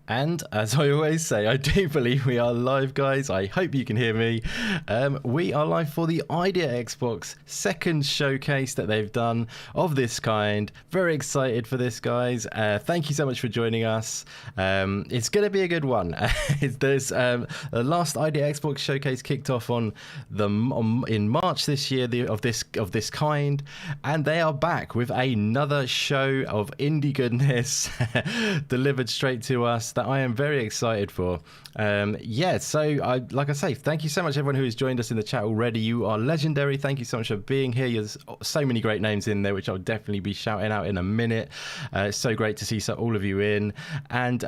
And as I always say, I do believe we are live, guys. I hope you can hear me. We are live for the Idea Xbox second showcase that they've done of this kind. Very excited for this, guys. Thank you so much for joining us. It's going to be a good one. There's the last Idea Xbox showcase kicked off in March this year of this kind, and they are back with another show of indie goodness delivered straight to us that I am very excited for. Like I say, thank you so much everyone who has joined us in the chat already. You are legendary. Thank you so much for being here. There's so many great names in there, which I'll definitely be shouting out in a minute. It's so great to see all of you in. And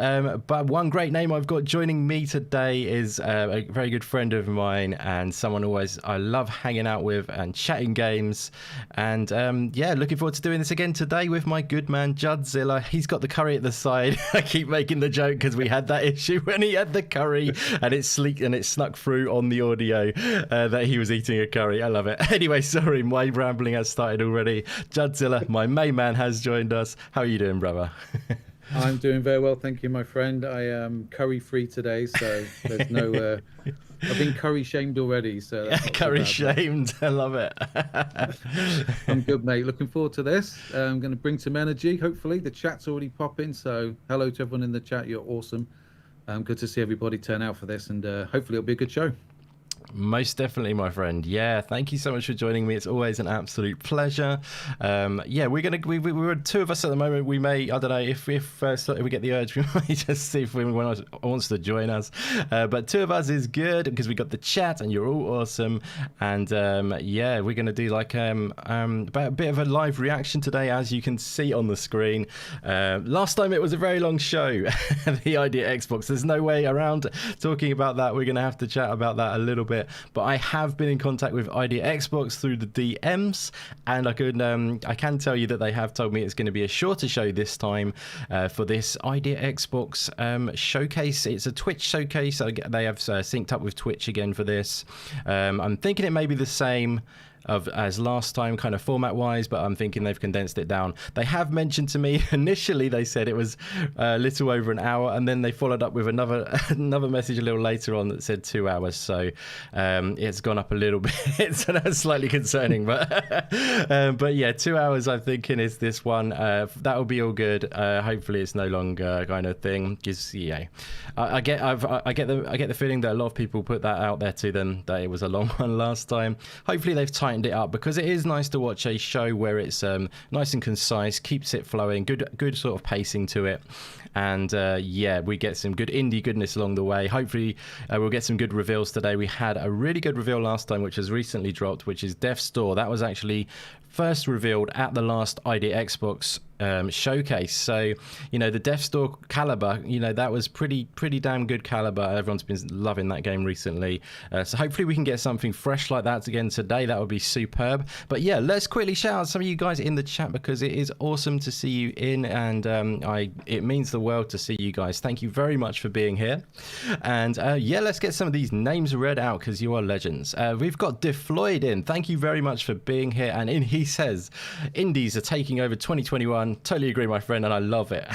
but one great name I've got joining me today is a very good friend of mine and someone I love hanging out with and chatting games. And looking forward to doing this again today with my good man Judzilla. He's got the curry at the side. I keep making the joke because we had that issue when he had the curry and it snuck through on the audio that he was eating a curry. I love it. Anyway, sorry, my rambling has started already. Judzilla, my main man, has joined us. How are you doing, brother? I'm doing very well, thank you, my friend. I am curry free today, so there's no I've been curry shamed already, so that's curry shamed. I love it. I'm good, mate. Looking forward to this. I'm going to bring some energy. Hopefully, the chat's already popping. So, hello to everyone in the chat. You're awesome. Good to see everybody turn out for this, and hopefully, it'll be a good show. Most definitely, my friend. Yeah, thank you so much for joining me. It's always an absolute pleasure. We're two of us at the moment. We may, I don't know, if we get the urge, we might just see if anyone wants to join us. But two of us is good because we got the chat and you're all awesome. And we're going to do like about a bit of a live reaction today, as you can see on the screen. Last time it was a very long show, the Idea Xbox. There's no way around talking about that. We're going to have to chat about that a little bit. But I have been in contact with Idea Xbox through the DMs, and I can tell you that they have told me it's going to be a shorter show this time for this Idea Xbox showcase. It's a Twitch showcase. They have synced up with Twitch again for this. I'm thinking it may be the same as last time, kind of format wise, but I'm thinking they've condensed it down. They have mentioned to me initially they said it was a little over an hour, and then they followed up with another message a little later on that said 2 hours, so it's gone up a little bit. So that's slightly concerning, but yeah, 2 hours I'm thinking is this one. That'll be all good. Hopefully it's no longer kind of thing, because I get the feeling that a lot of people put that out there to them, that it was a long one last time. Hopefully they've tightened it up, because it is nice to watch a show where it's nice and concise, keeps it flowing, good sort of pacing to it, and we get some good indie goodness along the way. Hopefully we'll get some good reveals today. We had a really good reveal last time, which has recently dropped, which is Death's Door. That was actually first revealed at the last Idea Xbox showcase. So the Death's Door caliber, that was pretty damn good caliber. Everyone's been loving that game recently, so hopefully we can get something fresh like that again today. That would be superb. But yeah, let's quickly shout out some of you guys in the chat, because it is awesome to see you in, and it means the world to see you guys. Thank you very much for being here. And let's get some of these names read out, because you are legends. We've got DeFloyd in. Thank you very much for being here. And he says indies are taking over 2021. Totally agree, my friend, and I love it.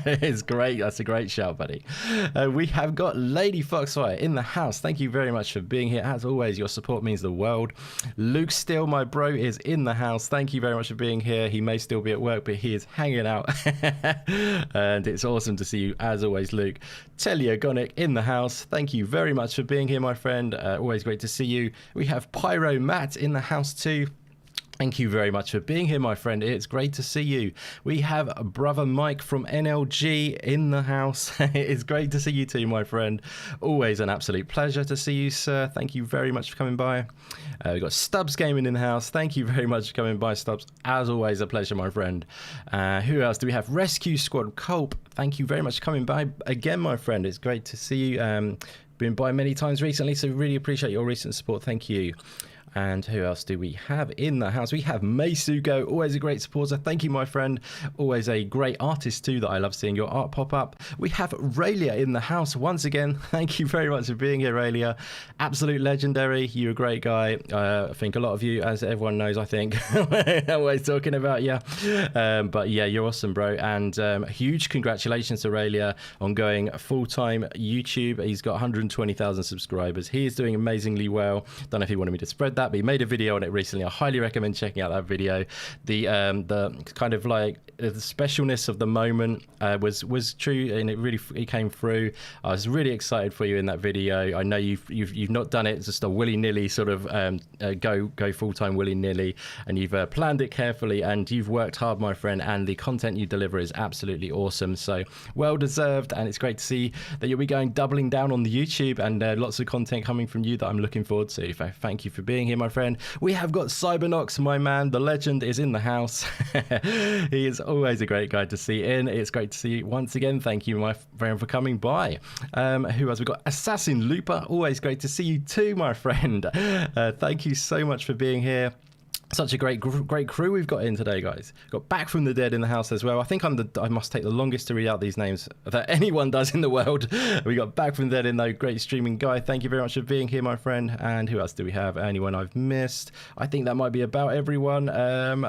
It's great. That's a great shout, buddy. We have got Lady Foxfire in the house. Thank you very much for being here. As always, your support means the world. Luke Steele, my bro, is in the house. Thank you very much for being here. He may still be at work, but he is hanging out. And it's awesome to see you, as always, Luke. Teleogonic in the house. Thank you very much for being here, my friend. Always great to see you. We have Pyro Matt in the house too. Thank you very much for being here, my friend. It's great to see you. We have brother Mike from NLG in the house. It's great to see you too, my friend. Always an absolute pleasure to see you, sir. Thank you very much for coming by. We've got Stubbs Gaming in the house. Thank you very much for coming by, Stubbs. As always, a pleasure, my friend. Who else do we have? Rescue Squad Culp. Thank you very much for coming by again, my friend. It's great to see you. Been by many times recently, so really appreciate your recent support. Thank you. And who else do we have in the house? We have Meisugo, always a great supporter. Thank you, my friend. Always a great artist too, that I love seeing your art pop up. We have Raylia in the house once again. Thank you very much for being here, Raylia. Absolute legendary. You're a great guy. I think a lot of you, as everyone knows, I think, always talking about you. But yeah, you're awesome, bro. And huge congratulations to Raylia on going full-time YouTube. He's got 120,000 subscribers. He is doing amazingly well. Don't know if he wanted me to spread that, but he made a video on it recently. I highly recommend checking out that video. The kind of like the specialness of the moment was true, and it came through. I was really excited for you in that video. I know you've not done it just a willy-nilly sort of go full-time willy-nilly, and you've planned it carefully, and you've worked hard, my friend, and the content you deliver is absolutely awesome. So well deserved, and it's great to see that you'll be doubling down on the YouTube, and lots of content coming from you that I'm looking forward to. Thank you for being here, my friend. We have got Cybernox, my man, the legend, is in the house. He is always a great guy to see in. It's great to see you once again. Thank you, my friend, for coming by. Who else? We've got Assassin Looper. Always great to see you too, my friend. Thank you so much for being here. Such a great crew we've got in today, guys. Got Back from the Dead in the house as well. I think I must take the longest to read out these names that anyone does in the world. We got Back from the Dead in though. Great streaming guy. Thank you very much for being here, my friend. And who else do we have? Anyone I've missed? I think that might be about everyone.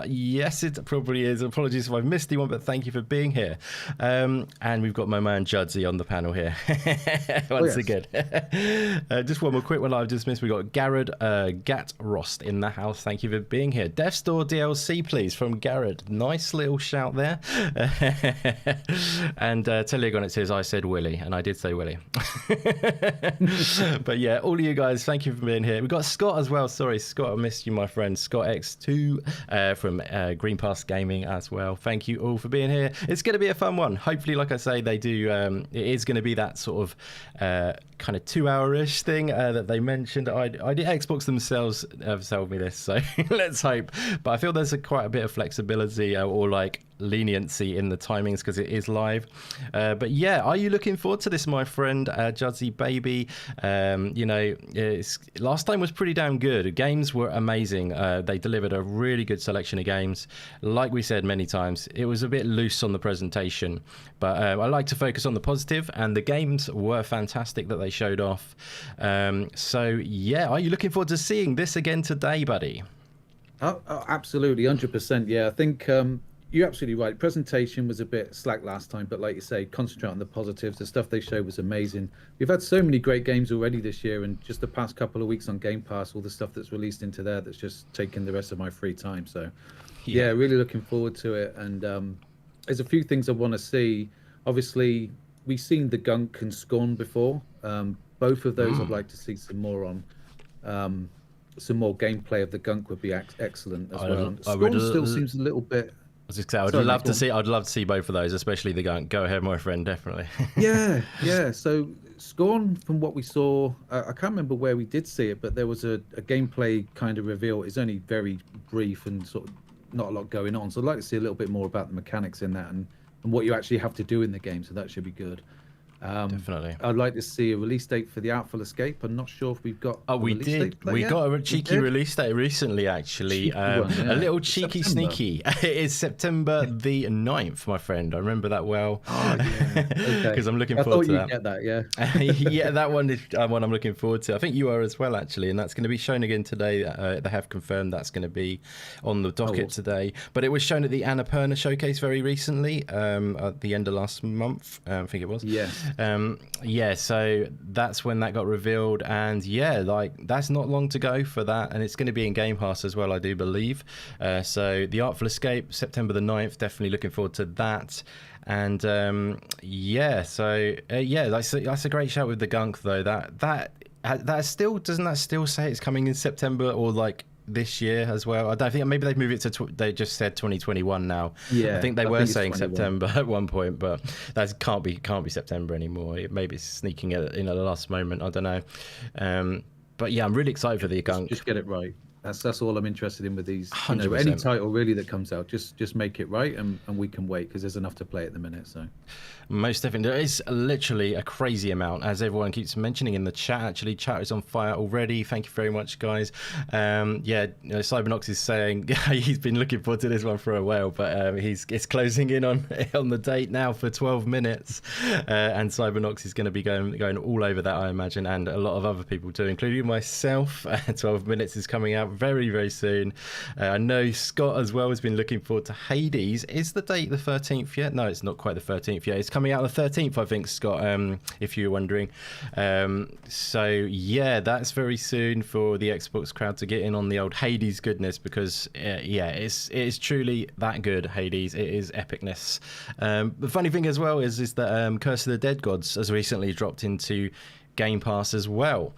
Yes, it probably is. Apologies if I've missed anyone, but thank you for being here. And we've got my man Judsy on the panel here once again. Just one more quick one I've just missed. We got Garrett Gatrost in the house. Thank you for being here. Death Store DLC, please, from Garrett. Nice little shout there. And Telegon, it says I said Willy, and I did say Willy. But yeah, all of you guys, thank you for being here. We've got Scott as well. Sorry, Scott, I missed you, my friend. Scott X2 from Green Pass Gaming as well. Thank you all for being here. It's going to be a fun one. Hopefully, like I say, they do. It is going to be that sort of kind of 2-hour-ish thing that they mentioned. Xbox themselves have sold me this, so let's hope. But I feel there's quite a bit of flexibility or like leniency in the timings because it is live. But yeah, are you looking forward to this, my friend? Judsy baby, you know, last time was pretty damn good. Games were amazing. They delivered a really good selection of games. Like we said many times, it was a bit loose on the presentation, but I like to focus on the positive, and the games were fantastic that they showed off. So yeah, are you looking forward to seeing this again today, buddy? Oh, absolutely, 100%. Yeah, I think you're absolutely right. Presentation was a bit slack last time, but like you say, concentrate on the positives. The stuff they showed was amazing. We've had so many great games already this year, and just the past couple of weeks on Game Pass, all the stuff that's released into there that's just taking the rest of my free time. So yeah, really looking forward to it. And there's a few things I want to see. Obviously, we've seen the Gunk and Scorn before. Both of those I'd like to see some more on. Some more gameplay of the Gunk would be excellent as well. Scorn still seems a little bit. I'd love to see both of those, especially the Gunk. Go ahead, my friend, definitely. yeah. So Scorn, from what we saw, I can't remember where we did see it, but there was a gameplay kind of reveal. It's only very brief and sort of not a lot going on. So I'd like to see a little bit more about the mechanics in that and what you actually have to do in the game. So that should be good. Definitely. I'd like to see a release date for the Artful Escape. I'm not sure if we've got. Oh, we did. We got a cheeky release date recently, actually. A little cheeky sneaky. It is September the 9th, my friend. I remember that well. Oh, yeah. Because I'm looking forward to that. Get that, yeah. Yeah, that one is one I'm looking forward to. I think you are as well, actually, and that's going to be shown again today. They have confirmed that's going to be on the docket today. But it was shown at the Annapurna showcase very recently, at the end of last month. I think it was. Yes. So that's when that got revealed, and yeah, like that's not long to go for that, and it's going to be in Game Pass as well, I do believe. So the Artful Escape, September the 9th, definitely looking forward to that. And that's a great shout with the Gunk though. That still doesn't that still say it's coming in September or like this year as well? I don't think, maybe they've moved it to they just said 2021 now. Yeah, I think they were saying September at one point, but that can't be September anymore. Maybe it's sneaking in at the last moment, I don't know. But yeah, I'm really excited for the Gunk. Just get it right. That's all I'm interested in with these. You know, 100%. any title really that comes out, just make it right, and we can wait because there's enough to play at the minute. So Most definitely. There is literally a crazy amount, as everyone keeps mentioning in the chat. Actually, chat is on fire already. Thank you very much, guys. Cybernox is saying he's been looking forward to this one for a while, but it's closing in on the date now for 12 minutes. And Cybernox is going to be going all over that, I imagine, and a lot of other people too, including myself. 12 minutes is coming out very, very soon. I know Scott as well has been looking forward to Hades. Is the date the 13th yet? No, it's not quite the 13th yet. It's coming out the 13th, I think, Scott, if you're wondering. So yeah, that's very soon for the Xbox crowd to get in on the old Hades goodness, because it's truly that good. Hades, it is epicness. The funny thing as well is that Curse of the Dead Gods has recently dropped into Game Pass as well,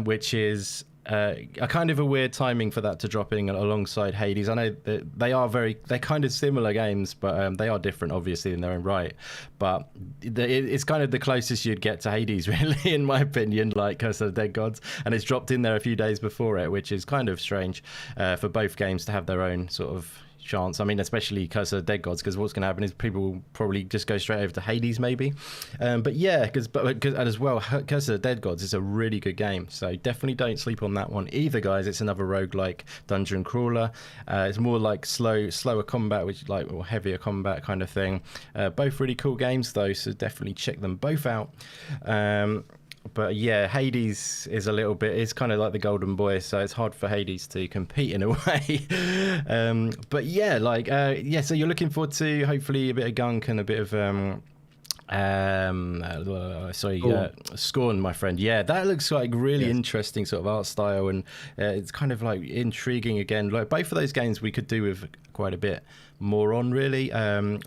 which is a kind of a weird timing for that to drop in alongside Hades. I know that they're kind of similar games, but they are different, obviously, in their own right. But it's kind of the closest you'd get to Hades, really, in my opinion, like Curse of the Dead Gods. And it's dropped in there a few days before it, which is kind of strange for both games to have their own sort of chance. I mean, especially Curse of the Dead Gods, because what's going to happen is people will probably just go straight over to Hades, maybe. But as well, Curse of the Dead Gods is a really good game, so definitely don't sleep on that one either, guys. It's another roguelike dungeon crawler. It's more like slower combat, or heavier combat kind of thing. Both really cool games though, so definitely check them both out. But yeah, Hades is it's kind of like the golden boy, so it's hard for Hades to compete in a way. But yeah, so you're looking forward to hopefully a bit of gunk and a bit of Scorn, my friend. Yeah, that looks like really interesting sort of art style, and it's kind of like intriguing again. Like both of those games we could do with quite a bit more on, really.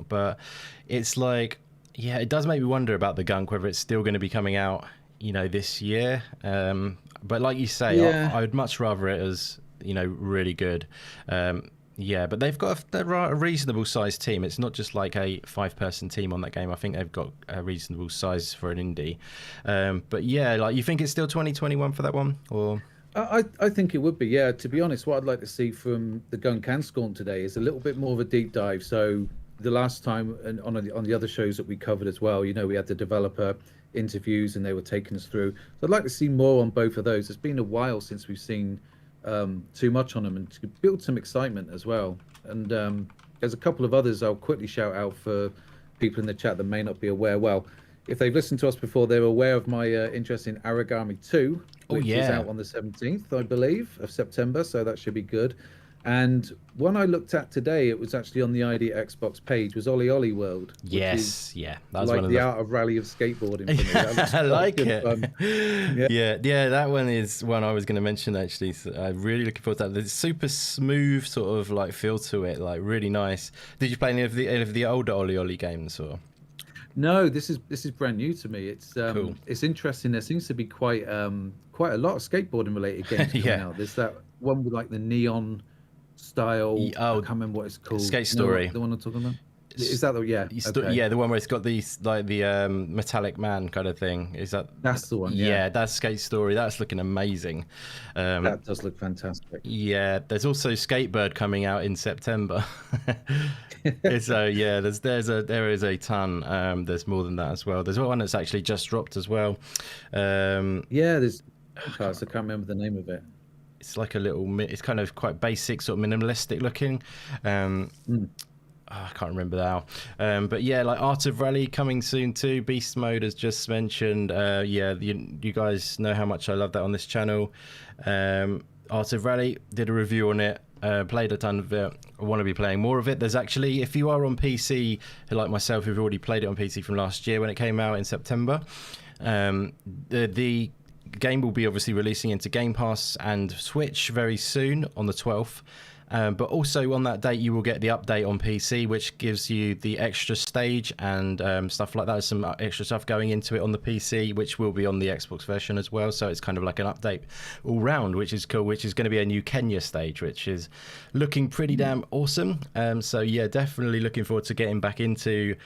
But it's like, yeah, it does make me wonder about the gunk, whether it's still going to be coming out, this year. But like you say, I would much rather it as, really good. But they've got a reasonable sized team. It's not just like a 5-person team on that game. I think they've got a reasonable size for an indie. But yeah, like, you think it's still 2021 for that one, or? I think it would be, yeah. To be honest, what I'd like to see from the Gunk and Scorn today is a little bit more of a deep dive. So the last time, and on the other shows that we covered as well, we had the developer interviews and they were taking us through. So I'd like to see more on both of those. It's been a while since we've seen too much on them, and to build some excitement as well. And there's a couple of others I'll quickly shout out for people in the chat that may not be aware. Well, if they've listened to us before, they're aware of my interest in Aragami 2, which is out on the 17th, I believe, of September, so that should be good. And one I looked at today, it was actually on the ID Xbox page, was Olli World. Yes, that was like one of the art of rally of skateboarding for me. I like it. Yeah, that one is one I was going to mention, actually. So I'm really looking forward to that. There's super smooth sort of like feel to it, like really nice. Did you play any of the older Olli games, or? No, this is brand new to me. It's cool. It's interesting. There seems to be quite a lot of skateboarding related games coming out. There's that one with like the neon style. I can't remember what it's called. Skate Story. The one I'm talking about. Is that the the one where it's got these like the metallic man kind of thing? That's the one? Yeah, that's Skate Story. That's looking amazing. That does look fantastic. Yeah, there's also Skatebird coming out in September. So yeah, there is a ton. There's more than that as well. There's one that's actually just dropped as well. There's. I can't remember the name of it. It's like it's kind of quite basic, sort of minimalistic looking. I can't remember now. But yeah, like Art of Rally coming soon too. Beast Mode as just mentioned. You guys know how much I love that on this channel. Art of Rally, did a review on it. Played a ton of it. I want to be playing more of it. There's actually, if you are on PC, like myself, who've already played it on PC from last year when it came out in September, the game will be obviously releasing into Game Pass and Switch very soon on the 12th. But also on that date, you will get the update on PC, which gives you the extra stage and stuff like that. There's some extra stuff going into it on the PC, which will be on the Xbox version as well. So it's kind of like an update all round, which is cool, which is going to be a new Kenya stage, which is looking pretty damn awesome. So yeah, definitely looking forward to getting back into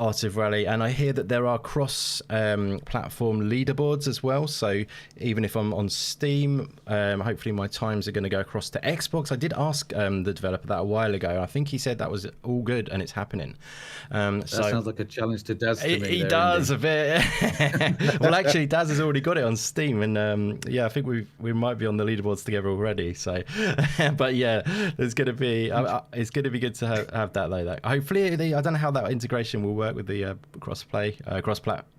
Art of Rally, and I hear that there are cross-platform leaderboards as well. So even if I'm on Steam, hopefully my times are going to go across to Xbox. I did ask the developer that a while ago. I think he said that was all good and it's happening. That sounds like a challenge to Daz to me. He does a bit. Well, actually, Daz has already got it on Steam, and yeah, I think we might be on the leaderboards together already. So, but yeah, there's going to be it's going to be good to have that though. Hopefully, I don't know how that integration will work with the the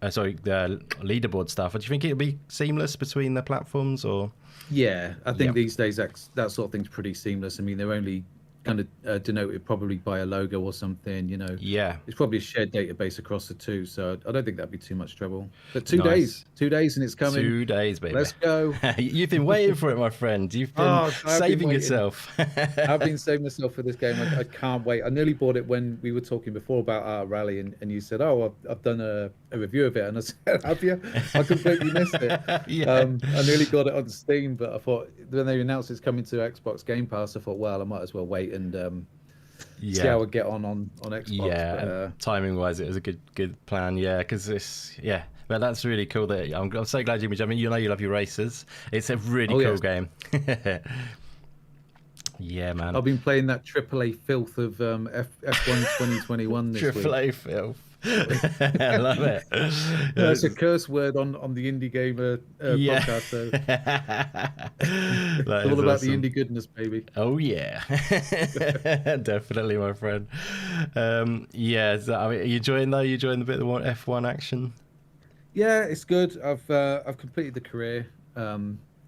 leaderboard stuff. Do you think it'll be seamless between the platforms, or? Yeah, I think these days that sort of thing's pretty seamless. I mean, they're only kind of denoted probably by a logo or something, you know. Yeah. It's probably a shared database across the two, so I don't think that'd be too much trouble. But 2 days and it's coming. 2 days, baby. Let's go. You've been waiting for it, my friend. You've been saving yourself. I've been saving myself for this game. I can't wait. I nearly bought it when we were talking before about Art Rally, and you said, "Oh, I've done a review of it," and I said, "Have you?" I completely missed it. Yeah. I nearly got it on Steam, but I thought when they announced it's coming to Xbox Game Pass, I thought, well, I might as well wait and see how I get on Xbox. Yeah, but, timing wise, it was a good plan. Yeah, because but that's really cool. That I'm so glad you. I mean, you know, you love your races. It's a really cool game. Yeah, man. I've been playing that AAA filth of F1 2021 this week. AAA filth. I love it. That's a curse word on the Indie Gamer podcast. So. It's all about the indie goodness, baby. Oh yeah, definitely, my friend. Yeah, so, I mean, are you enjoying though? You enjoying the bit of F1 action? Yeah, it's good. I've completed the career.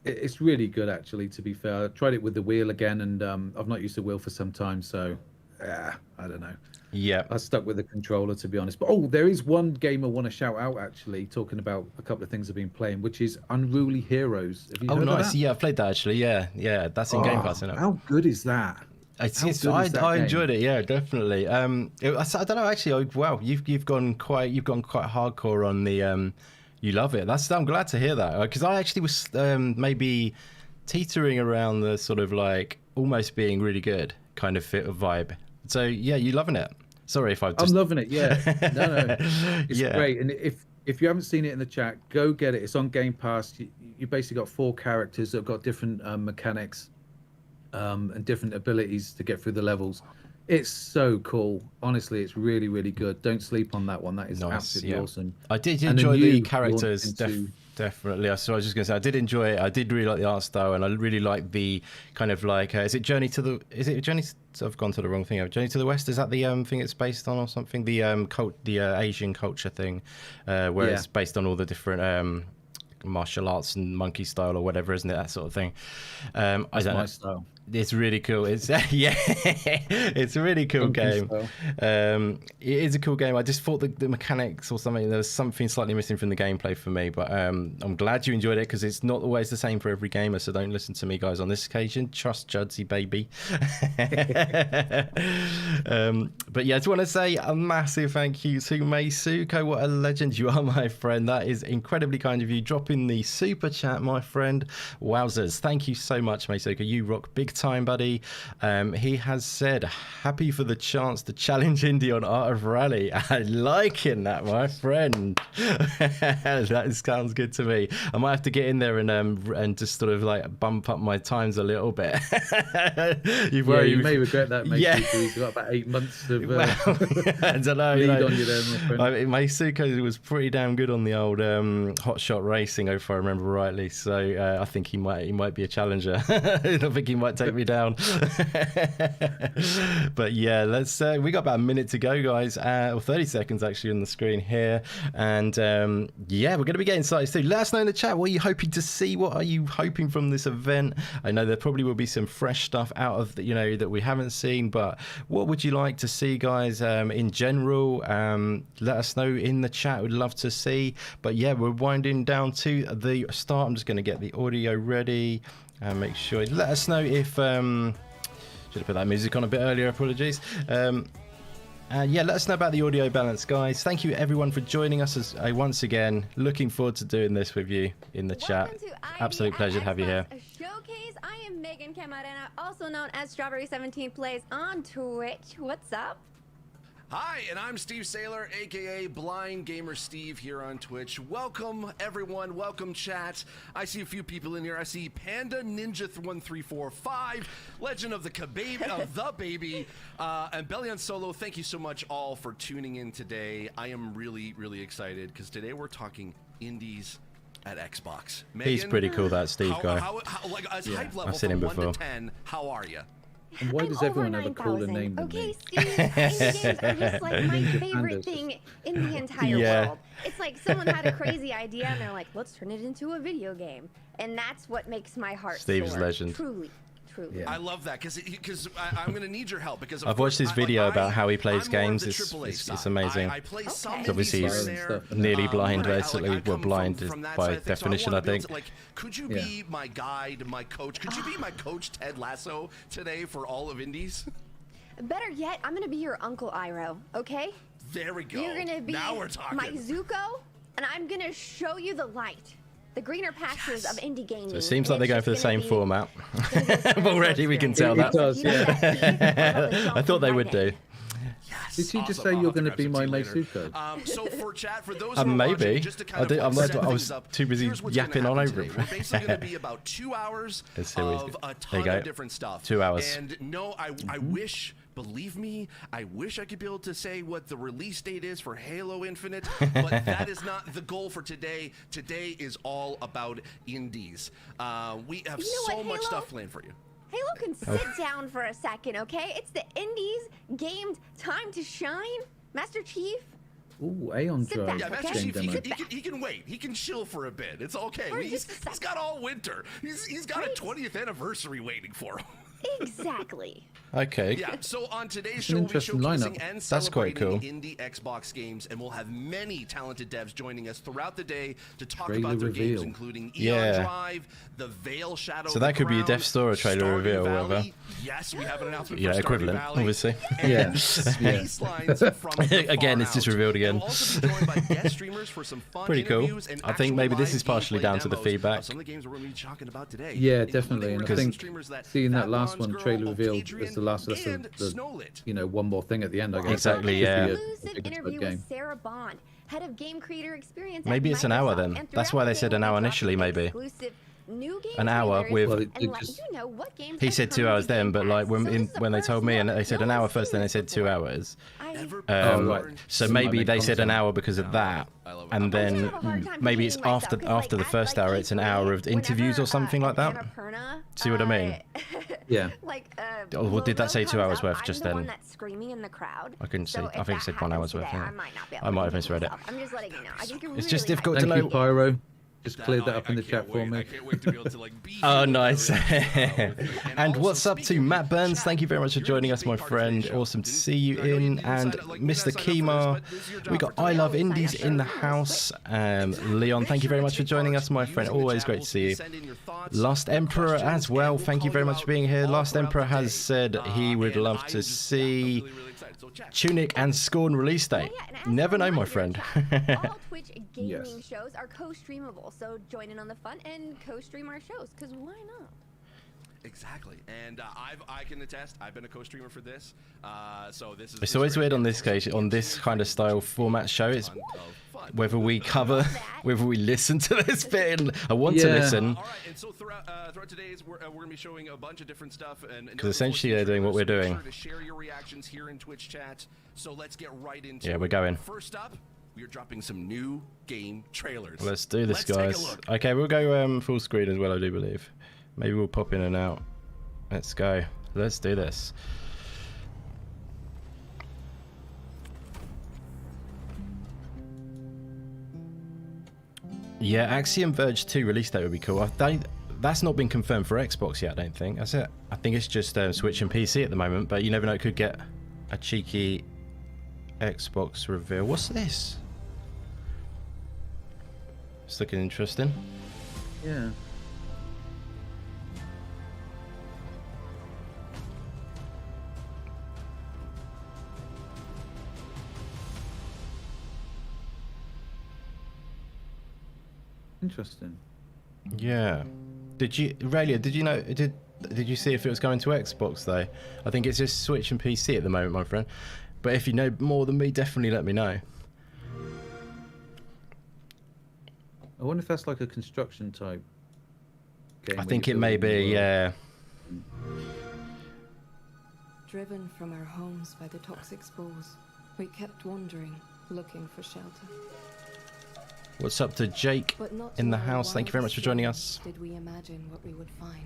It's really good, actually. To be fair, I tried it with the wheel again, and I've not used the wheel for some time, so I don't know. Yeah, I stuck with the controller, to be honest. But there is one game I want to shout out, actually, talking about a couple of things I've been playing, which is Unruly Heroes. Have you heard nice. of that? Yeah, I've played that actually. Yeah, that's in Game Pass, isn't it? How good is that? I enjoyed it. Yeah, definitely. I don't know. Actually, wow, you've gone quite hardcore on the. You love it. I'm glad to hear that, because I actually was maybe teetering around the sort of like almost being really good kind of fit of vibe. So yeah, you loving it? Sorry if I'm loving it. Yeah, no, it's great. And if you haven't seen it in the chat, go get it. It's on Game Pass. You basically got 4 characters that have got different mechanics and different abilities to get through the levels. It's so cool. Honestly, it's really, really good. Don't sleep on that one. That is absolutely awesome. I did enjoy the characters, definitely. So I was just going to say, I did enjoy it. I did really like the art style, and I really like the kind of like, is it Journey to the I've gone to the wrong thing. Journey to the West, is that the thing it's based on or something? The Asian culture thing, where it's based on all the different martial arts and monkey style or whatever, isn't it? That sort of thing. I don't know. My style. It's really cool. It's it's a really cool game. It is a cool game. I just thought the mechanics or something, there was something slightly missing from the gameplay for me, but I'm glad you enjoyed it, because it's not always the same for every gamer, so don't listen to me, guys, on this occasion. Trust Judsy, baby. But yeah, I just want to say a massive thank you to Meisuko. What a legend you are, my friend. That is incredibly kind of you. Dropping the super chat, my friend. Wowzers. Thank you so much, Meisuko. You rock big time, buddy. He has said, happy for the chance to challenge Indy on Art of Rally. I liking that, my friend. That sounds good to me. I might have to get in there and just sort of like bump up my times a little bit. You may regret that, mate. Yeah. You've got about 8 months of I don't know. Lead on you there, my friend. Meisuko was pretty damn good on the old hot shot racing, if I remember rightly. So I think he might be a challenger. I think he might take me down. But yeah, let's we got about a minute to go, guys, or 30 seconds actually on the screen here, and yeah, we're going to be getting started soon. Let us know in the chat, what are you hoping to see? What are you hoping from this event? I know there probably will be some fresh stuff out of that we haven't seen, but what would you like to see, guys, in general? Let us know in the chat. We'd love to see. But yeah, we're winding down to the start. I'm just going to get the audio ready and make sure. Let us know if should have put that music on a bit earlier, apologies. Yeah, let us know about the audio balance, guys. Thank you everyone for joining us once again. Looking forward to doing this with you in the chat. Absolute pleasure to have you here. Showcase. I am Megan Camarena, also known as Strawberry17 Plays on Twitch. What's up? Hi, and I'm Steve Saylor, aka Blind Gamer Steve here on Twitch. Welcome, everyone. Welcome, chat. I see a few people in here. I see Panda Ninja 1345, Legend of the Baby, and Bellion Solo. Thank you so much all for tuning in today. I am really excited because today we're talking indies at Xbox. Megan, He's pretty cool, that Steve guy. Like, as hype level I've seen him from 1 before. to 10, how are you? And why does everyone have a cooler name than Okay, me? Steve, indie games are just like my favorite thing in the entire world. It's like someone had a crazy idea and they're like, let's turn it into a video game. And that's what makes my heart Steve's soar. legend. Truly. Yeah. I love that because I'm going to need your help because I've watched his video about how he plays games. It's amazing. I play some Okay. Obviously, indies he's here and there. nearly blind, But basically. I Well, come blind from is that by side of things, so definition, wanna I be able think. to, like, could you be my guide, my coach? Could you be my coach, Ted Lasso, today for all of indies? Better yet, I'm going to be your Uncle Iroh, okay? There we go. You're going to be Now we're talking. my Zuko, and I'm going to show you the light. The greener pastures of indie gaming. So it seems like they're going for the same format. format. Already we can tell It that. does, yeah. I thought they would do. Yes. Did you just Awesome. say I'll you're have to going to grab be some my tea later. Meisuko? So for chat, for those who are Maybe. watching, just to kind of I set was things up, too busy here's what's gonna yapping on happen over today. it. We're basically going to be about 2 hours Let's see what he's of got. a There you ton go. of different stuff. 2 hours. And no, I wish, believe me, I wish I could be able to say what the release date is for Halo Infinite, but that is not the goal for today. Today is all about indies. We have You know so what, much Halo? stuff planned for you. Halo can sit down for a second, okay? It's the indies gamed time to shine. Master Chief, Ooh, Aeon Sit Drive. back, Yeah, Master okay? Chief, demo. he can wait. He can chill for a bit. It's okay. For He's just a he's got all winter. He's got Right. a 20th anniversary waiting for him. exactly. Okay. Yeah, so on today's an show, we'll be interesting showcasing lineup. and That's quite celebrating indie Xbox games, and we'll have many talented devs joining us throughout the day to talk Trailer about their games, reveal. including Yeah. Eon Drive, The Veil Shadow. So of that the could be a Crown, Death Store or trailer Stardew reveal or Valley. whatever. Yes, we have an announcement Yeah, for Stardew equivalent, Valley. obviously. And Yeah. Space Lines from the Again, Far it's just Out. revealed again. And we'll also be joined by guest streamers for some fun Pretty cool. interviews and I think actual maybe this live is partially gameplay down to the demos feedback. of some of the games we're going to be talking about today. Yeah, including definitely. And I recent think streamers that seeing that Fat last Bonds one, Girl, trailer reveal, Adrian, is the last of and the Snowlit. one more thing at the end, I guess. Exactly, That yeah. could be a Exclusive big interview game. with Sarah Bond, head of game creator experience. Maybe at it's an hour Microsoft. then. And That's throughout why the they day, said an we'll hour be initially, dropping maybe. exclusive new game An hour trailers with- Well, it and let just- you know what games He have said come 2 to hours then, Game but like Pass. So this is the when they first told me, and look. they said No an hour one's first, seen then they this said 2 before. hours. Never right. So So maybe might they make said an content. hour because of that, I love it. and I just then have a hard time maybe it's containing myself, after 'cause, after the like, first at, hour, like, it's an E3, hour of interviews or something like that. Annapurna, See what I mean? Yeah. Like, Oh, well, did that logo say 2 comes hours up, worth I'm just the then? one that's screaming in the crowd. I couldn't see. So I if think it that said 1 hour's happens worth. today, Yeah. I might not be able I to might have contain misread it. myself. I'm just letting you know. I think you're It's just really difficult to Thank know. you, Pyro. Just That- cleared oh, that up in the can't chat for wait. me. I can't wait to be able to like be Oh, here nice. with And also, what's up to speaking of Matt Burns? chat, Thank you very much for you're joining a us, my big part of today's friend. show. Awesome to Didn't- see you I know you in. didn't And sign up, like, Mr. you didn't sign up for this, Kemar. but this is your We job got for I today. Love Sign up Indies for in the it. house. Exactly. Leon, Make thank you sure very to much for take joining part us, my using friend. the Always chat. great We'll to see you. send in your thoughts, Last Emperor questions, as well. and we'll Thank you call very you much out for being here. all Last throughout Emperor the has day. said he would And love I'm to just- see I'm really excited. So chat. Tunic and Scorn release date. Oh, yeah, and as Never a know, my reminder, friend. chat, all Twitch gaming Yes. shows are co-streamable, so join in on the fun and co-stream our shows, because why not? Exactly, and I can attest. I've been a co-streamer for this, so this is. It's always weird on this case, on this kind of style format show. It's whether we cover, whether we listen to this bit. And I want to Yeah. listen. All right, and so throughout today's, we're going to be showing a bunch of different stuff, and 'Cause essentially they're doing what we're doing. Make sure to share your reactions here in Twitch chat. So let's get right into Yeah, it. we're going. First up, we are dropping some new game trailers. Let's do this, Let's take a guys. look. Okay, we'll go full screen as well, I do believe. Maybe we'll pop in and out. Let's go. Let's do this. Yeah, Axiom Verge 2 release date would be cool. That's not been confirmed for Xbox yet, I don't think. That's it. I think it's just Switch and PC at the moment, but you never know, it could get a cheeky Xbox reveal. What's this? It's looking interesting. Yeah. Interesting. Yeah. Did you, Aurelia, did you know, did you see if it was going to Xbox though? I think it's just Switch and PC at the moment, my friend. But if you know more than me, definitely let me know. I wonder if that's like a construction type game. I think it may be, yeah. Driven from our homes by the toxic spores, we kept wandering, looking for shelter. What's up to Jake in the house? Thank you very much for joining us. Did we imagine what we would find?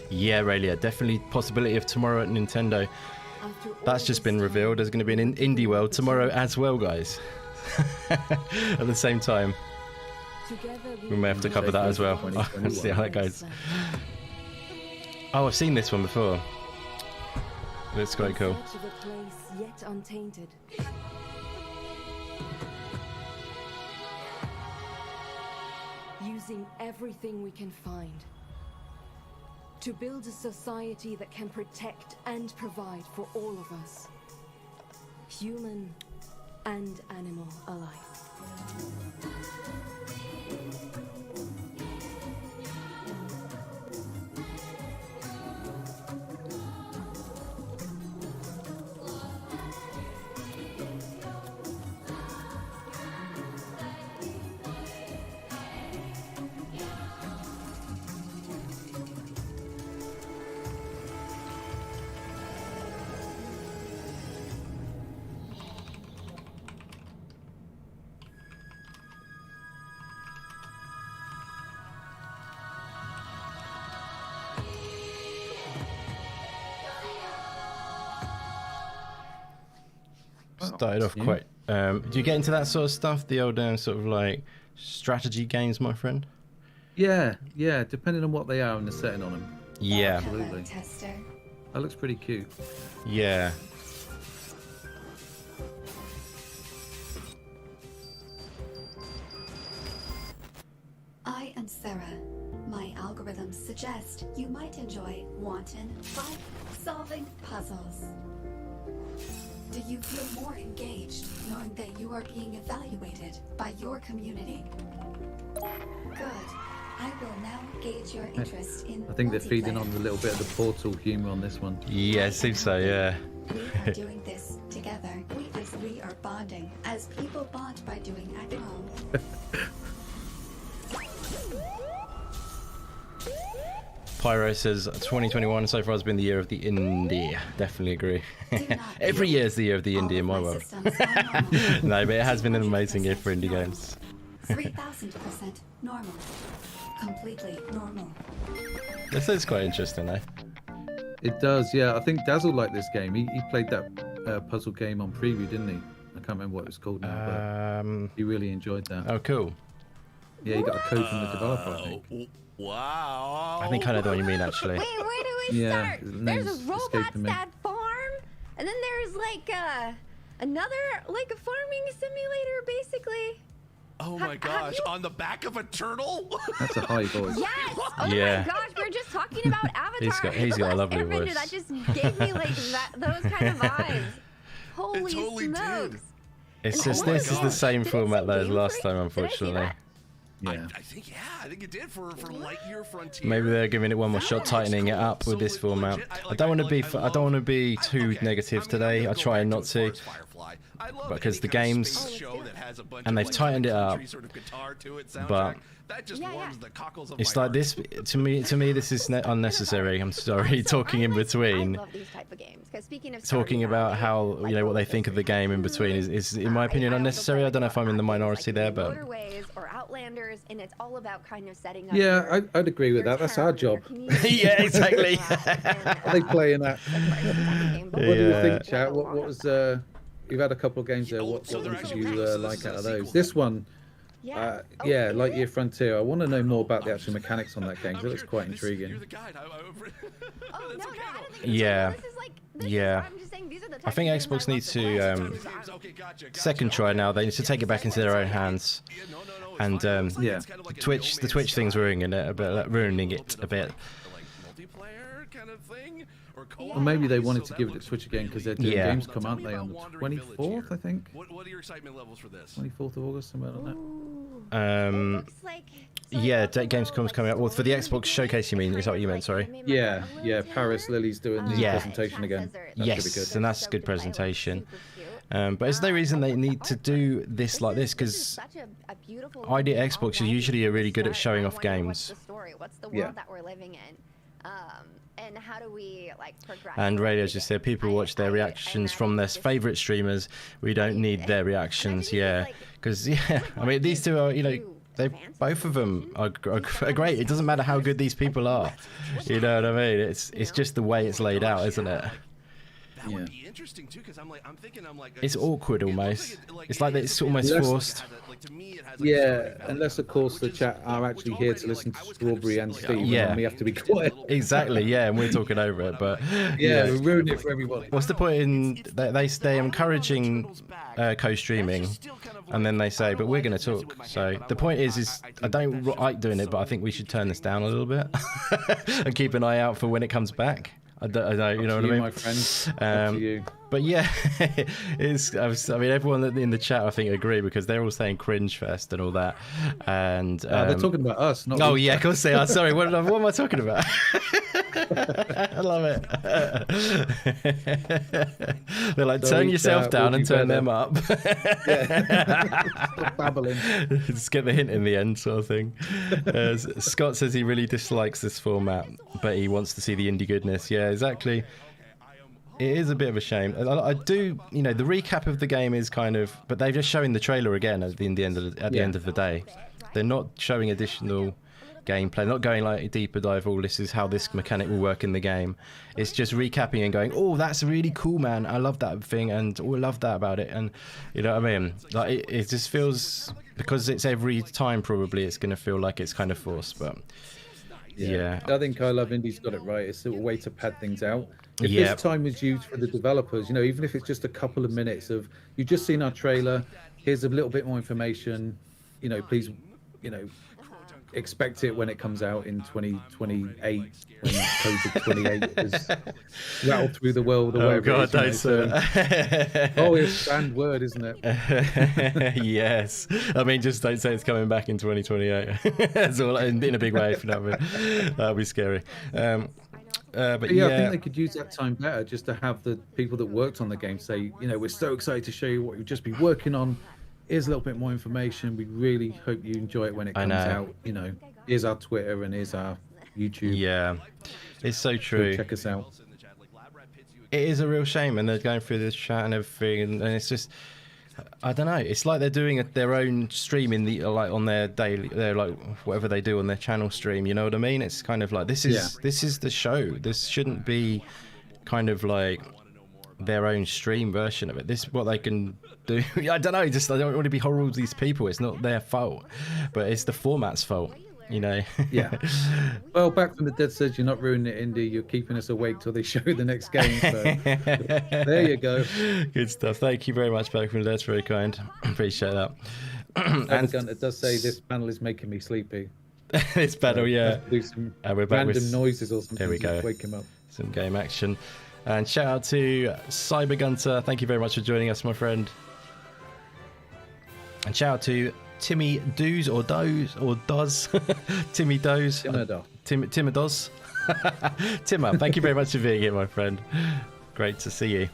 Yeah, Raylia, definitely possibility of tomorrow at Nintendo. That's just been revealed. There's going to be an indie world tomorrow as well, guys. At the same time. We may have to cover that as well. I'll see how that goes. Oh, I've seen this one before. Looks quite cool. Yet untainted. Using everything we can find to build a society that can protect and provide for all of us, human and animal alike. Started off quite... do you get into that sort of stuff? The old sort of like strategy games, my friend? Yeah, depending on what they are and the setting on them. Yeah. Absolutely. That looks pretty cute. Yeah. I am Sarah. My algorithms suggest you might enjoy wanton, fun, solving puzzles. Do you feel more engaged knowing that you are being evaluated by your community? Good. I will now gauge your interest in I think they're feeding on a little bit of the Portal humor on this one. Yeah, it seems so, yeah. We are doing this together. We are bonding as people bond by doing at home. Pyro says 2021 so far has been the year of the indie. Definitely agree. Every year is the year of the indie in my world. No, but it has been an amazing year for indie games. 3000% normal. Completely normal. This is quite interesting, eh? It does, yeah. I think Dazzle liked this game. He played that puzzle game on preview, didn't he? I can't remember what it was called now, but he really enjoyed that. Oh, cool. Yeah, he got a code from the developer, I think. Wow. I think I know the one you mean, actually. Wait, where do we Yeah, start? his There's name's a robots escaping me. that farm, and then there's like another like a farming simulator, basically. Oh my gosh, on the back of a turtle? That's a high voice. Yes! Oh Yeah. my gosh, we're just talking about Avatar. He's got a lovely Airbender. voice. That just gave me like those kind of vibes. Holy totally smokes. did. It's And just, oh my this is the gosh, same did it format say though as Game last Freak? time, Did I see unfortunately. that? Yeah. I think it did for Lightyear Frontier. Maybe they're giving it one more shot, tightening it up with this format. I don't want to be too negative today. I try not to, because the games, and they've tightened it up, but it's like this. To me, this is unnecessary. I'm sorry, talking in between. I love these type of games. 'Cause speaking of Talking about how what they think of the game in between is in my opinion unnecessary. I don't know if I'm in the minority there, but Motorways or Outlanders, and it's all about kind of setting up. Yeah, I'd agree with that. That's our job. Yeah, exactly. Are they playing that? What do you think, chat? What was you've had a couple of games there. What ones did you like out of those? This one, yeah, Lightyear Frontier. I want to know more about the actual mechanics on that game. 'Cause it looks quite intriguing. You're the guide. Oh, no, I don't think Yeah. This is like, I'm just saying, these are the I think Xbox needs to second try now. They need to take it back into their own hands. And yeah, the Twitch thing's ruining it a bit. Multiplayer kind of thing, or maybe they wanted to give it to Switch again because they're doing Yeah. Gamescom, aren't they, on the 24th? I think. What are your excitement levels for this? 24th of August, somewhere like that. Ooh, Um, looks like Yeah, Gamescom's coming up. Well, for the Xbox showcase, you mean? Is that what you meant? Sorry. Yeah, Paris Lily's doing the presentation again. That Yes, should be good. and that's a good presentation. But there's no reason they need to do this like this, because ID at Xbox is usually really good at showing off games. What's the world that we're living in? And how do we progress? And Radio just said people watch their reactions from their favourite streamers. We don't need their reactions, because I mean these two are, they both of them are great. It doesn't matter how good these people are, you know what I mean? It's just the way it's laid out, isn't it? That would be interesting too, because I'm thinking it's awkward almost. It's like it's almost forced. Yeah, unless of course the chat are actually here to listen to Strawberry and Steve, and we have to be quiet. Exactly, and we're talking over it, but we ruined it for everybody. What's the point in they're encouraging co-streaming, and then they say, but we're going to talk. So the point is I don't like doing it, but I think we should turn this down a little bit and keep an eye out for when it comes back. I don't, you know what I mean, my friend. Up to you. But yeah, I mean, everyone in the chat I think agree, because they're all saying cringe fest and all that, and they're talking about us. Not of course they are. Sorry, what am I talking about? I love it. They're like, turn yourself down and turn them up. Stop babbling. Just get the hint in the end, sort of thing. Scott says he really dislikes this format, but he wants to see the indie goodness. Yeah, exactly. It is a bit of a shame. I do, the recap of the game is kind of, but they're just showing the trailer again at the end of the day. They're not showing additional gameplay, not going like a deeper dive. This is how this mechanic will work in the game. It's just recapping and going, oh, that's really cool, man. I love that thing, and I love that about it. And you know what I mean? Like it just feels, because it's every time probably it's going to feel like it's kind of forced, but. Yeah, I think I Love Indie's got it right. It's a way to pad things out. If this time was used for the developers, even if it's just a couple of minutes of, you've just seen our trailer, here's a little bit more information, please, expect it when it comes out in 2028, when COVID 28 is rattled through the world, or whatever. God, don't say that. It's a banned word, isn't it? Yes. I mean, just don't say it's coming back in 2028. That's all, in a big way. That'd be scary. But I think they could use that time better, just to have the people that worked on the game say, we're so excited to show you what we've just been working on. Here's a little bit more information. We really hope you enjoy it when it comes out. Here's our Twitter and here's our YouTube. Yeah, it's so true. Check us out. It is a real shame, and they're going through this chat and everything, and it's just, I don't know. It's like they're doing their own stream on their daily, whatever they do on their channel stream. You know what I mean? It's kind of like this is the show. This shouldn't be kind of like their own stream version of it. This is what they can do. I don't know. I don't want to be horrible to these people. It's not their fault, but it's the format's fault. Yeah. Well, Back from the Dead says you're not ruining it, Indy. You're keeping us awake till they show the next game. So there you go. Good stuff. Thank you very much, Back from the Dead. Very kind. Appreciate that. And it does say this panel is making me sleepy. This panel, do some we're back random noises or something. There we go. Wake him up. Some game action. And shout out to Cybergunter. Thank you very much for joining us, my friend. And shout out to Timmy Does or Does. Timmy Does. Timmy Does. Timmer, thank you very much for being here, my friend. Great to see you.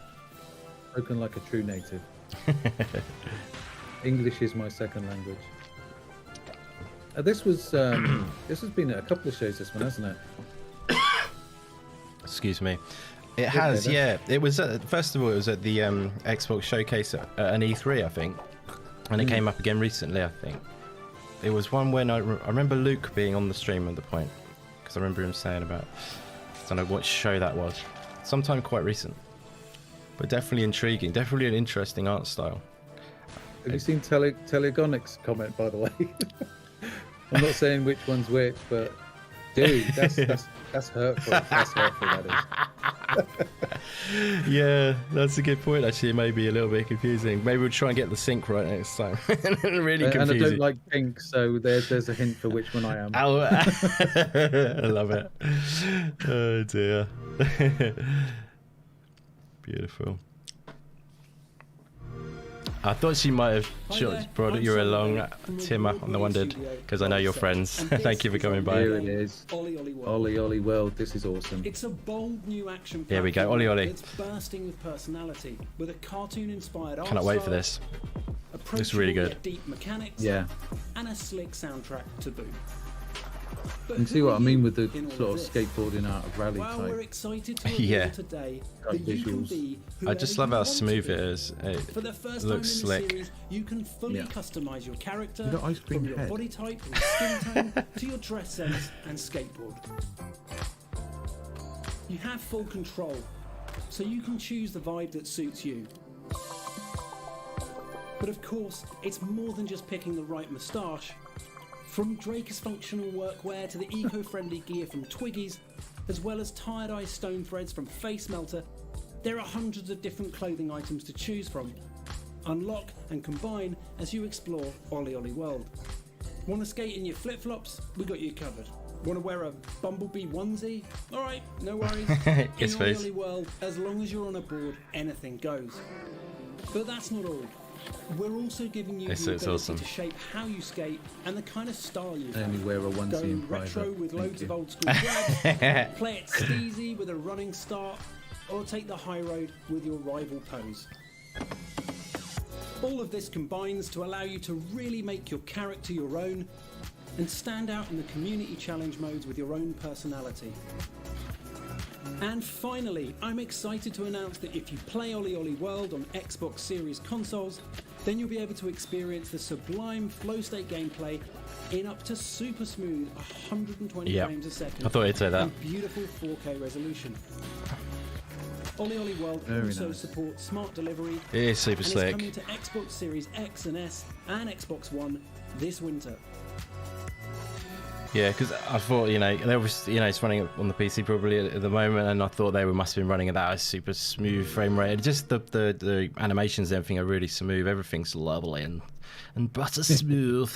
Spoken like a true native. English is my second language. This has been a couple of shows, this one, hasn't it? Excuse me. It has, yeah. It was first of all, it was at the Xbox showcase at an E3, I think, and it came up again recently. I think it was one when I remember Luke being on the stream at the point, because I remember him saying about, I don't know what show that was, sometime quite recent, but definitely intriguing, definitely an interesting art style. Have you seen Telegonic's comment, by the way? I'm not saying which one's which, but dude, that's hurtful. That's hurtful, that is. Yeah, that's a good point. Actually, it may be a little bit confusing. Maybe we'll try and get the sync right next time. Really confusing. And I don't like pink, so there's a hint for which one I am. I love it. Oh dear. Beautiful. I thought she might have brought you along, Tim. I wondered, because I know you're friends. Thank you for coming by. Here it is. Olli World. This is awesome. It's a bold new action. Here we go, Olli. It's bursting with personality, with a cartoon-inspired art Cannot wait for style, this. Looks really good. Deep mechanics, Yeah. and a slick soundtrack to boot. You can see what I mean with the sort of skateboarding out of rally Well, we're type. excited to Yeah. today Got that you can visuals. be I just love how smooth it is. For the first Looks time in slick. the series, you can fully Yeah. customize your character You got ice cream from your head. body type and skin tone to your dress sense and skateboard. You have full control, so you can choose the vibe that suits you. But of course, it's more than just picking the right moustache. From Drake's functional workwear to the eco-friendly gear from Twiggy's, as well as tie-dye stone threads from Face Melter, there are hundreds of different clothing items to choose from. Unlock and combine as you explore Olli World. Want to skate in your flip-flops? We got you covered. Want to wear a Bumblebee onesie? Alright, no worries. Yes, in please. Olli World, as long as you're on a board, anything goes. But that's not all. We're also giving you This the is ability awesome. to shape how you skate and the kind of style you I only wear a onesie Go in retro private. with Thank loads you. of old school grabs, play it steezy with a running start, or take the high road with your rival pose. All of this combines to allow you to really make your character your own and stand out in the community challenge modes with your own personality. And finally, I'm excited to announce that if you play Olli World on Xbox Series consoles, then you'll be able to experience the sublime flow state gameplay in up to super smooth 120 Yeah. frames a second. I thought you'd say that. And beautiful 4K resolution. Olli World Very also nice. supports smart delivery It is super and slick. is coming to Xbox Series X and S and Xbox One this winter. Yeah, because I thought, they was, it's running on the PC probably at the moment, and I thought they must have been running at that super smooth frame rate. Just the animations and everything are really smooth. Everything's lovely and butter smooth.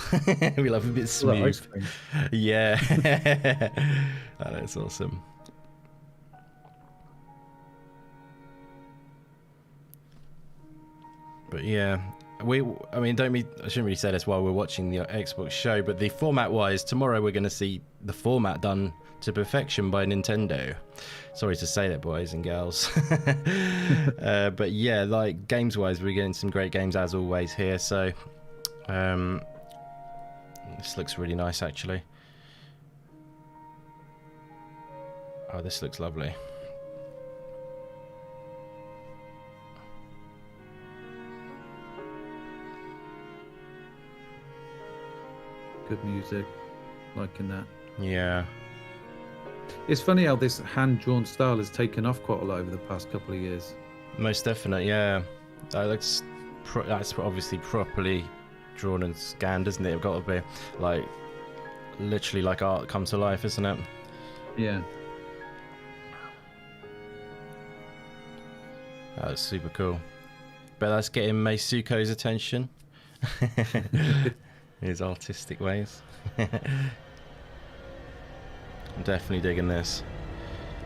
We love a bit Well, smooth. ice cream. Yeah. That's awesome. But yeah, I shouldn't really say this while we're watching the Xbox show, but the format-wise, tomorrow we're going to see the format done to perfection by Nintendo. Sorry to say that, boys and girls. But yeah, like games-wise, we're getting some great games as always here. So this looks really nice, actually. Oh, this looks lovely. Good music. Liking that. Yeah. It's funny how this hand-drawn style has taken off quite a lot over the past couple of years. Most definite, yeah. That's obviously properly drawn and scanned, isn't it? It's got to be like literally like art come to life, isn't it? Yeah. That's super cool. But that's getting Meisuko's attention. His artistic ways. I'm definitely digging this.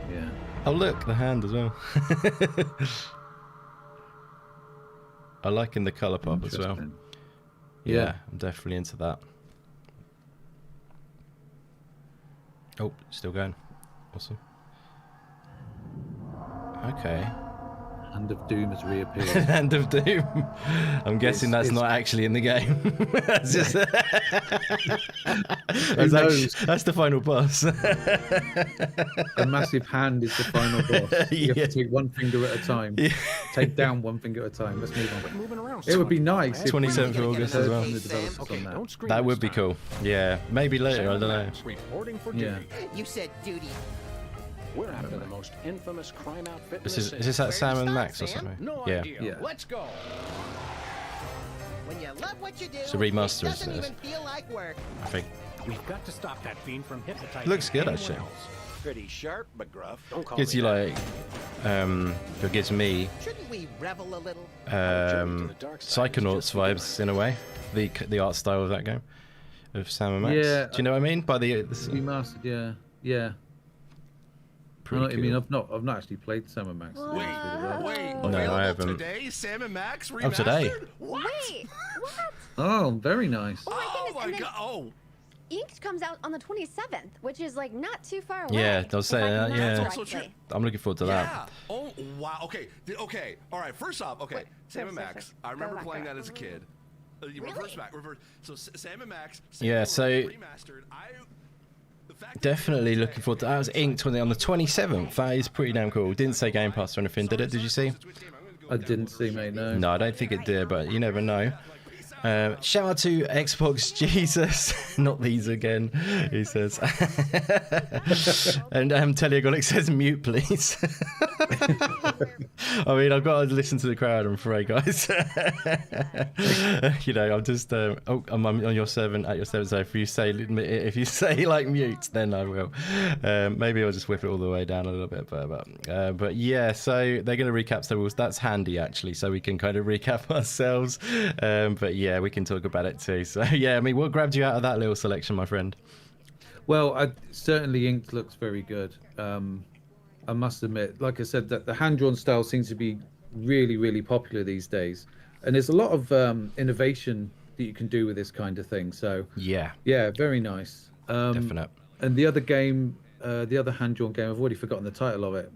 Yeah. Oh look, the hand as well. I like in the colour pop as well. Interesting. Yeah, I'm definitely into that. Oh, still going. Awesome. Okay. Hand of Doom has reappeared. Hand of Doom. I'm guessing that's not actually in the game. That's just. That's the final boss. A massive hand is the final boss. You have to take one finger at a time. Yeah. Take down one finger at a time. Let's move on. Moving around. It would be nice. if 27th of August as well. the developers Okay, on that. don't scream That this would be time. cool. Yeah, maybe later. I don't know. Reporting for Yeah. duty. You said duty. We're after the most infamous crime outfit in Is the this, city. is this that Where Sam to and start, Max or Sam? something? No Yeah. idea. Yeah. Let's go. When you love what you do, It's a remaster, it doesn't isn't it? even feel like work. I think. We've got to stop that fiend from hypnotizing. Looks good, anyone actually. else. Pretty sharp, but gruff. Don't call Gives me you that. like, it gives me Shouldn't we revel a little? Psychonauts vibes in a way. The art style of that game, of Sam and Max. Yeah. Do you know what I mean? By the Remastered, yeah. Yeah. pretty I cool. mean, I've not actually played Sam and Max. Wait, No, available I haven't. today? Sam and Max remastered? Oh, today. What? Wait, what? Oh, very nice. Oh my Oh goodness! my And then god! Oh, Inked comes out on the 27th, which is like not too far away. Yeah, I was saying if I that, can yeah. remember That's also correctly. true. I'm looking forward to yeah. that. Oh wow. Okay. Okay. All right. First off, okay. Wait, Sam and sorry, Max. sorry. I remember Go back, playing go that back. as a kid. Reverse back. Reverse. So Sam and Max. Yeah, so remastered. The fact that definitely looking forward to that. Was Inked on the 27th. That is pretty damn cool. Didn't say Game Pass or anything, did it? Did you see? I didn't see, mate. No. No, I don't think it did, but you never know. Shout out to Xbox Jesus, not these again, he says. And Teleagonic says mute, please. I mean, I've got to listen to the crowd, I'm afraid, guys. You know, I'm just, I'm on your servant, at your servant, so if you say like mute, then I will. Maybe I'll just whip it all the way down a little bit, but yeah, so they're going to recap several. That's handy, actually, so we can kind of recap ourselves. But yeah, we can talk about it too. So yeah, I mean, what grabbed you out of that little selection, my friend? Well, certainly Inked looks very good. I must admit, like I said, that the hand-drawn style seems to be really, really popular these days, and there's a lot of innovation that you can do with this kind of thing. So Yeah, very nice. definite. And the other game, the other hand-drawn game, I've already forgotten the title of it.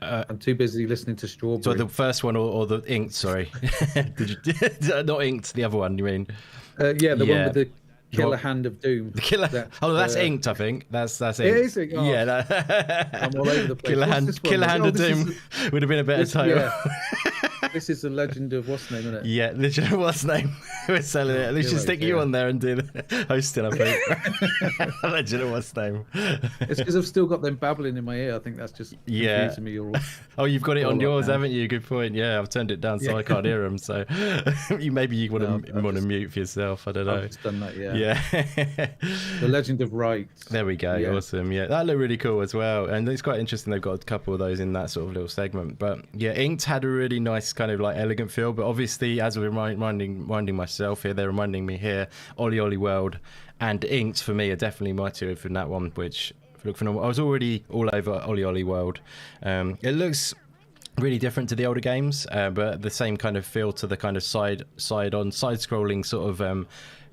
I'm too busy listening to Strawberry. So the first one or the Inked, sorry. Not Inked, the other one, you mean? Yeah, the one with the Killer What? Hand of Doom. The Killer. That's Inked, I think. That's Inked. It is Inked? Oh, Yeah. I'm all over the place. What's this one? Killer Hand Oh, of this Doom would have been a better title. Yeah. This is the Legend of what's name, isn't it? Yeah, literally, what's name? We're selling it. At least you Hero, stick you yeah. on there and do the hosting, I think. Legend, what's name? It's because I've still got them babbling in my ear. I think that's just confusing me all. Oh, you've got it on all yours, now. haven't you? Good point. Yeah, I've turned it down so I can't hear them. So maybe you want to mute for yourself. I don't know. I've just done that, yeah. Yeah. The Legend of Right. There we go. Yeah. Awesome. Yeah, that looked really cool as well. And it's quite interesting. They've got a couple of those in that sort of little segment. But yeah, Inked had a really nice kind of like elegant feel. But obviously, as we're reminding myself here, they're reminding me here, Olli World and Inked for me are definitely my two from that one, which look phenomenal. I was already all over Olli World. It looks really different to the older games, but the same kind of feel to the kind of side scrolling sort of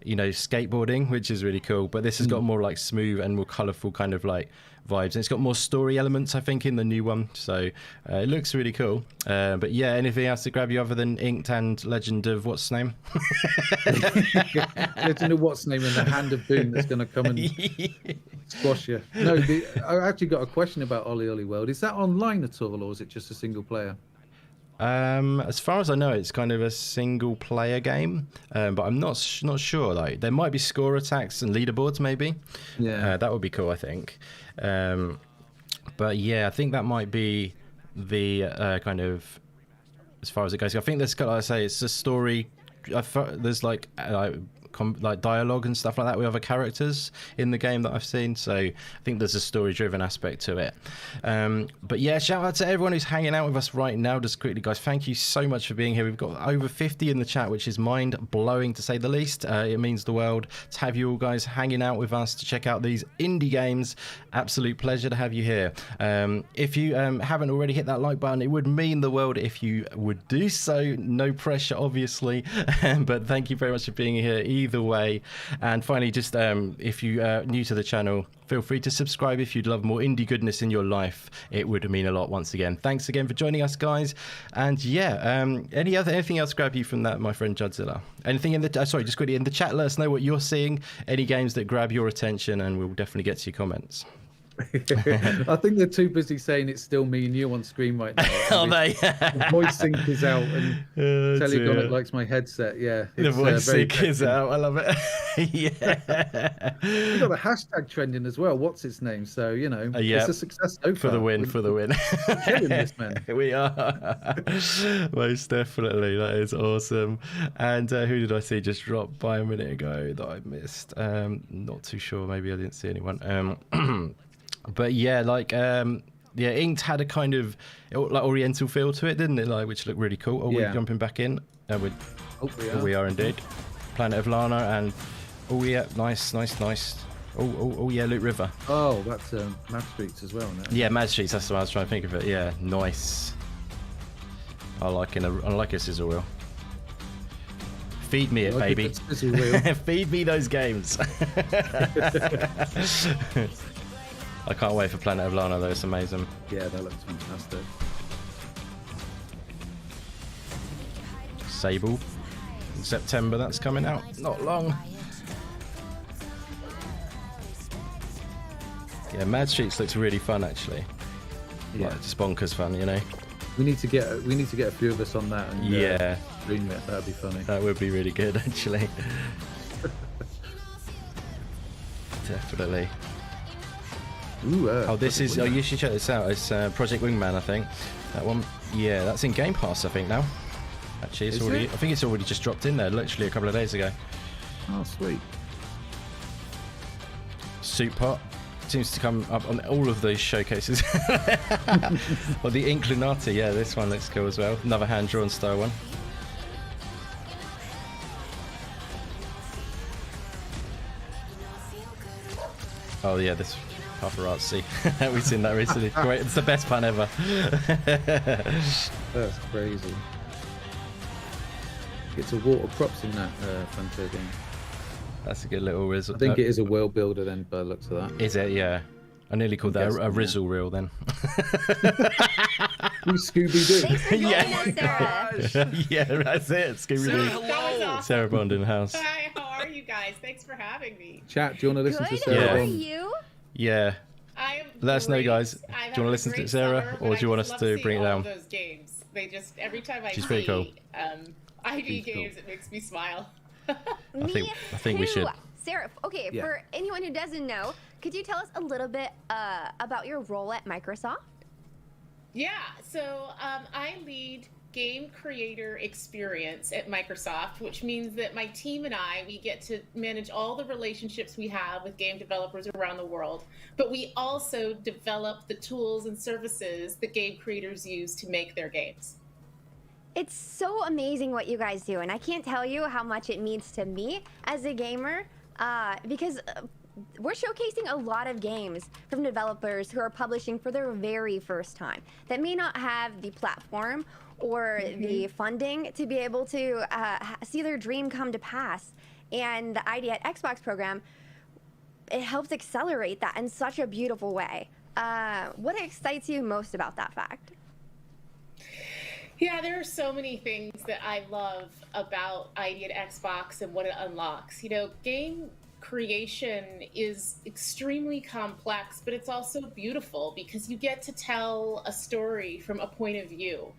skateboarding, which is really cool. But this has got more like smooth and more colorful kind of like vibes, and it's got more story elements, I think, in the new one. So it looks really cool. But yeah, anything else to grab you other than Inked and Legend of what's name? Legend of what's name and the Hand of Doom that's going to come and squash you. No, I actually got a question about Olli World. Is that online at all, or is it just a single player? As far as I know, it's kind of a single player game, but I'm not sure. Like, there might be score attacks and leaderboards, maybe. Yeah, that would be cool, I think. But yeah, I think that might be the kind of as far as it goes. I think there's, like I say, it's a story. There's like dialogue and stuff like that with other characters in the game that I've seen, so I think there's a story-driven aspect to it. But yeah, shout out to everyone who's hanging out with us right now. Just quickly, guys, thank you so much for being here. We've got over 50 in the chat, which is mind-blowing to say the least. It means the world to have you all guys hanging out with us to check out these indie games. Absolute pleasure to have you here. If you haven't already hit that like button, it would mean the world if you would do so. No pressure, obviously, but thank you very much for being here either way. And finally, just if you are new to the channel, feel free to subscribe if you'd love more indie goodness in your life. It would mean a lot once again. Thanks again for joining us, guys. And yeah, anything else grab you from that, my friend Judzilla? Anything in the just quickly in the chat, let us know what you're seeing, any games that grab your attention, and we'll definitely get to your comments. I think they're too busy saying it's still me and you on screen right now. Are they? The voice sync is out, and Teleagonic likes my headset. Yeah, the voice sync is out. I love it. Yeah, we got the hashtag trending as well. What's its name? So it's a success so far. For the win. We're killing this, man. We are most definitely. That is awesome. And who did I see just drop by a minute ago that I missed? Not too sure. Maybe I didn't see anyone. But yeah, Inked had a kind of like Oriental feel to it, didn't it? Like, which looked really cool. We're jumping back in. We are indeed. Planet of Lana, and nice. Oh, yeah, Loot River. Oh, that's Mad Streets as well, isn't it? Yeah, Mad Streets, that's what I was trying to think of it. Yeah, nice. I like a sizzle reel. Feed me it, baby. Feed me those games. I can't wait for Planet of Lana, though. It's amazing. Yeah, that looks fantastic. Sable. In September, that's coming out. Not long. Yeah, Mad Streets looks really fun, actually. Yeah, like, just bonkers fun, you know. We need to get a few of us on that and stream it. That'd be funny. That would be really good, actually. Definitely. Ooh, this is. Oh, you should check this out. It's Project Wingman, I think. That one. Yeah, that's in Game Pass, I think now. Actually, it's already. I think it's already just dropped in there, literally a couple of days ago. Oh, sweet. Soup Pot seems to come up on all of those showcases. Or the Inclinati, yeah, this one looks cool as well. Another hand-drawn style one. Oh yeah, this paparazzi. We've seen that recently. Great, it's the best pun ever. That's crazy. It's a water props in that Frontier game. That's a good little rizzle. I think it is a world builder then, by the looks of that. Is it? Yeah. I nearly called that a rizzle reel then. Scooby-Doo. Yeah. Yeah, that's it. Scooby-Doo. Sarah Bond in the house. Hi, how are you guys? Thanks for having me. Chat, do you want to listen to Sarah Bond? How are you? Yeah. Let us know, guys. Do you want to listen to Sarah, or do you want us to bring it down? Those games. They just every time I see pretty cool. ID games, it makes me smile. I think we should. Sarah, okay, for anyone who doesn't know, could you tell us a little bit about your role at Microsoft? Yeah, so I lead game creator experience at Microsoft, which means that my team and we get to manage all the relationships we have with game developers around the world, but we also develop the tools and services that game creators use to make their games. It's so amazing what you guys do, and I can't tell you how much it means to me as a gamer, because we're showcasing a lot of games from developers who are publishing for their very first time that may not have the platform or the funding to be able to see their dream come to pass. And the ID at Xbox program, it helps accelerate that in such a beautiful way. What excites you most about that fact? Yeah, there are so many things that I love about ID at Xbox and what it unlocks. You know, game creation is extremely complex, but it's also beautiful because you get to tell a story from a point of view.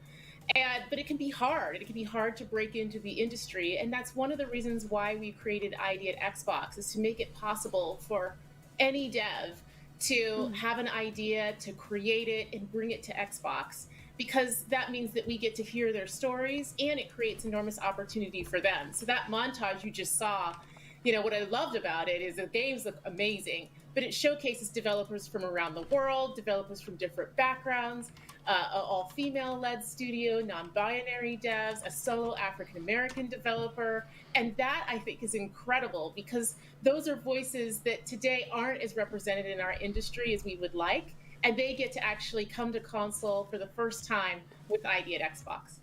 But it can be hard. It can be hard to break into the industry, and that's one of the reasons why we created ID at Xbox, is to make it possible for any dev to have an idea, to create it, and bring it to Xbox. Because that means that we get to hear their stories, and it creates enormous opportunity for them. So that montage you just saw, you know, what I loved about it is the games look amazing, but it showcases developers from around the world, developers from different backgrounds, all-female-led studio, non-binary devs, a solo African-American developer. And that, I think, is incredible because those are voices that today aren't as represented in our industry as we would like. And they get to actually come to console for the first time with ID at Xbox.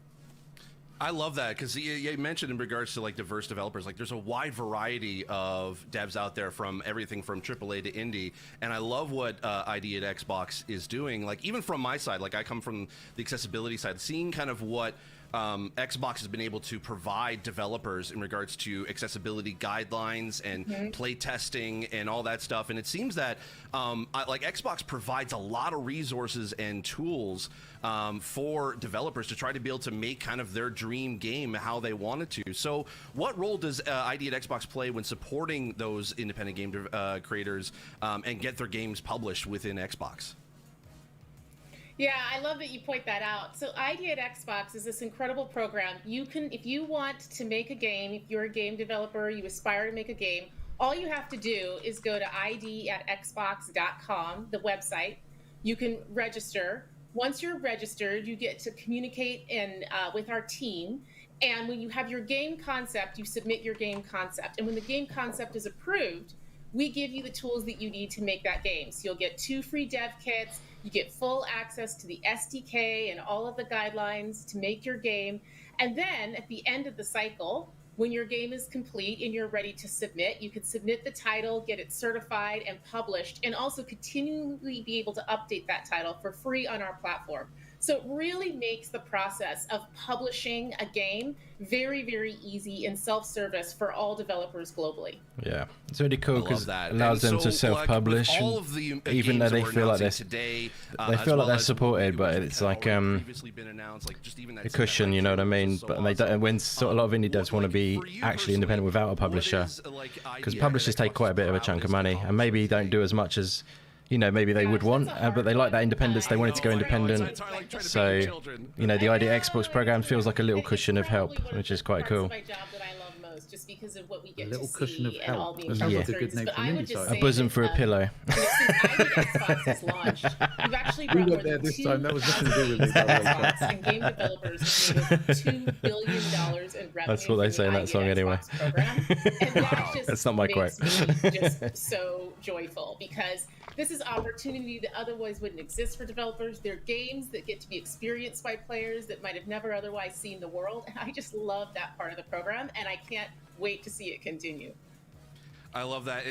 I love that because you mentioned in regards to like diverse developers, like there's a wide variety of devs out there from everything from AAA to indie, and I love what ID at Xbox is doing. Like even from my side, like I come from the accessibility side, seeing kind of what Xbox has been able to provide developers in regards to accessibility guidelines and play testing and all that stuff. And it seems that like Xbox provides a lot of resources and tools for developers to try to be able to make kind of their dream game how they wanted to. So what role does ID at Xbox play when supporting those independent game creators and get their games published within Xbox? Yeah, I love that you point that out. So ID at Xbox is this incredible program. You can, if you want to make a game, if you're a game developer, you aspire to make a game, all you have to do is go to id@xbox.com, the website. You can register. Once you're registered, you get to communicate with our team. And when you have your game concept, you submit your game concept. And when the game concept is approved, we give you the tools that you need to make that game. So you'll get 2 free dev kits, you get full access to the SDK and all of the guidelines to make your game. And then at the end of the cycle, when your game is complete and you're ready to submit, you can submit the title, get it certified and published, and also continually be able to update that title for free on our platform. So it really makes the process of publishing a game very, very easy and self-service for all developers globally. Yeah, it's really cool because that. it allows And them to so, self-publish, like, with all of the even though games they that we're feel like announcing they're today, they as feel like well they're as supported, but what it's have like previously been announced, like just even that a cushion, you know what I mean? so But they don't, when sort of a lot of indie devs want to be for you actually independent without a what publisher, is, like, because idea publishers that take quite a bit of a chunk of money, and maybe don't do as much as, you know, maybe they would want, but they like that independence. They wanted to go independent. So, you know, the idea Xbox program feels like a little cushion of help, which is quite cool. My job that I love most, just because of what we get A little to cushion see of and all help. the That sounds like a good experiences. name But for I an would indie just title. A say bosom that, for a pillow. you know, since Xbox has launched, we've actually We brought more went there than this time. That was nothing to 2,000 do with it. by the way. Xbox and game developers have made over $2 billion in revenue. That's what they say in that song anyway. And that just That's not my makes quote. me just so joyful, because this is opportunity that otherwise wouldn't exist for developers. They're games that get to be experienced by players that might have never otherwise seen the world. And I just love that part of the program, and I can't wait to see it continue. I love that,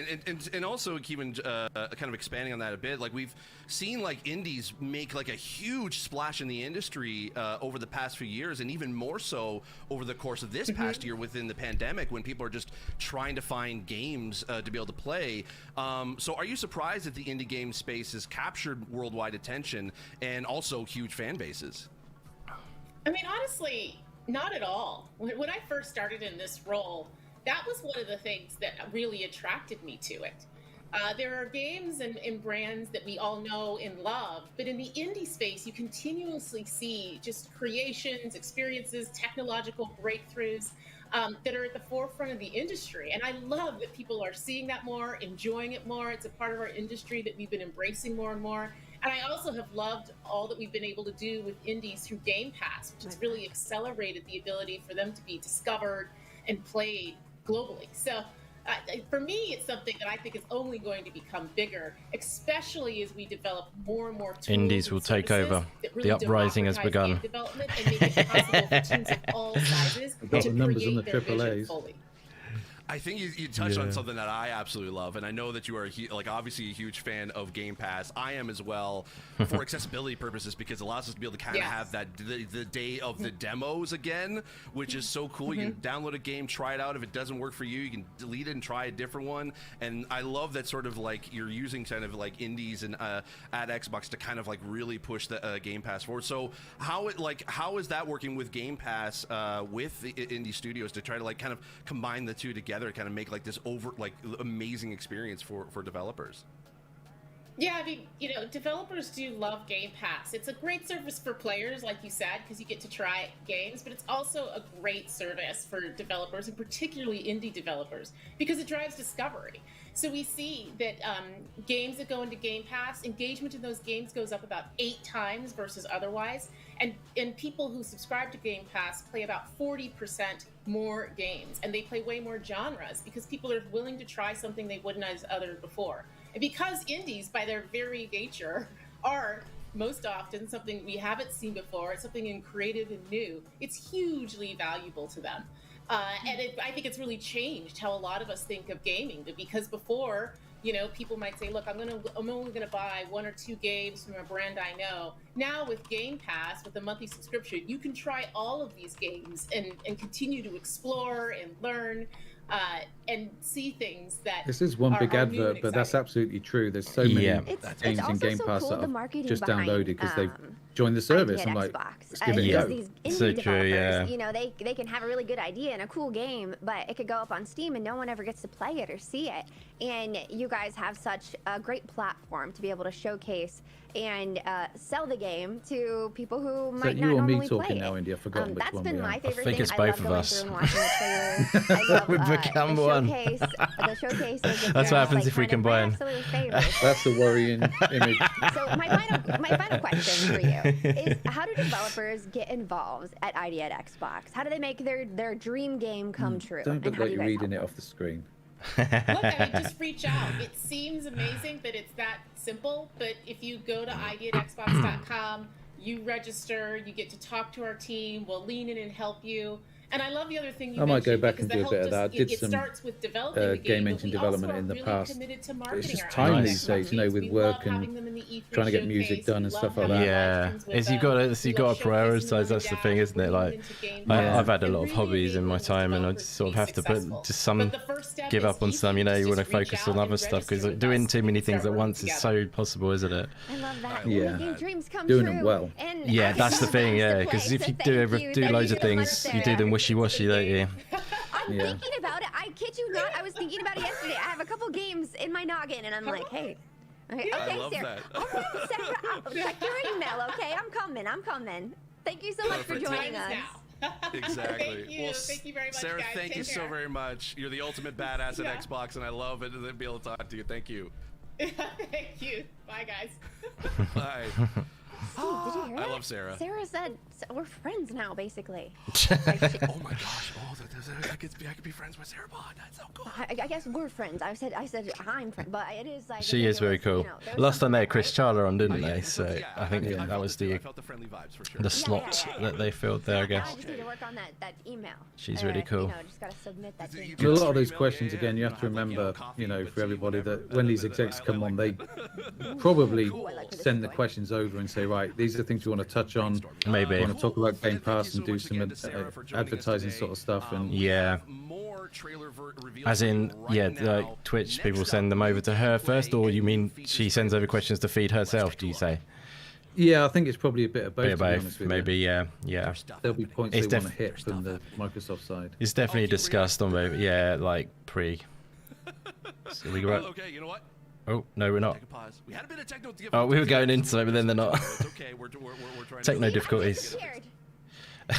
and also keeping kind of expanding on that a bit. Like, we've seen like indies make like a huge splash in the industry over the past few years, and even more so over the course of this past year within the pandemic, when people are just trying to find games to be able to play. So, are you surprised that the indie game space has captured worldwide attention and also huge fan bases? I mean, honestly, not at all. When I first started in this role, that was one of the things that really attracted me to it. There are games and brands that we all know and love, but in the indie space, you continuously see just creations, experiences, technological breakthroughs that are at the forefront of the industry. And I love that people are seeing that more, enjoying it more. It's a part of our industry that we've been embracing more and more. And I also have loved all that we've been able to do with indies through Game Pass, which has really accelerated the ability for them to be discovered and played globally. So for me, it's something that I think is only going to become bigger, especially as we develop more and more tools. Indies will take over. The uprising has begun. Development and make it possible for teams of all sizes We've got to the numbers in create the their vision AAAs. fully. I think you touched on something that I absolutely love, and I know that you are like obviously a huge fan of Game Pass. I am as well, for accessibility purposes, because it allows us to be able to kind of have that the day of the demos again, which is so cool. You can download a game, try it out. If it doesn't work for you, you can delete it and try a different one. And I love that sort of like you're using kind of like indies and at Xbox to kind of like really push the Game Pass forward. So how is that working with Game Pass with the indie studios to try to like kind of combine the two together, kind of make like this amazing experience for developers? Yeah, I mean, you know, developers do love Game Pass. It's a great service for players, like you said, because you get to try games, but it's also a great service for developers, and particularly indie developers, because it drives discovery. So we see that games that go into Game Pass, engagement in those games goes up about 8 times versus otherwise, and people who subscribe to Game Pass play about 40% more games, and they play way more genres because people are willing to try something they wouldn't as other before. And because indies, by their very nature, are most often something we haven't seen before, it's something creative and new, it's hugely valuable to them. I think it's really changed how a lot of us think of gaming, because before, you know, people might say, look, I'm only gonna buy 1 or 2 games from a brand I know. Now with Game Pass, with a monthly subscription, you can try all of these games and continue to explore and learn and see things that this is one big advert, but that's absolutely true. There's so many games in Game Pass that I've just downloaded because they've joined the service. I'm like, let's give it a go. These indie developers, you know, they can have a really good idea and a cool game, but it could go up on Steam and no one ever gets to play it or see it. And you guys have such a great platform to be able to showcase and sell the game to people who might not normally play it. Now, Indy? I've forgotten which that's one been we are. my favorite I think thing. it's both of us. I love going through and watching the trailers. I love We've become one. the showcases. That's what happens if we combine. That's the worrying image. So my final question for you is: how do developers get involved at ID at Xbox? How do they make their dream game come true? Don't and look how like do you you're guys reading help it off the screen. Look, I mean, just reach out. It seems amazing that it's that simple, but if you go to id@xbox.com, you register, you get to talk to our team. We'll lean in and help you. And I love the other thing you I might go mentioned, back because and do a the bit help of that. I just- did it some starts with developing the game but engine we also development are in the really past. committed to It's marketing just our time Xbox these days, you know, properties. with We work love and having them in the E3 trying to get music showcase. done We and love stuff like having that. Yeah, live streams with is you them. got to We love showcasing them on prioritize. That's the Dash, thing, isn't it? bringing Like, them into Game I've Pass, had a and lot of really hobbies in my enabling time, and I developers just sort of to be have to put successful. just some But the first step give is up on easy. some. You know, you want to Just reach focus out on other and stuff because register with doing us. too We many can things start at working once is together. so possible, isn't it? I love that. Yeah. Making dreams come Doing true. them well. And Yeah, I that's the just thing. love Yeah, to because play, if so you thank do Thank loads you of so much, things, you do Sarah. them wishy-washy, don't you? I'm thinking about it. I kid you not. I was thinking about it yesterday. I have a couple games in my noggin, and I'm like, hey. Okay, I love Sarah. that. All right, Sarah. Check your email, okay? I'm coming. Thank you so much for Perfect. joining Time us. is now. Exactly. Thank you very much, Sarah, guys. thank Take you so care. very much. You're the ultimate badass Yeah. at Xbox, and I love it to be able to talk to you. Thank you. Thank you. Bye, guys. Bye. Did you hear I that? love Sarah. Sarah said we're friends now, basically. Oh my gosh! Oh, I could be friends with Sarah Bond. That's so cool. I guess we're friends. I said I'm friend, but it is like She is very cool. Last time they had Chris Charler on, didn't they? Yeah, So yeah, I think felt that was it too. the I felt the friendly vibes for sure. the slot that they filled there, I I guess. just need to work on that email. She's really cool. You know, just gotta submit that. You to A get lot of those email, questions, yeah, again, you yeah. have to Have, like, remember, coffee you know, with for tea, everybody whatever. that when these execs come on, they probably send the questions over and say, right, these are the things we want to touch on. Maybe. We want to talk about Game Pass and do some advertising sort of stuff. And Yeah. More trailer reveals As in, right yeah, now. like Twitch Next people up, send them over to her first, or you mean features she sends over questions to feed herself? Do you say? yeah, I think it's probably a bit of both. Bit of to be both, honest with maybe. you. Yeah. There'll be points It's they want to hit from the Microsoft side. It's definitely discussed on both. Yeah, like pre. So we Oh, okay, you know what? Oh no, we're not. Take a pause. We had a bit of techno difficulties. Oh, we were going into it, but then they're not. It's okay. We're trying Techno to difficulties. I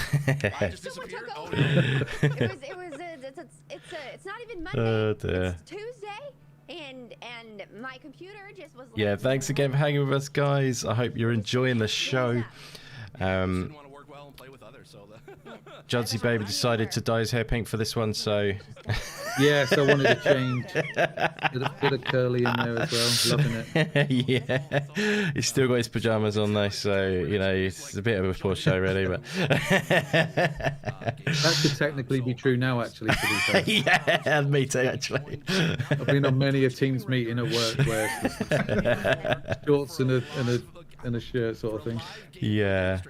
just Someone disappeared. took Oh, over. no. It's not even Monday. Oh, dear. It's Tuesday, and my computer just was. Yeah, thanks again for hanging with us, guys. I hope you're enjoying the show. Didn't want to work well and play with others, so Jodsy Baby decided to dye his hair pink for this one, so Yeah, so I wanted to change. Bit of curly in there as well. Loving it. yeah, he's still got his pajamas on though, so you know it's a bit of a poor show, really. But That could technically be true now, actually. To be fair. yeah, me too, actually. I've been on many a Teams meeting at work where it's just shorts and a shirt sort of thing. Yeah. Of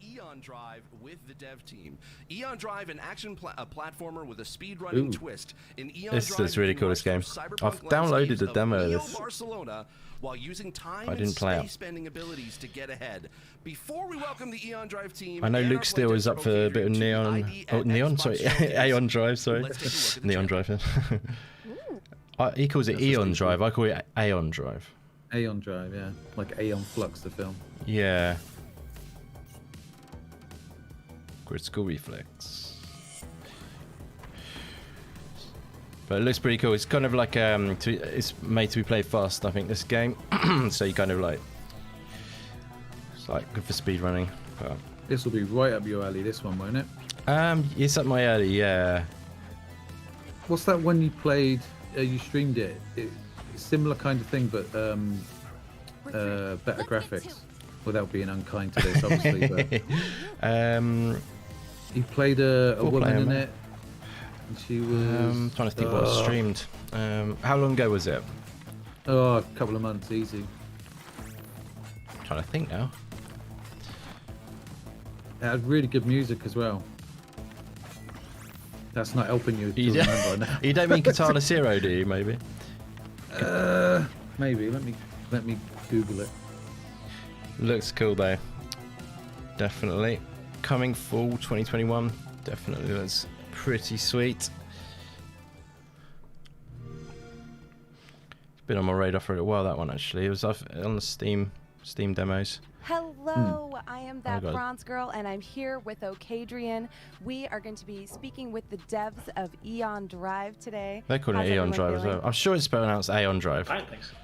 Eon Drive with the dev team. Eon Drive, an action platformer with a speedrunning twist. In Eon This Drive, looks really you cool, can this game. rush through I've cyberpunk downloaded landscapes a demo of Neo this. Barcelona while using time I and didn't play it. spending abilities to get ahead. Before we welcome the Eon Drive team, I know and Luke our Steele is up for a bit of to the neon. ID Oh, at neon, Xbox sorry, Showcase. Aeon Drive, sorry. Let's take a look at the Neon chat. Drive. He calls it Eon Drive. I call it Aeon Drive. Aeon Drive, yeah, like Aeon Flux, the film. Yeah. Critical reflex. But it looks pretty cool. It's kind of like it's made to be played fast. I think this game, so you kind of like it's like good for speed running. But, This will be right up your alley. This one, won't it? it's up my alley. Yeah. What's that one you played? You streamed it. It's similar kind of thing, but better graphics. Without being unkind to this, obviously. But you played a woman in it. And she was. Trying to think what I streamed. How long ago was it? Oh, a couple of months, easy. Trying to think now. It had really good music as well. That's not helping you to You don't, remember. you don't mean Katana Zero, do you? Maybe. Maybe. Let me Google it. Looks cool though. Definitely. Coming fall 2021. Definitely looks pretty sweet. It's been on my radar for a while, that one actually. It was off on the Steam demos. Hello, I am that God. bronze girl, and I'm here with Okadrian. We are going to be speaking with the devs of Eon Drive today. They call it How's Eon everyone Drive as feeling? well. I'm sure it's pronounced Aeon Drive. I don't think so.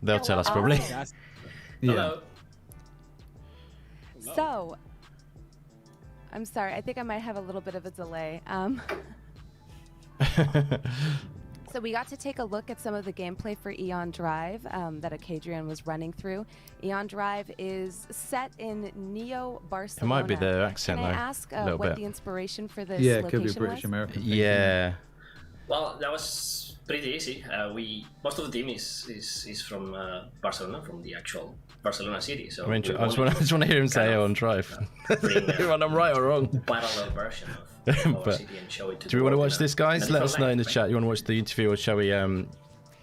They'll tell us probably. Awesome. Yeah. So, I'm sorry, I think I might have a little bit of a delay. So we got to take a look at some of the gameplay for Eon Drive that Acadrian was running through. Eon Drive is set in Neo Barcelona. It might be the accent, Can I though, ask a little what bit. the inspiration for this Yeah, it location could be a British was? American. Yeah. Well, that was pretty easy. Most of the team is from Barcelona, from the actual Barcelona city. So I just want to hear him say on Drive. When I'm right or wrong. Parallel version of our city and show it to Do we want to watch this, guys? Let us know in the chat. You want to watch the interview, or shall we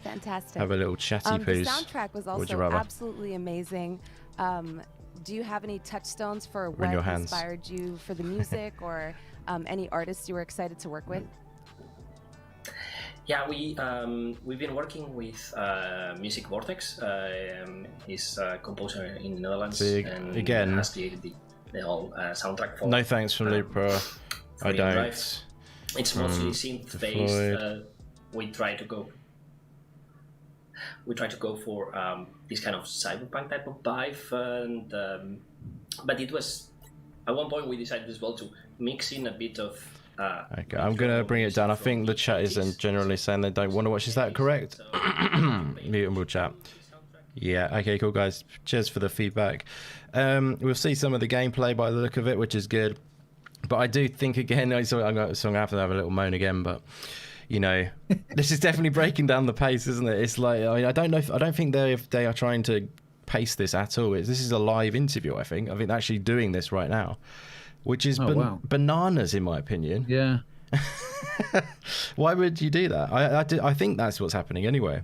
Fantastic. have a little chatty The piece? soundtrack was Or would you also rather? absolutely amazing. Do you have any touchstones for We're in your what hands. inspired you for the music, or any artists you were excited to work with? Yeah, we've been working with Music Vortex. He's a composer in the Netherlands, See, and again, has created the whole soundtrack for. No thanks from Lupra. I Eon Drive. don't. It's mostly synth based. We try to go for this kind of cyberpunk type of vibe, and but it was at one point we decided as well to mix in a bit of. Okay, I'm gonna bring it down. I think the chat isn't generally saying they don't want to watch. Is that correct? Mute and we'll chat. Yeah. Okay. Cool, guys. Cheers for the feedback. We'll see some of the gameplay by the look of it, which is good. But I do think again, I'm gonna have to have a little moan again, but. You know, this is definitely breaking down the pace, isn't it? It's like, I mean, I don't think they are trying to pace this at all. This is a live interview. I think they're actually doing this right now, which is bananas in my opinion. Yeah. Why would you do that? I think that's what's happening anyway.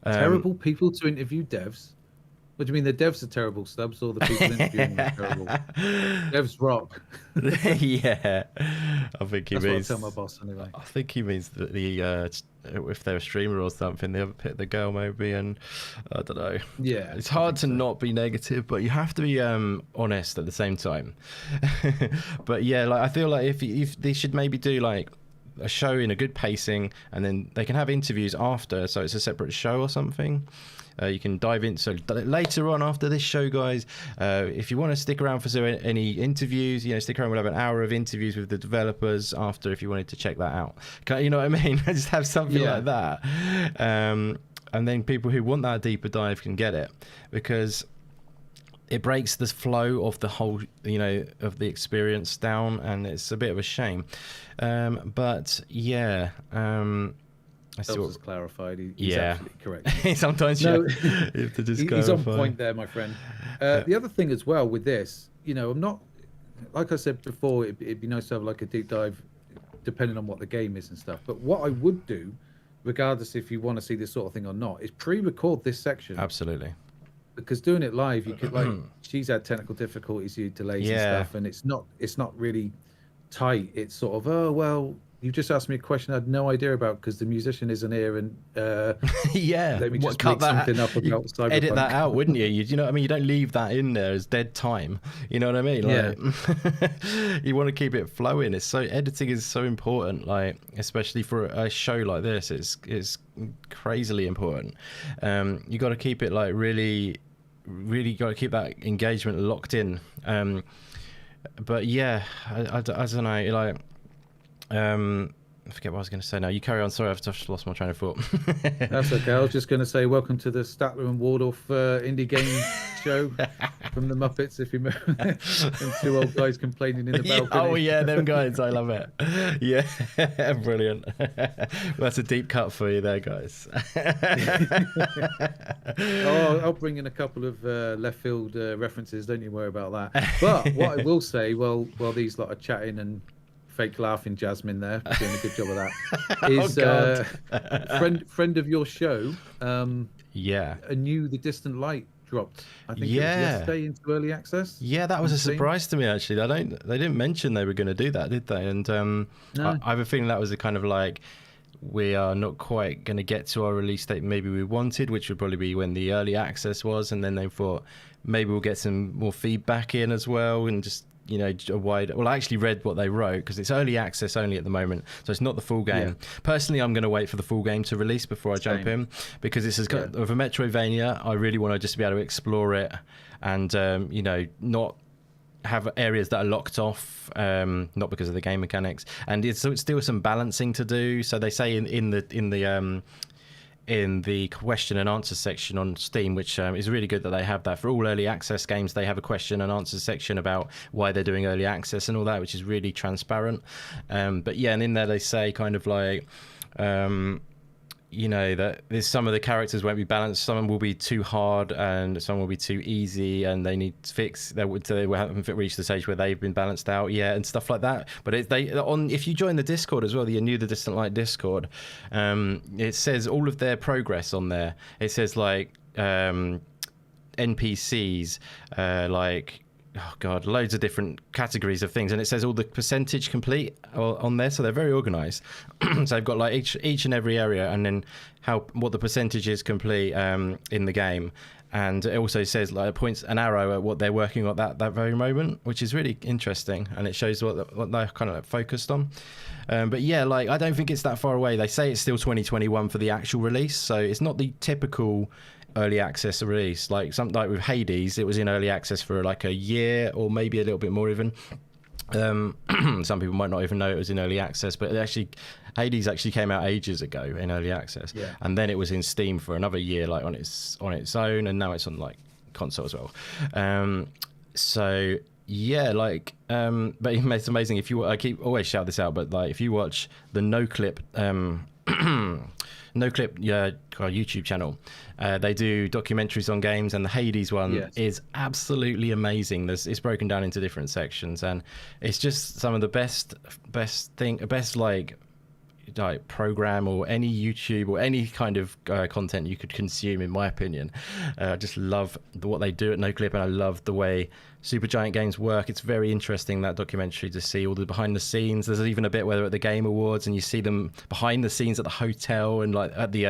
Terrible people to interview devs. What do you mean the devs are terrible, Stubbs, or the people interviewing them are terrible? Devs rock. Yeah, I think he That's means. what I tell my boss anyway. I think he means that if they're a streamer or something, they'll pick the girl maybe, and I don't know. Yeah, it's hard to not be negative, but you have to be honest at the same time. But yeah, like I feel like if they should maybe do like a show in a good pacing, and then they can have interviews after, so it's a separate show or something. You can dive in. So later on after this show, guys, if you want to stick around for any interviews, stick around. We'll have an hour of interviews with the developers after if you wanted to check that out. You know what I mean? Just have something like that. And then people who want that deeper dive can get it, because it breaks the flow of the whole, of the experience down, and it's a bit of a shame. But yeah. Helps clarified. He's absolutely correct. Sometimes you have to just he's on point there, my friend. The other thing as well with this, I'm not, like I said before, it'd be nice to have like a deep dive, depending on what the game is and stuff. But what I would do, regardless if you want to see this sort of thing or not, is pre-record this section. Absolutely. Because doing it live, you could she's had technical difficulties, delays and stuff, and it's not really tight. It's sort of you just asked me a question I had no idea about because the musician isn't here, and let me just cut make that something up about Cyberpunk. Edit that out, wouldn't you? You know what I mean? You don't leave that in there as dead time. You know what I mean? Like, you want to keep it flowing. Editing is so important, like especially for a show like this. It's crazily important. You got to keep it like really got to keep that engagement locked in. But yeah, I don't know, like. I forget what I was going to say now. You carry on. Sorry, I've just lost my train of thought. That's okay. I was just going to say welcome to the Statler and Waldorf indie game show from the Muppets, if you remember. And two old guys complaining in the balcony. Oh, yeah, them guys. I love it. Yeah, brilliant. That's a deep cut for you there, guys. I'll bring in a couple of left field references. Don't you worry about that. But what I will say, while these lot are chatting and fake laughing Jasmine there, doing a good job of that, is friend of your show. A new The Distant Light dropped. I think it was yesterday into early access. Yeah, that was a surprise to me actually. They didn't mention they were going to do that, did they? And No. I have a feeling that was a kind of like, we are not quite going to get to our release date maybe we wanted, which would probably be when the early access was, and then they thought maybe we'll get some more feedback in as well, and just a wide. Well, I actually read what they wrote because it's early access only at the moment, so it's not the full game. Personally, I'm going to wait for the full game to release before I jump in, because it's kind of a Metroidvania. I really want to just be able to explore it and not have areas that are locked off, not because of the game mechanics, and it's still some balancing to do. So they say in the question and answer section on Steam, which is really good that they have that for all early access games. They have a question and answer section about why they're doing early access and all that, which is really transparent. But yeah, and in there they say kind of like, you know, that there's some of the characters won't be balanced. Some will be too hard and some will be too easy, and they need to fix. They haven't reached the stage where they've been balanced out yet, and stuff like that. But if you join the Discord as well, the New the Distant Light Discord, it says all of their progress on there. It says like NPCs, like, oh god, loads of different categories of things, and it says all the percentage complete on there, so they're very organized. So they've got like each and every area, and then what the percentage is complete in the game, and it also says like points an arrow at what they're working on that very moment, which is really interesting, and it shows what they're kind of like focused on. But yeah, like I don't think it's that far away. They say it's still 2021 for the actual release, so it's not the typical early access release like with Hades. It was in early access for like a year or maybe a little bit more even. Some people might not even know it was in early access, but Hades actually came out ages ago in early access, and then it was in Steam for another year, like on its own, and now it's on like console as well. So yeah, like but it's amazing. I always shout this out, but like if you watch the No Clip YouTube channel, they do documentaries on games, and the Hades one is absolutely amazing. It's broken down into different sections, and it's just some of the best like program or any YouTube or any kind of content you could consume, in my opinion. I just love what they do at No Clip, and I love the way Supergiant Games work. It's very interesting, that documentary, to see all the behind the scenes. There's even a bit where they're at the Game Awards and you see them behind the scenes at the hotel and like at the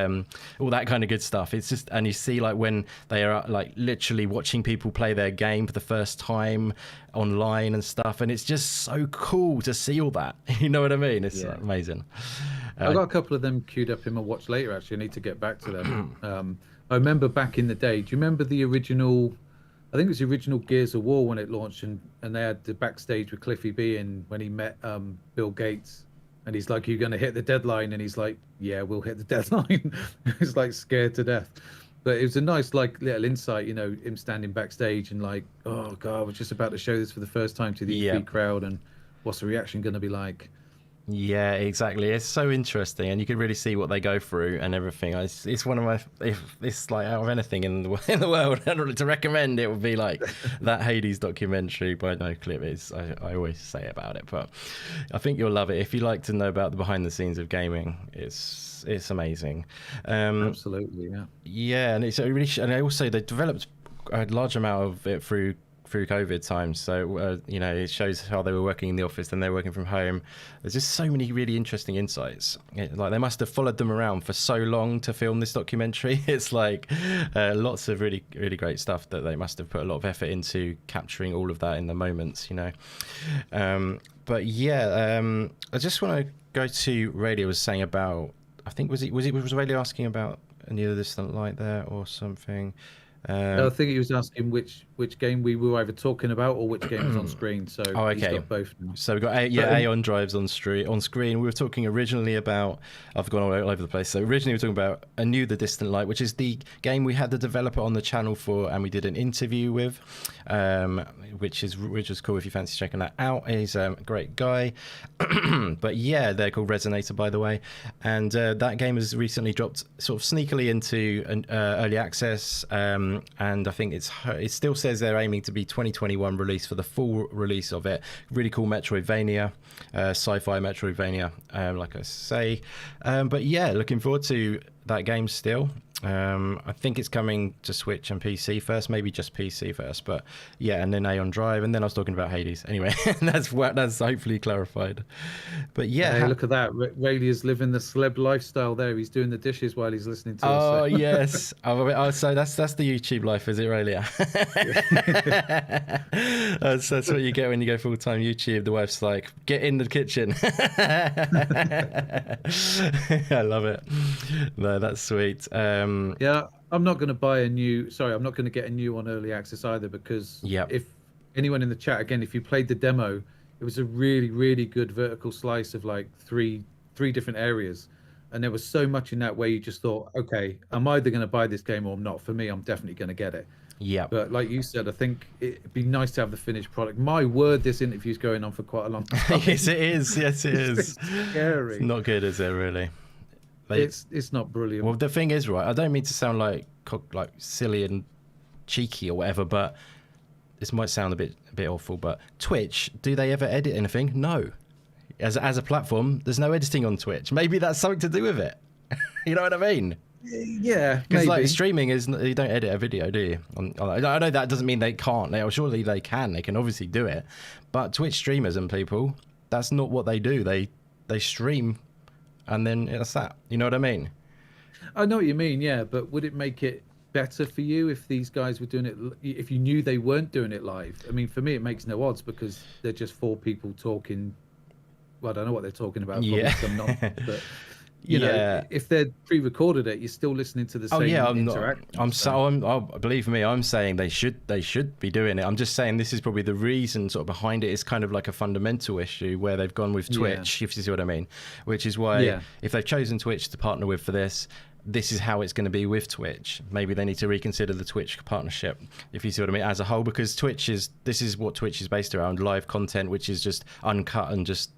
all that kind of good stuff. It's just, and you see like when they are like literally watching people play their game for the first time online and stuff, and it's just so cool to see all that. You know what I mean? It's amazing. I've got a couple of them queued up in my watch later, actually. I need to get back to them. I remember back in the day, do you remember the original, I think it was the original Gears of War when it launched, and they had the backstage with Cliffy B in when he met Bill Gates, and he's like, "You're going to hit the deadline," and he's like, "Yeah, we'll hit the deadline." He's like scared to death. But it was a nice like little insight, you know, him standing backstage and like, "Oh God, we're just about to show this for the first time to the E3 crowd, and what's the reaction going to be like?" Yeah, exactly. It's so interesting, and you can really see what they go through and everything. It's one of my, if it's like out of anything in the world to recommend, it would be like that Hades documentary by No Clip. I always say about it, but I think you'll love it if you like to know about the behind the scenes of gaming. It's amazing. Absolutely, yeah. Yeah, and it's really, and also they developed a large amount of it through COVID times, so you know, it shows how they were working in the office, then they're working from home. There's just so many really interesting insights. Like they must have followed them around for so long to film this documentary. It's like lots of really, really great stuff that they must have put a lot of effort into capturing all of that in the moments, you know. But yeah, I just want to go to Radio was saying about, I think was Radio asking about a Near the Distant Light there or something. I think he was asking which game we were either talking about or which game was on screen. So he's got both now. So we've got Aeon drives on screen. We were talking originally about, I've gone all over the place. So originally we were talking about Anew the Distant Light, which is the game we had the developer on the channel for, and we did an interview with, which was cool if you fancy checking that out. He's a great guy. But yeah, they're called Resonator, by the way, and that game has recently dropped sort of sneakily into an early access. And I think it still says they're aiming to be 2021 release for the full release of it. Really cool Metroidvania, sci-fi Metroidvania, like I say. But yeah, looking forward to that game still. I think it's coming to Switch and PC first, maybe just PC first, but yeah, and then Aeon Drive, and then I was talking about Hades. Anyway, that's hopefully clarified. But yeah, hey, look at that. Rayleigh's living the celeb lifestyle there. He's doing the dishes while he's listening to us. Oh yes. So that's the YouTube life, is it, Rayleigh? that's what you get when you go full-time YouTube. The wife's like, get in the kitchen. I love it. No, that's sweet. Yeah, I'm not going to buy I'm not going to get a new on early access either, because anyone in the chat, again, if you played the demo, it was a really, really good vertical slice of like three different areas. And there was so much in that where you just thought, okay, I'm either going to buy this game or I'm not. For me, I'm definitely going to get it. Yeah. But like you said, I think it'd be nice to have the finished product. My word, this interview's going on for quite a long time. Yes, it is. Yes, it is. Scary. It's not good, is it, really? It's not brilliant. Well, the thing is, right, I don't mean to sound like silly and cheeky or whatever, but this might sound a bit awful, but Twitch, do they ever edit anything? No. As a platform, there's no editing on Twitch. Maybe that's something to do with it. You know what I mean? Yeah, because maybe. like streaming is, you don't edit a video, do you? I know that doesn't mean they can't. Surely they can. They can obviously do it. But Twitch streamers and people, that's not what they do. They stream, and then that's that. You know what I mean? I know what you mean. Yeah, but would it make it better for you if these guys were doing it? If you knew they weren't doing it live? I mean, for me, it makes no odds because they're just four people talking. Well, I don't know what they're talking about. Yeah. Some nonsense, but. You know, if they're pre-recorded it, you're still listening to the same interaction. Believe me, I'm saying they should be doing it. I'm just saying this is probably the reason sort of behind it. It's kind of like a fundamental issue where they've gone with Twitch, if you see what I mean. Which is why if they've chosen Twitch to partner with for this is how it's going to be with Twitch. Maybe they need to reconsider the Twitch partnership, if you see what I mean, as a whole, because this is what Twitch is based around, live content, which is just uncut and just,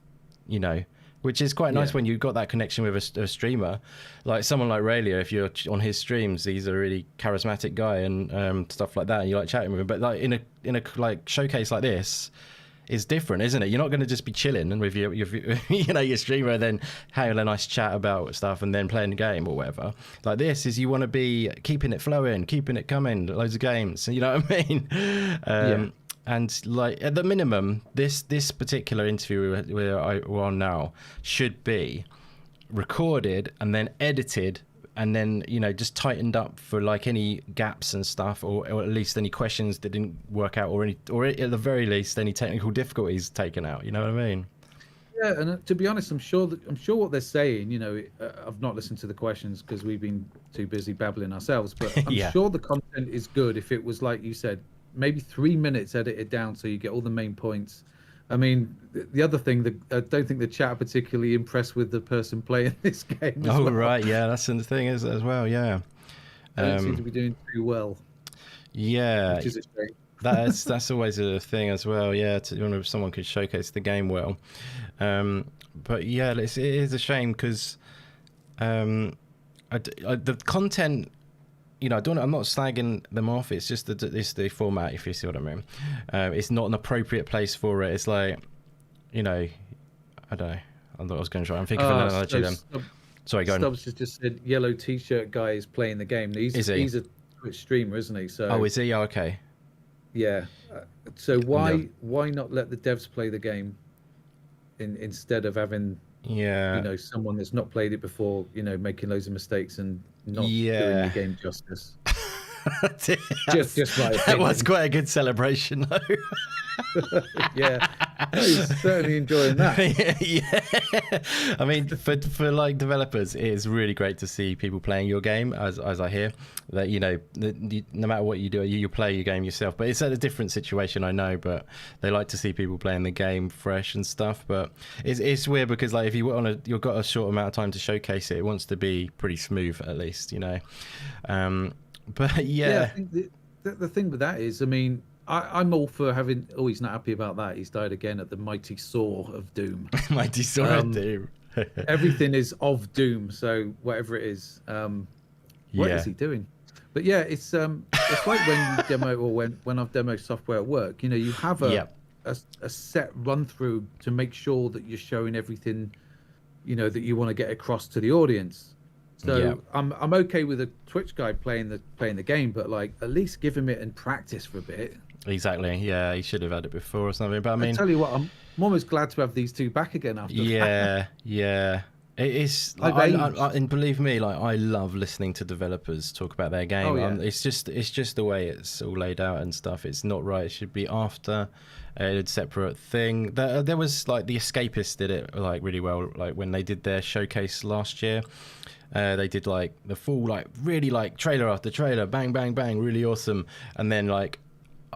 you know, which is quite nice when you've got that connection with a streamer. Like someone like Raylio, if you're on his streams, he's a really charismatic guy and stuff like that, and you like chatting with him. But like in a like showcase like this, is different, isn't it? You're not going to just be chilling and with your your streamer and then having a nice chat about stuff and then playing the game or whatever. Like this is, you want to be keeping it flowing, keeping it coming, loads of games. You know what I mean? And like at the minimum, this particular interview we're on now should be recorded and then edited and then, you know, just tightened up for like any gaps and stuff, or at least any questions that didn't work out, or at the very least any technical difficulties taken out. You know what I mean? Yeah, and to be honest, I'm sure what they're saying. You know, I've not listened to the questions because we've been too busy babbling ourselves. But I'm sure the content is good if it was like you said. Maybe 3 minutes edited down so you get all the main points. I mean, the other thing, I don't think the chat are particularly impressed with the person playing this game. Oh, well. Right, yeah, that's the thing as well, yeah. Don't seem to be doing too well. Yeah, which is a shame. that's always a thing as well. Yeah, if someone could showcase the game well. But yeah, it is a shame because the content. You know, I'm not slagging them off. It's just it's the format, if you see what I mean. It's not an appropriate place for it. It's like, you know, I don't know. I thought I was going to try. I'm thinking of an analogy then. Sorry, go on. Stubbs has just said yellow t-shirt guy is playing the game. He's a Twitch streamer, isn't he? So. Is he? Oh, okay. Yeah. So why not let the devs play the game instead of having you know, someone that's not played it before, you know, making loads of mistakes and not doing the game justice. just my opinion. That was quite a good celebration, though. Yeah, he's certainly enjoying that. Yeah, I mean, for like developers, it is really great to see people playing your game. As I hear that, you know, no matter what you do, you play your game yourself. But it's a different situation, I know. But they like to see people playing the game fresh and stuff. But it's weird because like if you've got a short amount of time to showcase it, it wants to be pretty smooth at least, you know. But yeah, I think the thing with that is, I mean, I'm all for having. Oh, he's not happy about that. He's died again at the mighty saw of doom. Mighty saw of doom. Everything is of doom. So whatever it is, what is he doing? But yeah, it's like when you demo or when I've demoed software at work. You know, you have a set run through to make sure that you're showing everything, you know, that you want to get across to the audience. So I'm okay with a Twitch guy playing the game, but like at least give him it in practice for a bit. Exactly. Yeah, he should have had it before or something. But I mean, I tell you what, I'm almost glad to have these two back again after. Yeah. It is, like, and believe me, like I love listening to developers talk about their game. It's just the way it's all laid out and stuff. It's not right. It should be after a separate thing. There was like the Escapists did it like really well. Like when they did their showcase last year. They did like the full, like really like trailer after trailer, bang, bang, bang, really awesome. And then like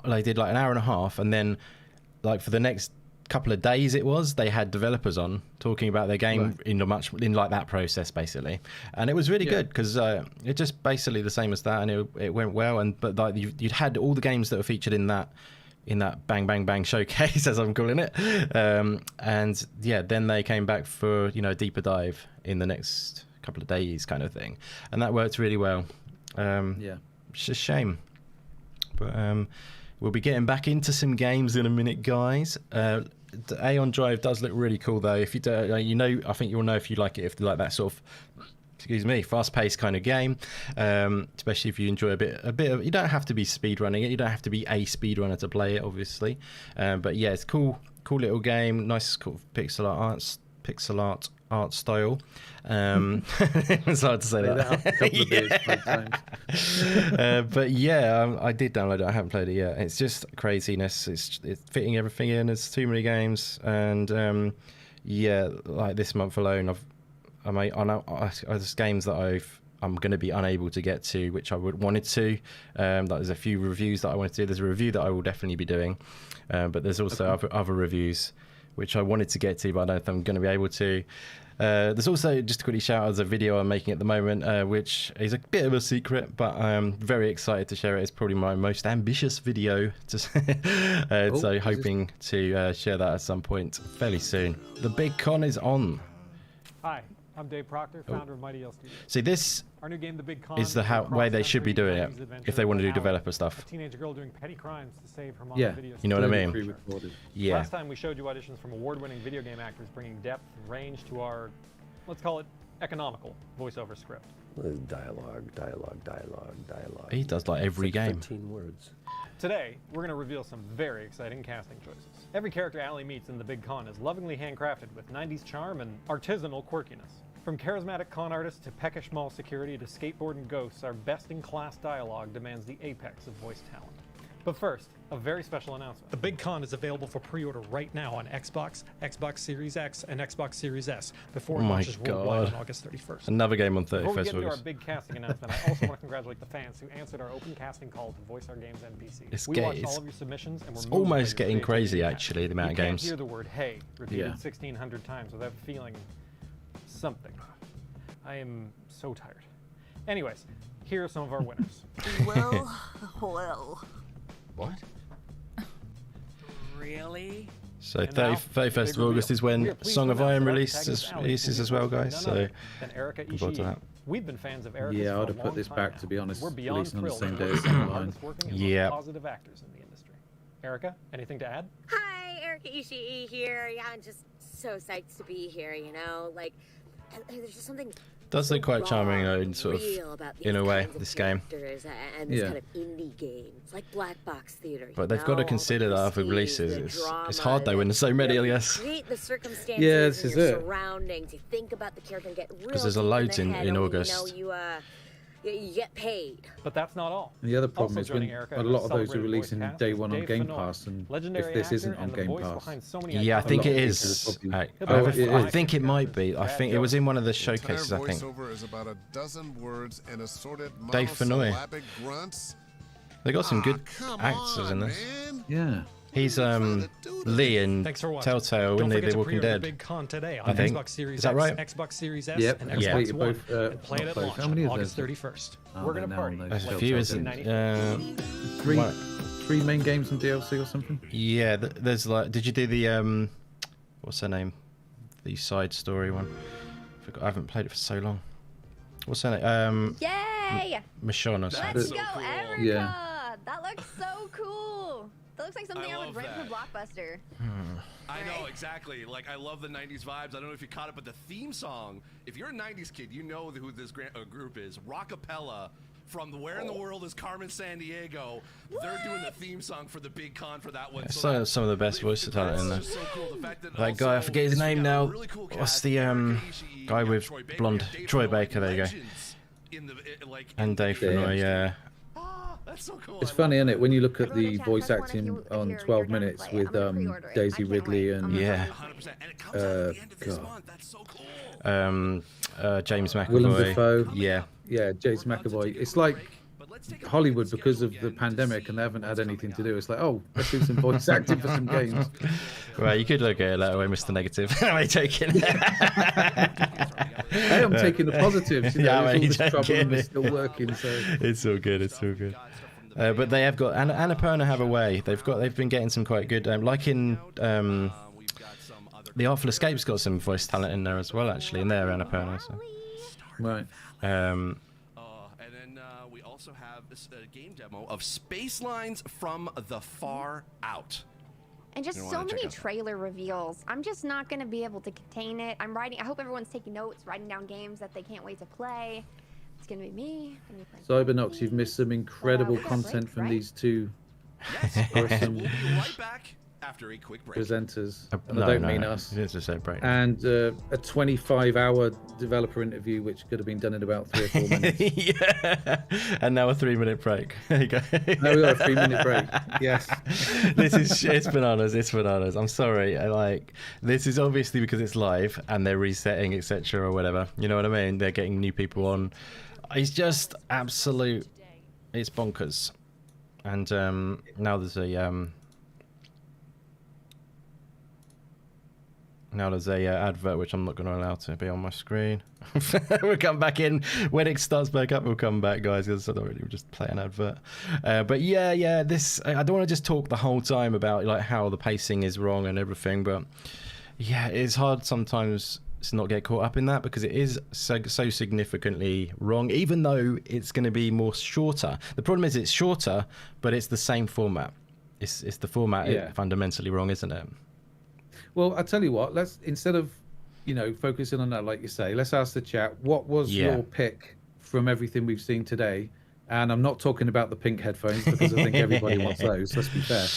they did like an hour and a half, and then like for the next couple of days they had developers on talking about their game in like that process basically, and it was really good because it just basically the same as that, and it went well. And but like you'd had all the games that were featured in that bang bang bang showcase, as I'm calling it, and yeah, then they came back for a deeper dive in the next couple of days kind of thing, and that worked really well. It's a shame, but we'll be getting back into some games in a minute, guys. The Aeon Drive does look really cool, though. If you don't, I think you'll know if you like it. If you like that sort of, fast-paced kind of game, especially if you enjoy a bit of. You don't have to be speedrunning it. You don't have to be a speedrunner to play it, obviously. But yeah, it's cool little game. Nice, cool pixel art style. It's hard to say that. But yeah, I did download it. I haven't played it yet. It's just craziness. It's fitting everything in. There's too many games, and yeah, like this month alone, there's games that I'm going to be unable to get to, which I wanted to. There's a few reviews that I wanted to do. There's a review that I will definitely be doing, but there's also other reviews which I wanted to get to, but I don't think I'm going to be able to. There's also, just to quickly shout out, there's a video I'm making at the moment, which is a bit of a secret, but I'm very excited to share it. It's probably my most ambitious video, so hoping to share that at some point fairly soon. The big con is on. Hi, I'm Dave Proctor, founder of Mighty L Studios. See, this Our new game, The Big Con, is the way they should be doing it if they want to do developer stuff. A teenage girl doing petty crimes to save her mom's video. You know what I mean? Yeah. Last time we showed you auditions from award-winning video game actors bringing depth and range to our, let's call it, economical voiceover script. Dialogue. He does like every game. 13 words. Today, we're going to reveal some very exciting casting choices. Every character Allie meets in The Big Con is lovingly handcrafted with 90s charm and artisanal quirkiness. From charismatic con artists to peckish mall security to skateboarding ghosts, our best-in-class dialogue demands the apex of voice talent. But first, a very special announcement. The Big Con is available for pre-order right now on Xbox, Xbox Series X, and Xbox Series S before it launches worldwide on August 31st. Another game on 31st Before we get into August. our big casting announcement, I also want to congratulate the fans who answered our open casting call to voice our games NPCs. We watched all of your submissions and we're It's almost getting crazy, actually, the amount of games. You can't hear the word "hey" repeated 1,600 times without feeling something. I am so tired. Anyways, here are some of our winners. Well. What? Really? So 31st of August is when Song of Iron releases as well, guys. So looking forward to that. We've been fans of Erica's Yeah, I would for a have put long this time back, now. to be honest, We're beyond releasing on the thrilled same to day as have Song of artists working and Yeah. positive actors in the industry. Erica, anything to add? Hi, Erica Ishii here. Yeah, I'm just so psyched to be here, you know? Like, there's just something Does look quite charming, in sort of, in a way, this game. and this kind of indie game. It's like black box theater. But they've got to consider that other releases. It's hard though when there's so many, I guess. Create the circumstances Yeah, this and is your it. surroundings. You think about the character and get real Because there's a deep loads the in head, and, August. You know, you get paid. But that's not all. And the other problem Also is when joining Erica a in lot our of those are celebrated releasing voice cast day is one on Dave Game Fennoy, Pass, and legendary if this actor isn't on and the Game voice Pass, behind so many Yeah, I iconic think it games. is. probably- I think it might be. I think it was in one of the showcases. I think Voiceover is about a dozen words and assorted Dave Fennoy. monosyllabic grunts. They got some good actors in this. Yeah. He's Lee in Thanks for watching. Telltale, Don't isn't he? forget The to Walking pre-order Dead. Big Con today on I think. Xbox Series Is that X, right? Xbox Series S, Yep, and I Xbox completed One, both, and play it not at both. launch How on many of August those? 31st. Oh, We're gonna they're party. now on There's those a few, isn't three main games and DLC or something. Yeah, there's like. Did you do the what's her name? The side story one. I haven't played it for so long. What's her name? Yay! Michonne or something. Let's go, Erica! Yeah. That looks so cool. That looks like something I would love rent that. from Blockbuster. I know, exactly. Like, I love the 90s vibes. I don't know if you caught it, but the theme song, if you're a 90s kid, you know who this group is. Rockapella from the Where in the World is Carmen Sandiego. They're doing the theme song for the Big Con for that one. Yeah, So some of the best voice talent in there. that's just so cool. The fact that That guy, I also forget his this name got now. a really cool What's cast. the Erica Ishii, guy with Troy Baker, blonde? Dave Troy Fennoy, Baker. There you go. legends in the, like, And in Dave the Fennoy. Yeah. That's so cool. It's I funny, love isn't it, when you look at Everyone in the chat, voice press one if acting you- if on you're 12 done to minutes play it. with I'm gonna pre-order it. I Daisy can't Ridley wait. and Yeah. 100%. And it comes out at the end of this God. month. That's so cool. James Willem McAvoy. Dafoe. Yeah. Yeah, James McAvoy. It's like Hollywood, because of the pandemic and they haven't had anything to do, it's like, oh, let's do some voice acting for some games. Right, you could look at it that way, Mr. Negative. Am I joking? Hey, I'm taking the positives. You know, Yeah, all this I'm trouble and we're joking. still working. So It's all good. It's all good. But they have got Annapurna have a way. They've been getting some quite good, like in the Artful Escape's got some voice talent in there as well, actually, in their Annapurna. So. Right. And then we also have this game demo of Space Lines from the Far Out. And just so many trailer reveals. I'm just not going to be able to contain it. I hope everyone's taking notes, writing down games that they can't wait to play. It's going to be me. Cybernox, you've missed some incredible content from these two awesome We'll be right back after a quick break. presenters. And No, I don't no, mean no. us. It's just a break. And a 25-hour developer interview, which could have been done in about 3 or 4 minutes. Yeah. And now a 3-minute break. There you go. Now we got a 3-minute break. Yes. It's bananas. It's bananas. I'm sorry. This is obviously because it's live and they're resetting, etc. or whatever. You know what I mean? They're getting new people on. It's just absolute. It's bonkers. And now there's a advert which I'm not going to allow to be on my screen. We'll come back in when it starts back up. We'll come back, guys. Because I don't really just play an advert. But yeah. This I don't want to just talk the whole time about like how the pacing is wrong and everything. But yeah, it's hard sometimes to not get caught up in that because it is so significantly wrong. Even though it's going to be more shorter. The problem is it's shorter, but it's the same format. It's the format fundamentally wrong, isn't it? Well, I tell you what. Let's instead of focusing on that, like you say, let's ask the chat. What was your pick from everything we've seen today? And I'm not talking about the pink headphones because I think everybody wants those. Let's be fair.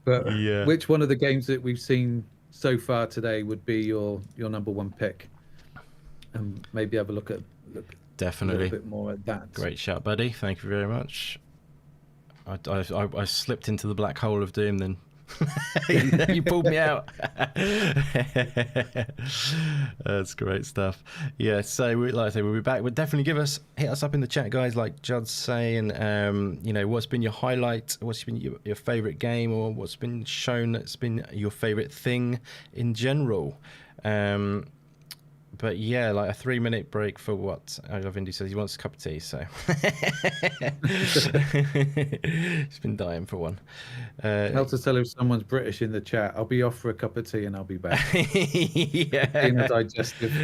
But which one of the games that we've seen so far today would be your number one pick? And maybe have a look Definitely a little bit more at that. Great shout, buddy. Thank you very much. I slipped into the black hole of doom then. You pulled me out. That's great stuff. Yeah, so like I say, we'll be back. But definitely hit us up in the chat, guys. Like Judd's saying, what's been your highlight? What's been your favorite game, or what's been shown that's been your favorite thing in general? But yeah, like a 3-minute break for what? I love Indy says he wants a cup of tea, so he's been dying for one. How to tell if someone's British in the chat? I'll be off for a cup of tea and I'll be back. Yeah. Digestive.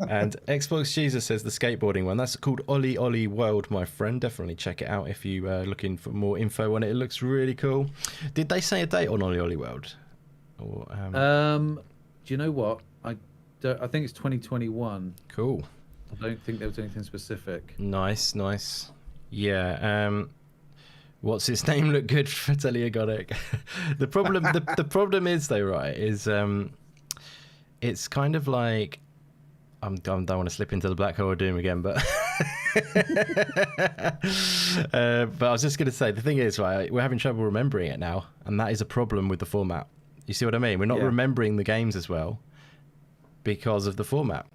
And Xbox Jesus says the skateboarding one. That's called Olli World, my friend. Definitely check it out if you are looking for more info on it. It looks really cool. Did they say a date on Olli World? Or, do you know what? I think it's 2021. Cool. I don't think there was anything specific. Nice. Yeah. What's his name look good for Teleagonic? The problem is though, right? Is it's kind of like I don't want to slip into the black hole of doom again, but but I was just going to say the thing is, right? We're having trouble remembering it now, and that is a problem with the format. You see what I mean? We're not remembering the games as well. Because of the format.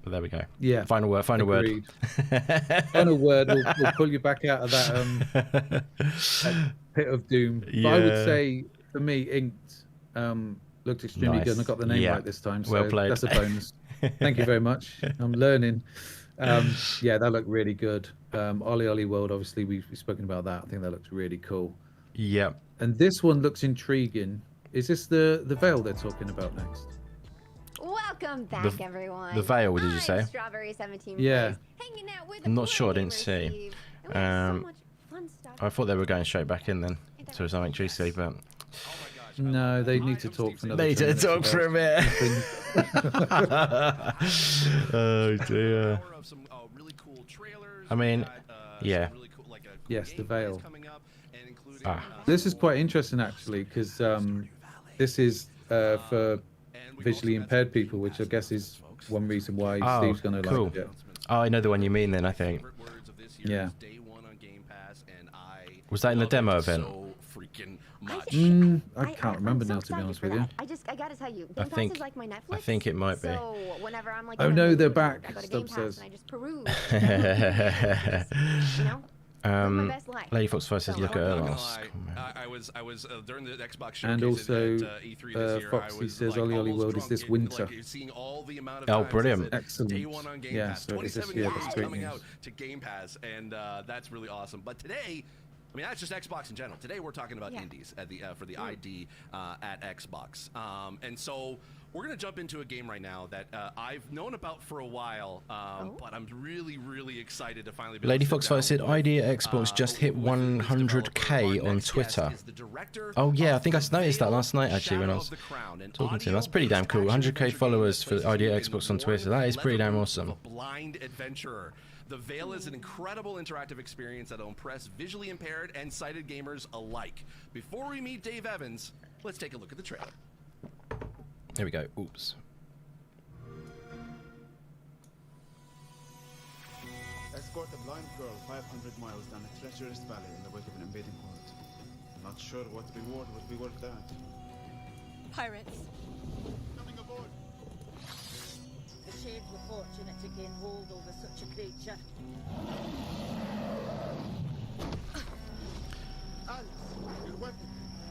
But there we go. Yeah. Final word. Final word. We'll pull you back out of that pit of doom. Yeah. But I would say, for me, Inked looked extremely good. And I got the name right this time. So well played. That's a bonus. Thank you very much. I'm learning. That looked really good. Olli World, obviously, we've spoken about that. I think that looks really cool. Yeah. And this one looks intriguing. Is this the Veil they're talking about next? Welcome back, everyone. The Veil, did you say? Strawberry 17. Yeah. Hanging out with I'm not sure. I didn't see. so much fun stuff. I thought they were going straight back in then to something juicy, but no, they need to talk for another. They need to talk for a bit. Oh dear. I mean, yeah. Yes, the Veil. Ah. This is quite interesting actually, because this is for visually impaired people, which I guess is one reason why Steve's going to like it. Oh, I know the one you mean then, I think. Yeah. Was that in the demo event? I can't remember now, to be honest with you. I gotta tell you, Game Pass is like my Netflix. I think it might be. So whenever I'm like, oh no, they're back. I go to Stub Game Pass says. and I just peruse. Lady Fox 5 says, look at her last. I was during the Xbox showcase And also, at E3 this year. Foxy says, Olli Olli World is this winter. Oh, brilliant. Excellent. Day one on Game Pass. So it's this 27 year, games that's great coming news. out to Game Pass, and that's really awesome. But today, I mean, that's just Xbox in general. Today, we're talking about indies at the for the ID at Xbox, and so we're gonna jump into a game right now that I've known about for a while, but I'm really, really excited to finally. Lady Fox 5 said, ID at Xbox just hit 100k on Twitter. Oh yeah, I think I noticed that last night actually when I was talking to him. That's pretty damn cool. 100k followers for ID at Xbox on Twitter. That is pretty damn awesome. Blind adventurer. The Veil is an incredible interactive experience that'll impress visually impaired and sighted gamers alike. Before we meet Dave Evans, let's take a look at the trailer. There we go. Oops. Escort a blind girl 500 miles down a treacherous valley in the wake of an invading horde. Not sure what reward would be worth that. Pirates. Coming aboard. The shades were fortunate to gain hold over such a creature. Alice, your weapon.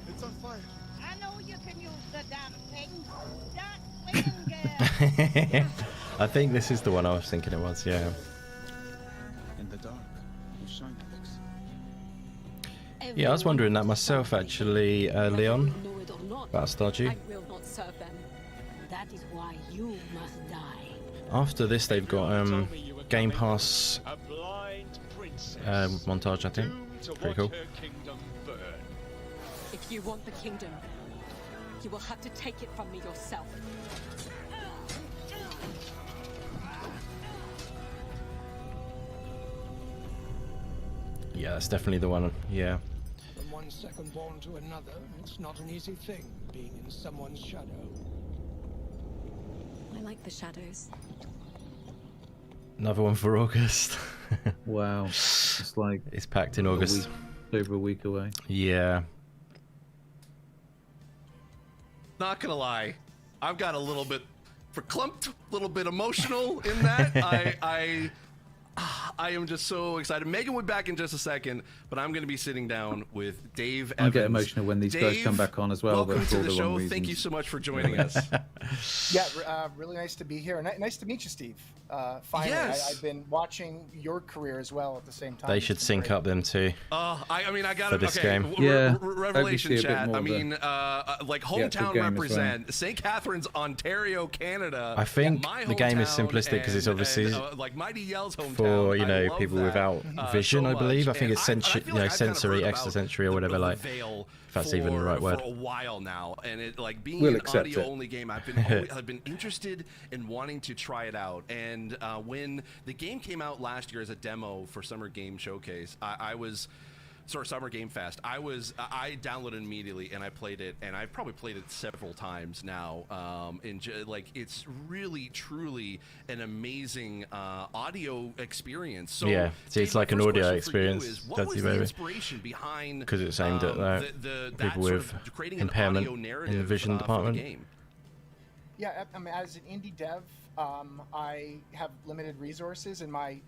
It's on fire. I know you can use the damn thing. That swinging girl. I think this is the one I was thinking it was, yeah. In the dark, you shine, Alex. Yeah, I was wondering that myself actually, Leon, about Stardew. I will not serve them. That is why you must die. After this, they've got Game Pass montage, I think. Pretty cool. If you want the kingdom, you will have to take it from me yourself. Yeah, that's definitely the one. Yeah. From one second born to another, it's not an easy thing being in someone's shadow. I like the shadows. Another one for August. Wow. It's like it's packed in August. Over a week away. Yeah. Not gonna lie, I've got a little bit verklempt, a little bit emotional in that. I am just so excited. Megan will be back in just a second, but I'm going to be sitting down with Dave Evans. I get emotional when these guys come back on as well. Welcome but for to all the the show. wrong Thank you reasons. so much for joining us. Yeah, really nice to be here. Nice to meet you, Steve. Finally, Yes. I've been watching your career as well at the same time. They should sync up them too. I mean, I got for it. this Okay, game. Yeah, revelation I'd be a bit chat. more I of mean, like hometown game as represent St. Catharines, Ontario, Canada. I think my the game is hometown simplistic because it's obviously like Mighty Yell's hometown. for I know love people that, without vision. so I believe. I much. think And it's I feel like I've kinda sensory, heard extra about sensory, or whatever. the Like, Veil if that's even the right word. for a while now, and it like being We'll an accept audio it. only game, I've been interested in wanting to try it out. And when the game came out last year as a demo for Summer Game Showcase, I was. Sorry, Summer Game Fest. I downloaded it immediately and I played it, and I've probably played it several times now. Like it's really, truly an amazing audio experience. So, yeah, see, it's Dave, my like an first audio question for you experience. is, what That's was the the maybe inspiration behind because it's aimed at that people sort with of creating an impairment audio in the narrative, vision for the department. game? Yeah, I mean, as an indie dev, I have limited resources, and my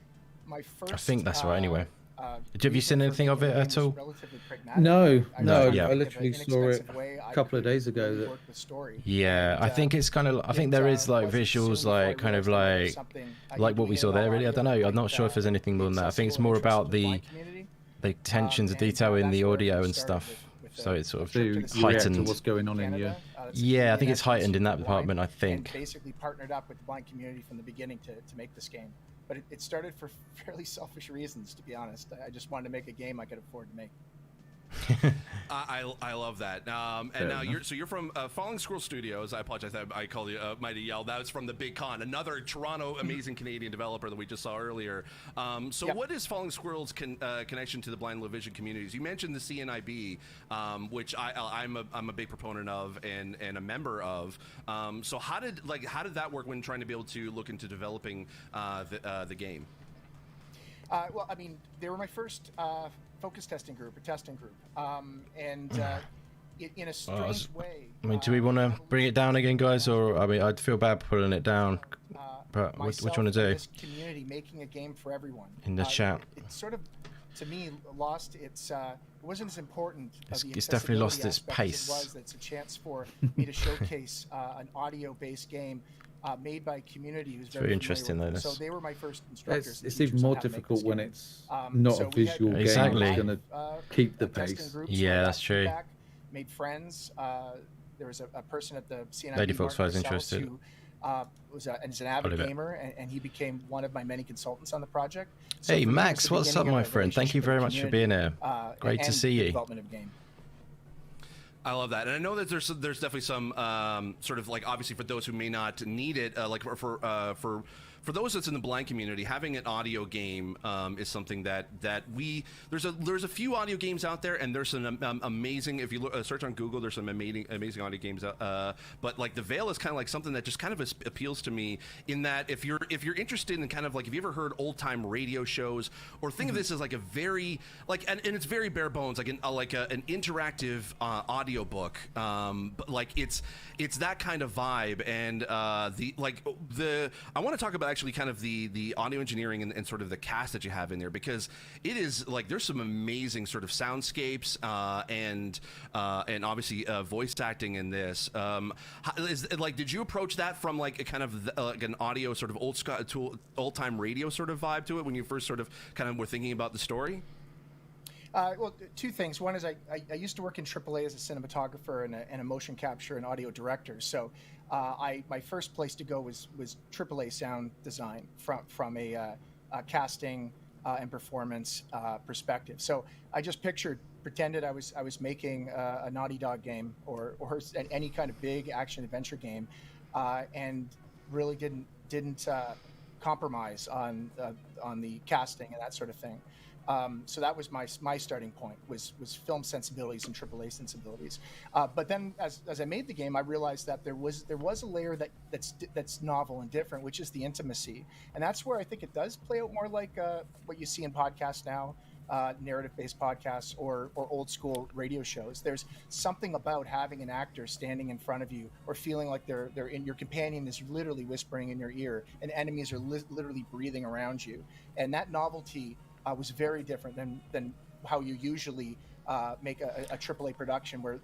first. I think that's right. Anyway, have you reason seen for anything of making it the at game all? was relatively pragmatic. No, no. Yeah. I literally saw it a couple of days ago. That Work the story. Yeah, I think it's kind of. I think there is like visuals, like kind of like what we saw there. Really, I don't know. I'm not sure if there's anything more than that. I think it's more about the attention to detail in the audio and stuff. So it's sort of to react to heightened. what's going on in you. Yeah, I think it's heightened in that department. I And think. basically partnered up with the blind community from the beginning to make this game. But it started for fairly selfish reasons, to be honest. I just wanted to make a game I could afford to make. I love that. And now you're from Falling Squirrel Studios. I apologize, I called you Mighty Yell. That was from the Big Con, another Toronto amazing Canadian developer that we just saw earlier. What is Falling Squirrel's connection to the blind and low vision communities? You mentioned the CNIB, which I'm a big proponent of and a member of. So how did that work when trying to be able to look into developing the game? Well, I mean, they were my first focus testing group, in a strange way. I mean, do we want to bring it down again, guys, or I mean, I'd feel bad pulling it down. But what do you want to do? This community making a game for everyone In the chat. It sort of to me, lost its. It wasn't as important. It's definitely lost its pace. It was. It's a chance for me to showcase an audio-based game made by a community who's very interesting, though. So they were my first instructors. It's even more difficult when it's not a visual game. Exactly. It's going to keep the pace. Yeah, that's true. Made friends. There was a person at the CNI Lady Foxfire's interested. who is an avid gamer, and he became one of my many consultants on the project. So hey, Max, what's up, my friend? Thank you very much for being here. Great to see you. Development of game. I love that, and I know that there's definitely some sort of like, obviously for those who may not need it, like for those that's in the blind community, having an audio game is something that there's a few audio games out there, and there's some amazing, if you search on Google, there's some amazing audio games out, but like the Veil is kind of like something that just kind of appeals to me, in that if you're interested in kind of like, have you ever heard old time radio shows, or think of this as like a very like, and it's very bare bones, like an interactive audio book, but like it's that kind of vibe, and I want to talk about actually kind of the audio engineering and sort of the cast that you have in there, because it is like, there's some amazing sort of soundscapes and obviously voice acting in this. Did you approach that from like a kind of like an audio sort of old time radio sort of vibe to it when you first sort of kind of were thinking about the story? Well, two things. One is I used to work in AAA as a cinematographer and a motion capture and audio director. So my first place to go was AAA sound design from a casting and performance perspective. So I just pretended I was making a Naughty Dog game or any kind of big action adventure game, and really didn't compromise on the casting and that sort of thing. So that was my starting point, was film sensibilities and AAA sensibilities. But then as I made the game, I realized that there was a layer that's novel and different, which is the intimacy, and that's where I think it does play out more like what you see in podcasts now, narrative-based podcasts or old school radio shows. There's something about having an actor standing in front of you, or feeling like they're in, your companion is literally whispering in your ear, and enemies are literally breathing around you, and that novelty was very different than how you usually make a AAA production where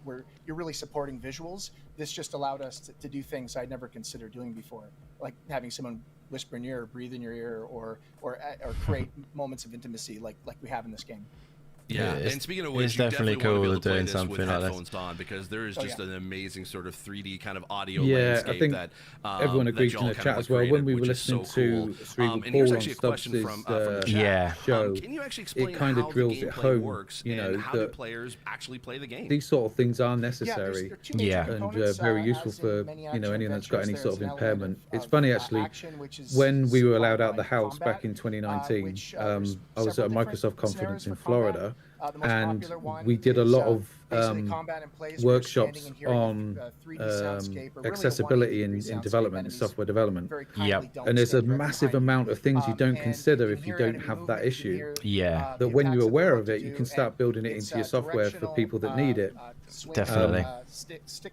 you're really supporting visuals. This just allowed us to do things I'd never considered doing before, like having someone whisper in your ear, breathe in your ear, or create moments of intimacy like we have in this game. Yeah, and speaking of which, it's you definitely definitely cool want to be able to play doing this something with like headphones that. on, because there is just an amazing sort of 3D kind of audio Yeah, landscape I think that everyone agreed in the chat as well. When we were listening to Cerebral Paul on Stubbs' show, can you actually explain it kind of how drills the it gameplay home, works, you know, and how do that players actually play the game? these sort of things are necessary, there are two major and very useful for anyone that's got any sort of impairment. It's funny actually, when we were allowed out the house back in 2019, I was at a Microsoft conference in Florida, and we did a lot of workshops on accessibility in development and software development. And there's a massive amount of things you don't consider if you don't have that issue. That when you're aware of it, you can start building it into your software for people that need it. Definitely.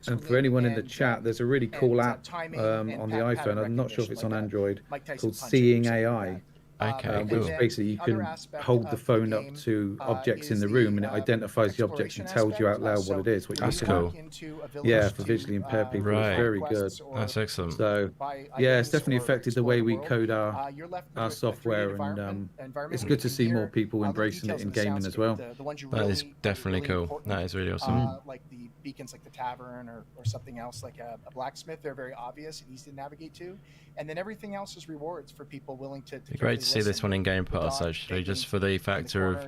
And for anyone in the chat, there's a really cool app on the iPhone. I'm not sure if it's on Android, called Seeing AI. Which basically you can hold the phone up to objects in the room, and it identifies the objects and tells you out loud what it is. That's cool. Yeah, for visually impaired people, it's very good. That's excellent. So, yeah, it's definitely affected the way we code our software, and it's good to see more people embracing it in gaming as well. That is definitely cool. That is really awesome. Like the beacons, like the tavern or something else, like a blacksmith, they're very obvious and easy to navigate to. And then everything else is rewards for people willing to It'd be great to see this one in Game Pass, actually, just for the factor of,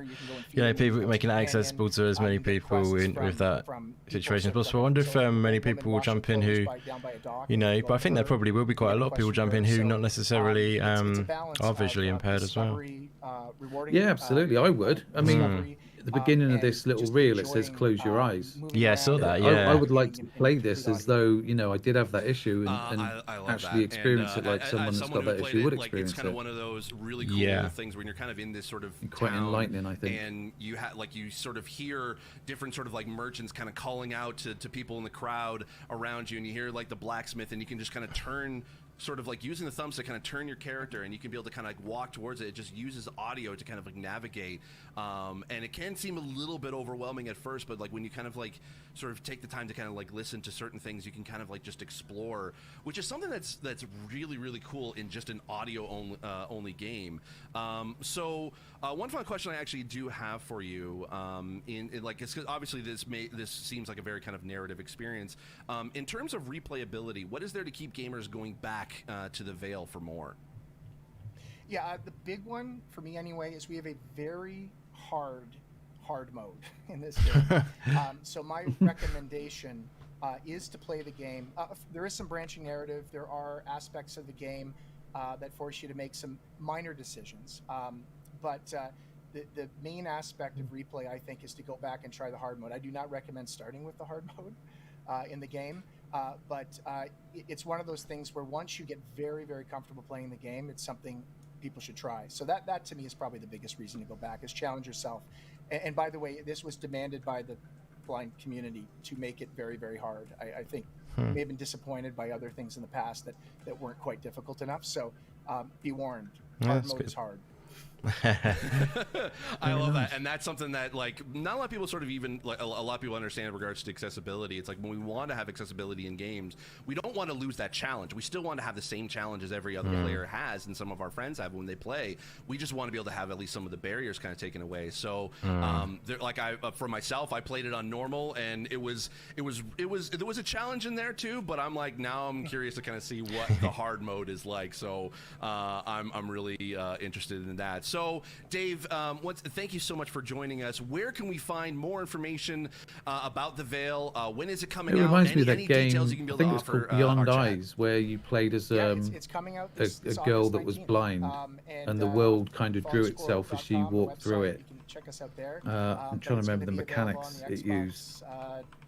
you know, people making it accessible to as many people with that situation as possible. I wonder if many people will jump in who, you know, but I think there probably will be quite a lot of people jump in who not necessarily are visually impaired as well. Yeah, absolutely, I would. I mean, at the beginning of this little reel, it says close your eyes. Yeah, I saw that, yeah. I would like to play this as though, you know, I did have that issue and actually experience it like someone that's got that issue would experience it. It's kind of one of those really cool things when you're kind of in this sort of quite enlightening, I think. And you you sort of hear different sort of like merchants kind of calling out to people in the crowd around you, and you hear like the blacksmith, and you can just kind of turn sort of like using the thumbs to kind of turn your character, and you can be able to kind of like walk towards it. It just uses audio to kind of like navigate, and it can seem a little bit overwhelming at first, but like when you kind of like sort of take the time to kind of like listen to certain things, you can kind of like just explore, which is something that's really cool in just an audio only game. So one final question I actually do have for you, in like, it's 'cause obviously this seems like a very kind of narrative experience. In terms of replayability, what is there to keep gamers going back to the Veil for more? Yeah, the big one for me anyway is we have a very hard mode in this game. So my recommendation is to play the game. There is some branching narrative. There are aspects of the game that force you to make some minor decisions. But the main aspect of replay, I think, is to go back and try the hard mode. I do not recommend starting with the hard mode in the game. But it's one of those things where once you get very, very comfortable playing the game, it's something people should try. So that to me is probably the biggest reason to go back, is challenge yourself. And by the way, this was demanded by the blind community to make it very, very hard. I think may have been disappointed by other things in the past that weren't quite difficult enough. So be warned, hard mode is hard. I love that, and that's something that like not a lot of people sort of even like a lot of people understand in regards to accessibility. It's like when we want to have accessibility in games, we don't want to lose that challenge. We still want to have the same challenge as every other player has, and some of our friends have when they play. We just want to be able to have at least some of the barriers kind of taken away. So like for myself, I played it on normal, and there was a challenge in there too. But I'm like, now I'm curious to kind of see what the hard mode is like. So I'm really interested in that. So, Dave, thank you so much for joining us. Where can we find more information about the Veil? When is it coming out? It reminds me of that game. Details you can be able I think to it's offer, called Beyond our Eyes, where you played as it's coming out a girl that was blind, and the world kind of drew itself as she walked through it. You can check us out there. I'm trying to remember the mechanics it used.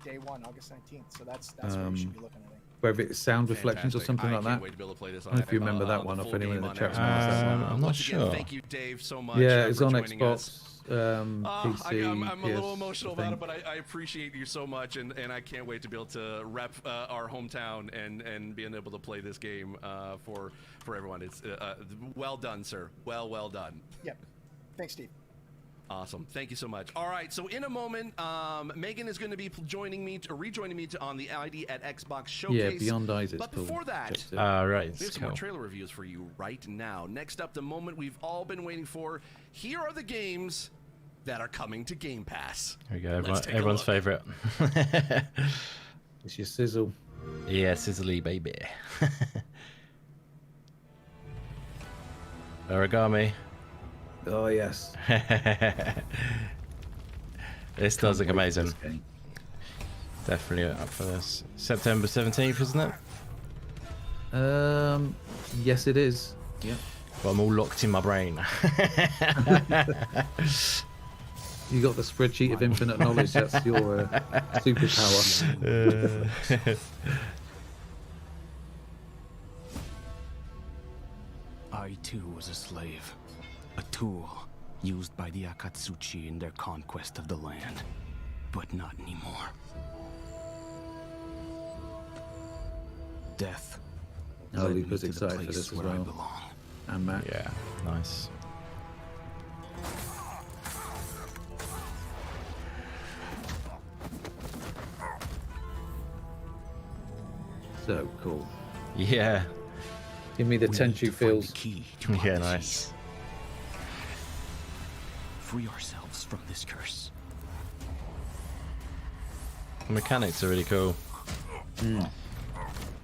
Day 1, August 19th. So that's where you should be looking at it. Whether it's sound reflections or something like that. I don't know if you remember that one, or if anyone in the chat remembers that one. I'm not sure. Thank you, Dave, so much. Yeah, it's on joining Xbox, PC. I'm a little emotional about it, but I appreciate you so much, and I can't wait to be able to rep our hometown and being able to play this game for everyone. It's well done, sir. Well done. Yep. Thanks, Steve. Awesome. Thank you so much. All right. So in a moment, Megan is going to be rejoining me on the ID at Xbox Showcase. Yeah, Beyond Eyes is But cool. before that, right, we have some more trailer reviews for you right now. Next up, the moment we've all been waiting for. Here are the games that are coming to Game Pass. Here we go. Everyone's favorite. It's your sizzle. Yeah, sizzly baby. Origami. Oh yes. This does look amazing. Definitely up for this. September 17th, isn't it? Yes, it is. Yeah. Well, I'm all locked in my brain. You got the spreadsheet of infinite knowledge. That's your superpower. I too was a slave. A tool used by the Akatsuchi in their conquest of the land, but not anymore. Death. Olli was excited for this as well. And Matt. Yeah, nice. So cool. Yeah. Give me the Tenchu feels. Yeah, nice. Free ourselves from this curse. The mechanics are really cool.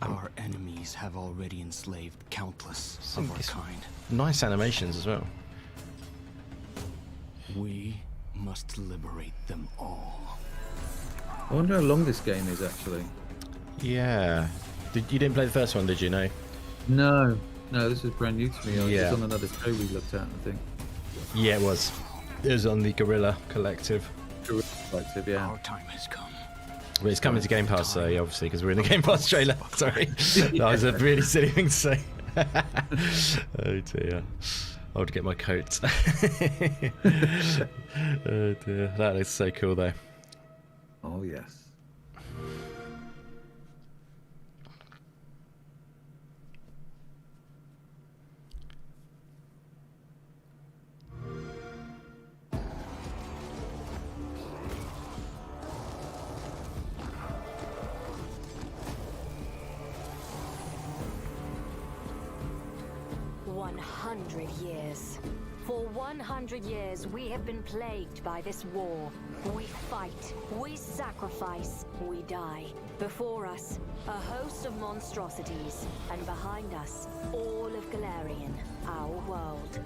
Our enemies have already enslaved countless of our kind. Nice animations as well. We must liberate them all. I wonder how long this game is actually. Yeah. You didn't play the first one, did you? No. No, this is brand new to me. It Yeah. was on another show we looked at, I think. Yeah, it was. It was on the Guerrilla Collective. Guerrilla Collective, yeah. Our time has come. But it's coming to Game Pass, so yeah, obviously, because we're in the Game Pass trailer. Sorry. That was a really silly thing to say. Oh dear. I would get my coat. Oh dear. That is so cool, though. Oh, yes. 100 years. For 100 years, we have been plagued by this war. We fight, we sacrifice, we die. Before us, a host of monstrosities, and behind us, all of Galarian, our world.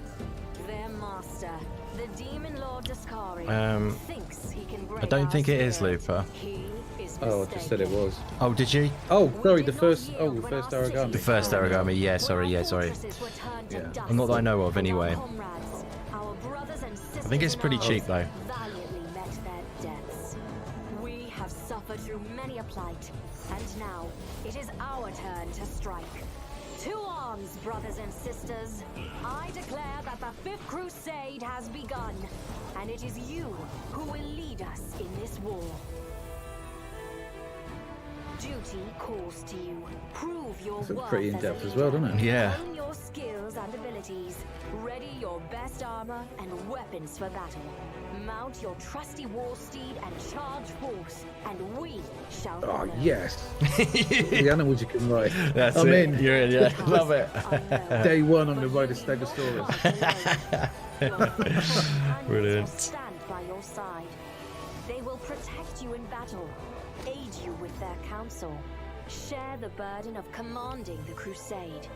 Their master, the demon lord Daskari, thinks he can break I don't think our it is spirit. Looper. He is Oh, I just said it was. Oh, did you? Oh, sorry, the first origami. The first origami, yeah, sorry. Yeah. Not that I know of, anyway. I think it's pretty cheap, though. Valiantly met their deaths. We have suffered through many a plight, and now it is our turn to strike. To arms, brothers and sisters. I declare that the Fifth Crusade has begun, and it is you who will lead us in this war. Duty calls to you. Prove your That's worth pretty in as depth a as well, leader. doesn't it? Yeah. Hone your skills and abilities. Ready your best armor and weapons for battle. Mount your trusty war steed and charge forth, and we shall. Oh, follow. yes. The animals you can ride. That's I'm it. in. You're in, yeah. Love it. Day one on the ride of Stegosaurus. Brilliant. Stand by your side. They will protect you in battle, aid you with their counsel, share the burden of commanding the crusade,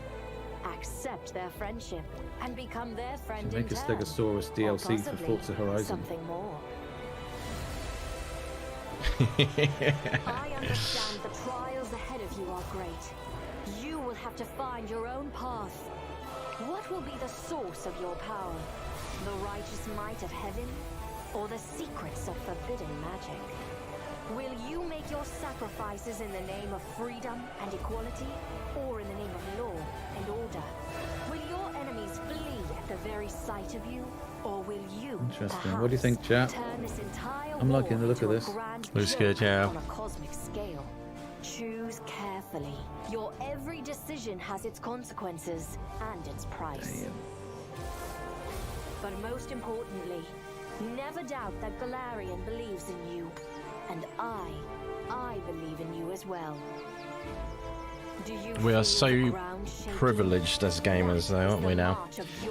accept their friendship, and become their friend in Make a turn. Stegosaurus Or DLC for possibly Forza Horizon. something more. I understand the trials ahead of you are great. You will have to find your own path. What will be the source of your power? The righteous might of heaven? Or the secrets of forbidden magic? Will you make your sacrifices in the name of freedom and equality? Or in the name of law and order? Will your enemies flee at the very sight of you? Or will you, Interesting. What do you think, chat? turn this entire I'm liking the war look of into a this. grand Looks good, journey yeah. on a cosmic scale? Choose carefully. Your every decision has its consequences and its price. But most importantly, never doubt that Galarian believes in you. And I believe in you as well. Do you We are feel so the ground shaking? privileged as gamers, though, aren't we now?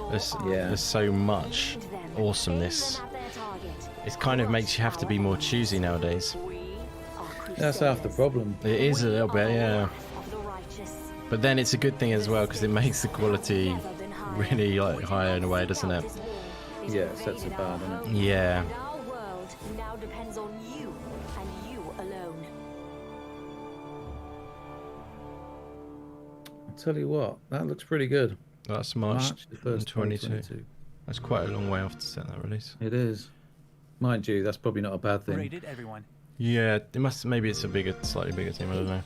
There's so much awesomeness. It kind of makes you have to be more choosy nowadays. That's half the problem. It is a little bit, yeah. But then it's a good thing as well because it makes the quality really like higher in a way, doesn't it? Yeah, it sets the bar, doesn't it? Yeah. Our world now depends on you and you alone. I'll tell you what, that looks pretty good. That's March the 1st, 2022. That's quite a long way off to set that release. It is. Mind you, that's probably not a bad thing. Rated everyone. Yeah, it must. Maybe it's a slightly bigger team. I don't know.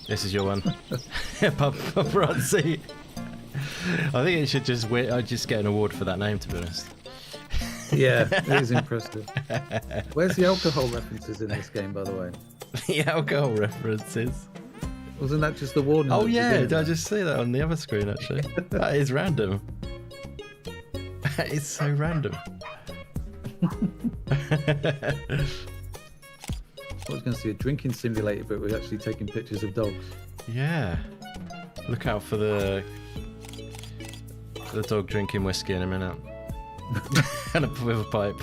This is your one, paparazzi. I think it should just win. I'd just get an award for that name, to be honest. Yeah, it is impressive. Where's the alcohol references in this game, by the way? The alcohol references. Wasn't that just the warning? Oh at the yeah, beginning? did I just see that on the other screen actually? That is random. That is so random. I was going to see a drinking simulator, but we're actually taking pictures of dogs. Yeah. Look out for the dog drinking whiskey in a minute. And with a pipe.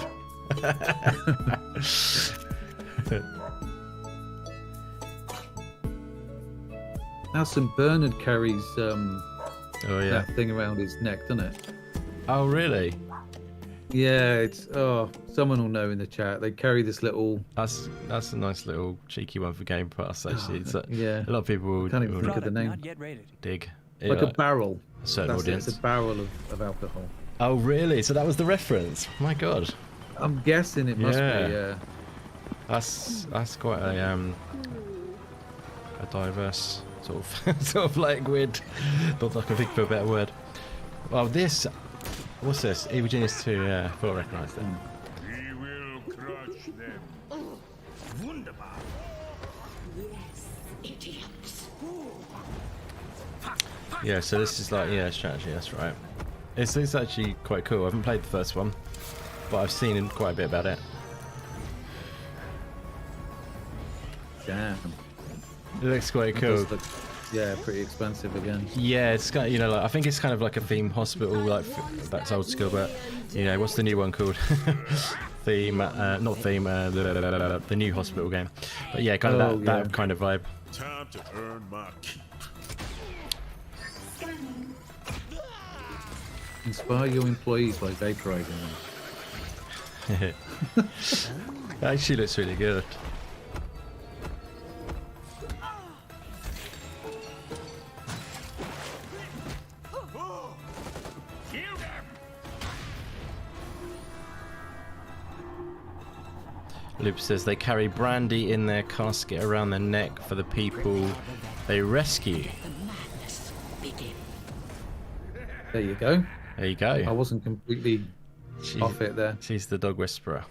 Now St. Bernard carries oh yeah, that thing around his neck, doesn't it? Oh really? Yeah, it's someone will know in the chat. They carry this little. That's a nice little cheeky one for Game Pass actually. It's yeah. A lot of people will, Can't even will think of the name. Not yet rated. dig. Like a barrel. A certain That's it, audience. it's a barrel of alcohol. Oh really? So that was the reference? My God. I'm guessing it must be. Yeah. That's quite a diverse sort of like weird. Not like I think for a better word. Well, this. What's this? Evil Genius 2. Yeah, I thought I recognised it. We will crush them. Wunderbar. Yes, idiots. Yeah, so this is like strategy. That's right. It's actually quite cool. I haven't played the first one, but I've seen quite a bit about it. Damn. It looks quite cool. Does look Yeah, pretty expensive again. Yeah, it's kind of, you know, like, I think it's kind of like a theme hospital, like that's old school, but you know, what's the new one called? Theme, not theme, the new hospital game. But yeah, kind of that kind of vibe. Time to earn my keep. Inspire your employees by vaporizing them. It actually looks really good. Loop says they carry brandy in their casket around their neck for the people they rescue. There you go. There you go. I wasn't completely off it there. She's the dog whisperer.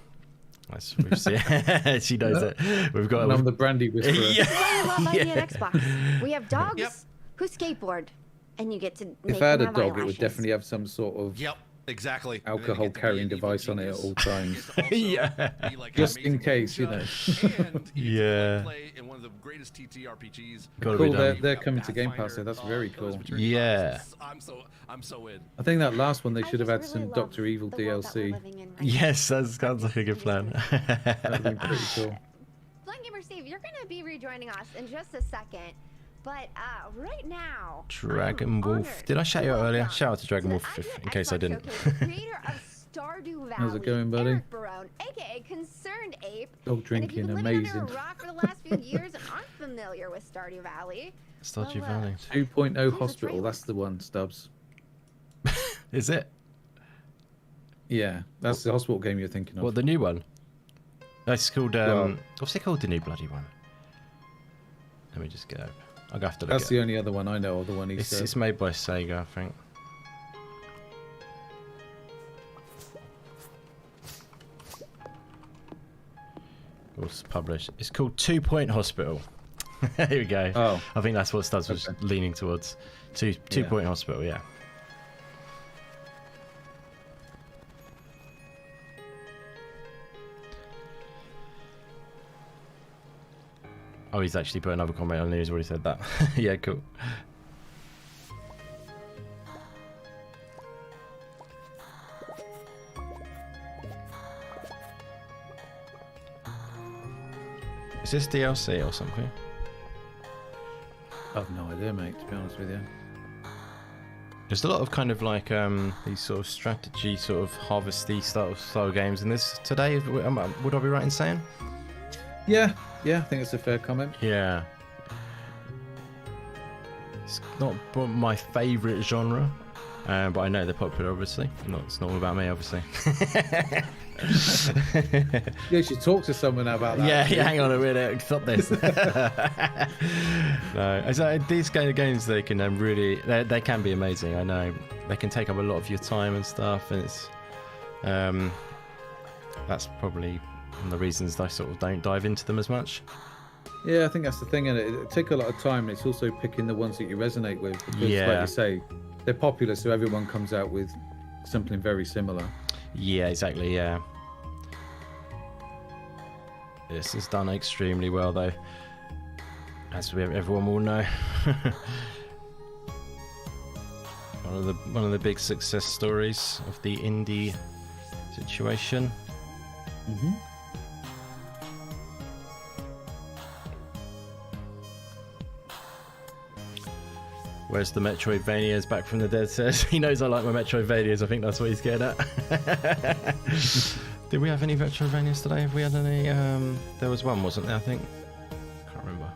We've seen. She knows it. We've got. And I'm the brandy whisperer. That's why I love ID at Xbox. We have dogs who skateboard, and you get to. If I had a dog, it would definitely have some sort of exactly alcohol carrying device on it at all times. Yeah. Just in case, you know. Yeah. Play in one of the greatest TTRPGs. Cool, they're coming to Game Pass, so that's very cool. Yeah. I'm so in. I think that last one they should have had some Dr. Evil DLC. Yes, that sounds like a good plan. That'd be pretty cool. Blind Gamer Steve, you're gonna be rejoining us in just a second, but right now. Dragon Wolf. Did I shout you out earlier? Shout out to Dragon Wolf in case I didn't. Creator of Stardew Valley. How's it going, buddy? Eric Barone, aka Concerned Ape. Dog drinking, and if you've been amazing. living under a rock for the last few years and aren't familiar with Stardew Valley. Stardew Valley. 2.0 Hospital, that's the one, Stubbs. Is it? Yeah, that's the hospital game you're thinking of. What, the new one? That's called, what's it called, the new bloody one? Let me just get over. I'll have to look. That's the only other one I know of, the one he said. said. It's made by Sega, I think. It was published. It's called 2 Point Hospital. Here we go. Oh. I think that's what Stubbs was leaning towards. Two Point Hospital, yeah. Oh, he's actually put another comment on there. He's already said that. Yeah, cool. Is this DLC or something? I have no idea, mate, to be honest with you. There's a lot of kind of like these sort of strategy, sort of harvesty style games in this today. Would I be right in saying? Yeah, I think it's a fair comment. Yeah. It's not my favourite genre, but I know they're popular, obviously. It's not all about me, obviously. You should talk to someone about that. Yeah, hang on a minute. Stop this. No, so these kind of games, they can really, they can be amazing. I know they can take up a lot of your time and stuff, and it's that's probably one of the reasons I sort of don't dive into them as much. Yeah, I think that's the thing, and it takes a lot of time. And it's also picking the ones that you resonate with, because, like you say, they're popular, so everyone comes out with something very similar. Yeah, exactly. Yeah. This is done extremely well, though, as everyone will know. one of the big success stories of the indie situation. Mm-hmm. Where's the Metroidvanias? Back from the dead says he knows I like my Metroidvanias. I think that's what he's getting at. Did we have any Metroidvanias today? Have we had any? There was one, wasn't there? I think. Can't remember.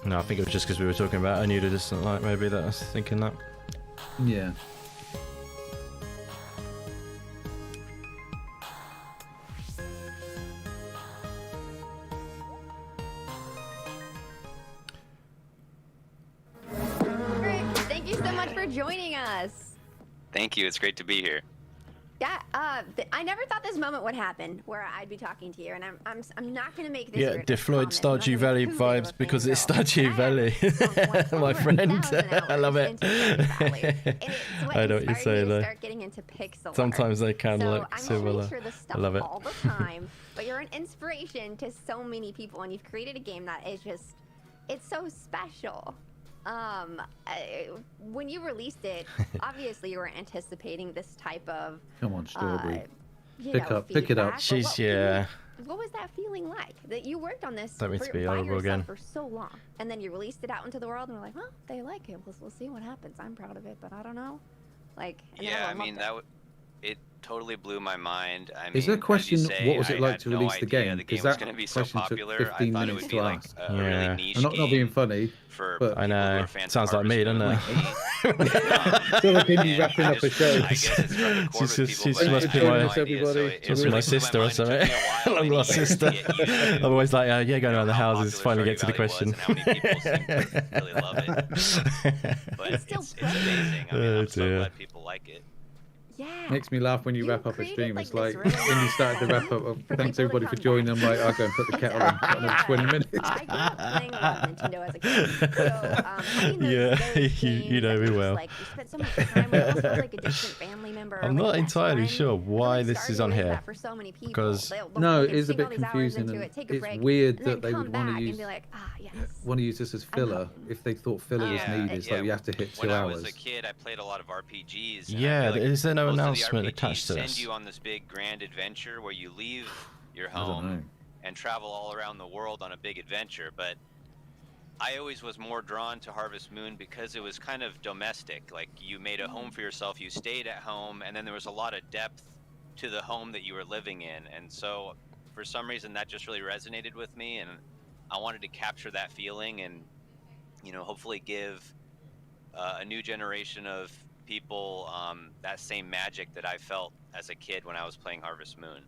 No, I think it was just because we were talking about A New to Distant Light. Maybe that I was thinking that. Yeah. Thank you so much for joining us. Thank you. It's great to be here. Yeah, I never thought this moment would happen where I'd be talking to you, and I'm not gonna make this. Yeah, Defloid Stardew Valley vibes because it's Stardew Valley, my friend. I love it. I know what you're saying though. Start getting into pixel Sometimes they can so look similar. I'm sure this stuff I love it. all the time, but you're an inspiration to so many people, and you've created a game that is just, it's so special. When you released it, obviously you were anticipating this type of Come on, Strawberry. pick it up. She's What was that feeling like? That you worked on this Don't mean to be by horrible yourself again. for so long, and then you released it out into the world, and we're like, well, they like it. We'll see what happens. I'm proud of it, but I don't know. Like, and Yeah, I everyone mean loved it totally blew my mind. I mean, Is there a as you question, say, what was it I like had to no release the idea game? The Because game was that going to be so question took popular. 15 I thought it minutes would to be like ask. a really niche I'm not game being funny, for but I know. Sounds like me, doesn't it? So like me wrapping up a show. She must be my sister or something. Long lost sister. I'm always like, yeah, going around the houses, finally get to the question. Really love it. But it's amazing. I mean, I'm so glad people like it. Yeah. Makes me laugh when you wrap up a stream. It's like when you started to wrap up. Thanks everybody for joining. I'm like, I'll go and put the kettle on for another 20 minutes. I grew up playing a lot of Nintendo as a kid, so having those you know me well. like, you spent so much time with almost felt like a distant family member. I'm not entirely sure why this is on here. For so many people, Because no, it is a bit confusing, and it's weird that they would want to use this as filler if they thought filler was needed. So you have to hit 2 hours. When I was a kid, I played a lot of RPGs. And yeah, is there no most of the announcement RPGs attached to send this? you on this big grand adventure where you leave your home and travel all around the world on a big adventure, but I always was more drawn to Harvest Moon because it was kind of domestic. Like, you made a home for yourself, you stayed at home, and then there was a lot of depth to the home that you were living in. And so for some reason that just really resonated with me, and I wanted to capture that feeling and, you know, hopefully give a new generation of people that same magic that I felt as a kid when I was playing Harvest Moon.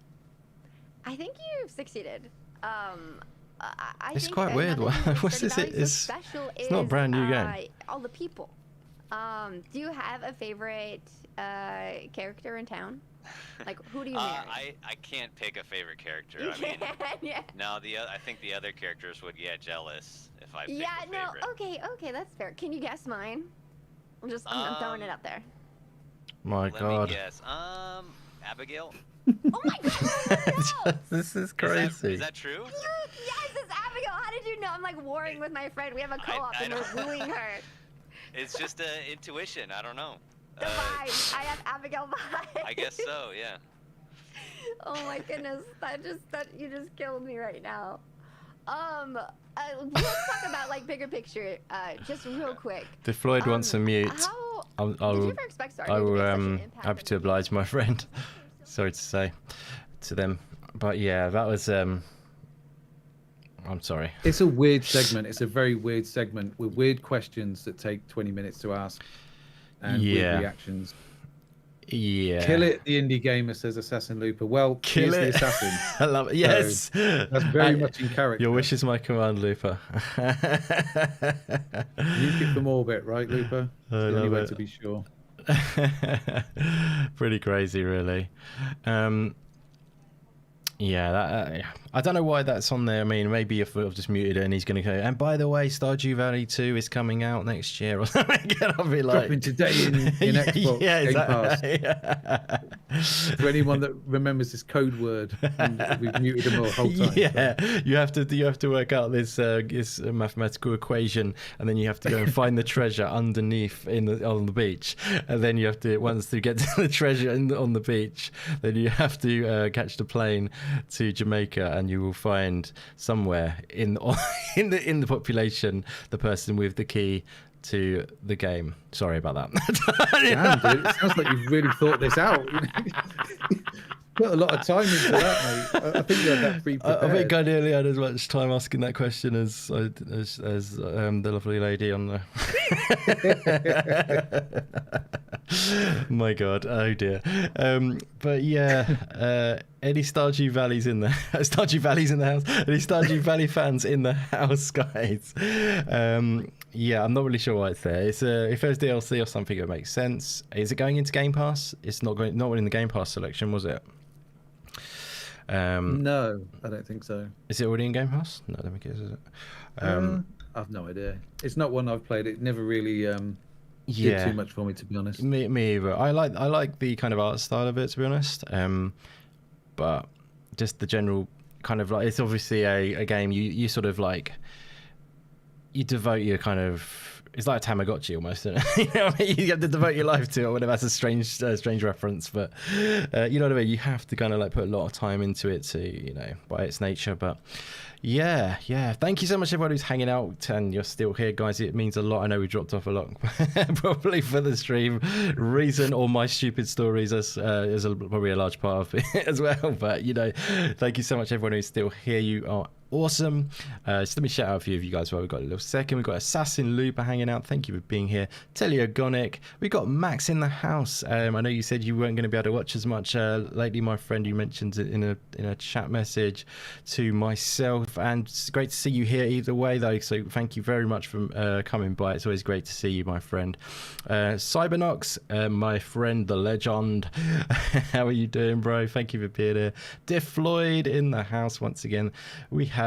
I think you've succeeded. It's think quite weird. another thing that What's Stardew this? Valley is It's so special it's not a is, brand new game. All the people. Do you have a favorite character in town? Like, who do you marry? I can't pick a favorite character. You I mean, yeah. no, I think the other characters would get jealous if I picked Yeah, a no, favorite. okay, that's fair. Can you guess mine? I'm throwing it up there. My Let God. me guess. Abigail? Oh my God! This is crazy. Is that true? Yes, it's Abigail. How did you know? I'm like warring with my friend. We have a co-op and we're wooing her. It's just intuition. I don't know. The vibes. I have Abigail vibes. I guess so, yeah. Oh my goodness, you just killed me right now. Let's talk about like bigger picture, just real quick. Defloid wants to mute. Did you ever expect Stardew I to will make such an impact happy to oblige my friend. Sorry to say to them, but yeah, that was I'm sorry. It's a weird segment. It's a very weird segment with weird questions that take 20 minutes to ask and weird reactions. Yeah. Kill it, the indie gamer, says Assassin Looper. Well, Kill here's it. the assassin. I love it. Yes. So that's very much in character. Your wish is my command, Looper. Music from orbit, right, Looper? I The only love way it. to be sure. Pretty crazy, really. Yeah, that, I don't know why that's on there. I mean, maybe if I've just muted it and he's going to go, and by the way, Stardew Valley 2 is coming out next year or something. I'll be like... Dropping today in Xbox Game Pass. To anyone that remembers this code word, and we've muted them the whole time. Yeah, so. you have to work out this mathematical equation, and then you have to go and find the treasure underneath on the beach, and then you have to, once you get to the treasure on the beach, then you have to catch the plane to Jamaica, and you will find somewhere in the population the person with the key to the game. Sorry about that. Damn, dude, it sounds like you've really thought this out. Put a lot of time into that, mate. I think you had that pre-prepared. I think I nearly had as much time asking that question as the lovely lady on the. My God, oh dear. But yeah, any Stardew Valleys in the Stardew Valleys in the house? Any Stardew Valley fans in the house, guys? Yeah, I'm not really sure why it's there. It's if there's DLC or something, it makes sense. Is it going into Game Pass? It's not in the Game Pass selection, was it? No, I don't think so. Is it already in Game Pass? No, I don't think it is it? I've no idea. It's not one I've played. It never really did too much for me, to be honest. Me either. I like the kind of art style of it, to be honest. But just the general kind of like, it's obviously a game you sort of like, you devote your kind of, it's like a Tamagotchi almost, isn't it? You know what I mean? You have to devote your life to it, or whatever. That's a strange reference, but you know what I mean? You have to kind of like put a lot of time into it by its nature. But yeah. Thank you so much, everyone who's hanging out, and you're still here, guys. It means a lot. I know we dropped off a lot, probably for the stream reason, or my stupid stories is probably a large part of it as well. But thank you so much, everyone who's still here. You are awesome. Just let me shout out a few of you guys while we've got a little second. We've got Assassin Looper hanging out. Thank you for being here. Teleogonic. We've got Max in the house. I know you said you weren't going to be able to watch as much lately, my friend. You mentioned it in a chat message to myself, and it's great to see you here either way, though. So thank you very much for coming by. It's always great to see you, my friend. Cybernox, my friend, the legend. How are you doing, bro? Thank you for being here. Diff Floyd in the house once again. We have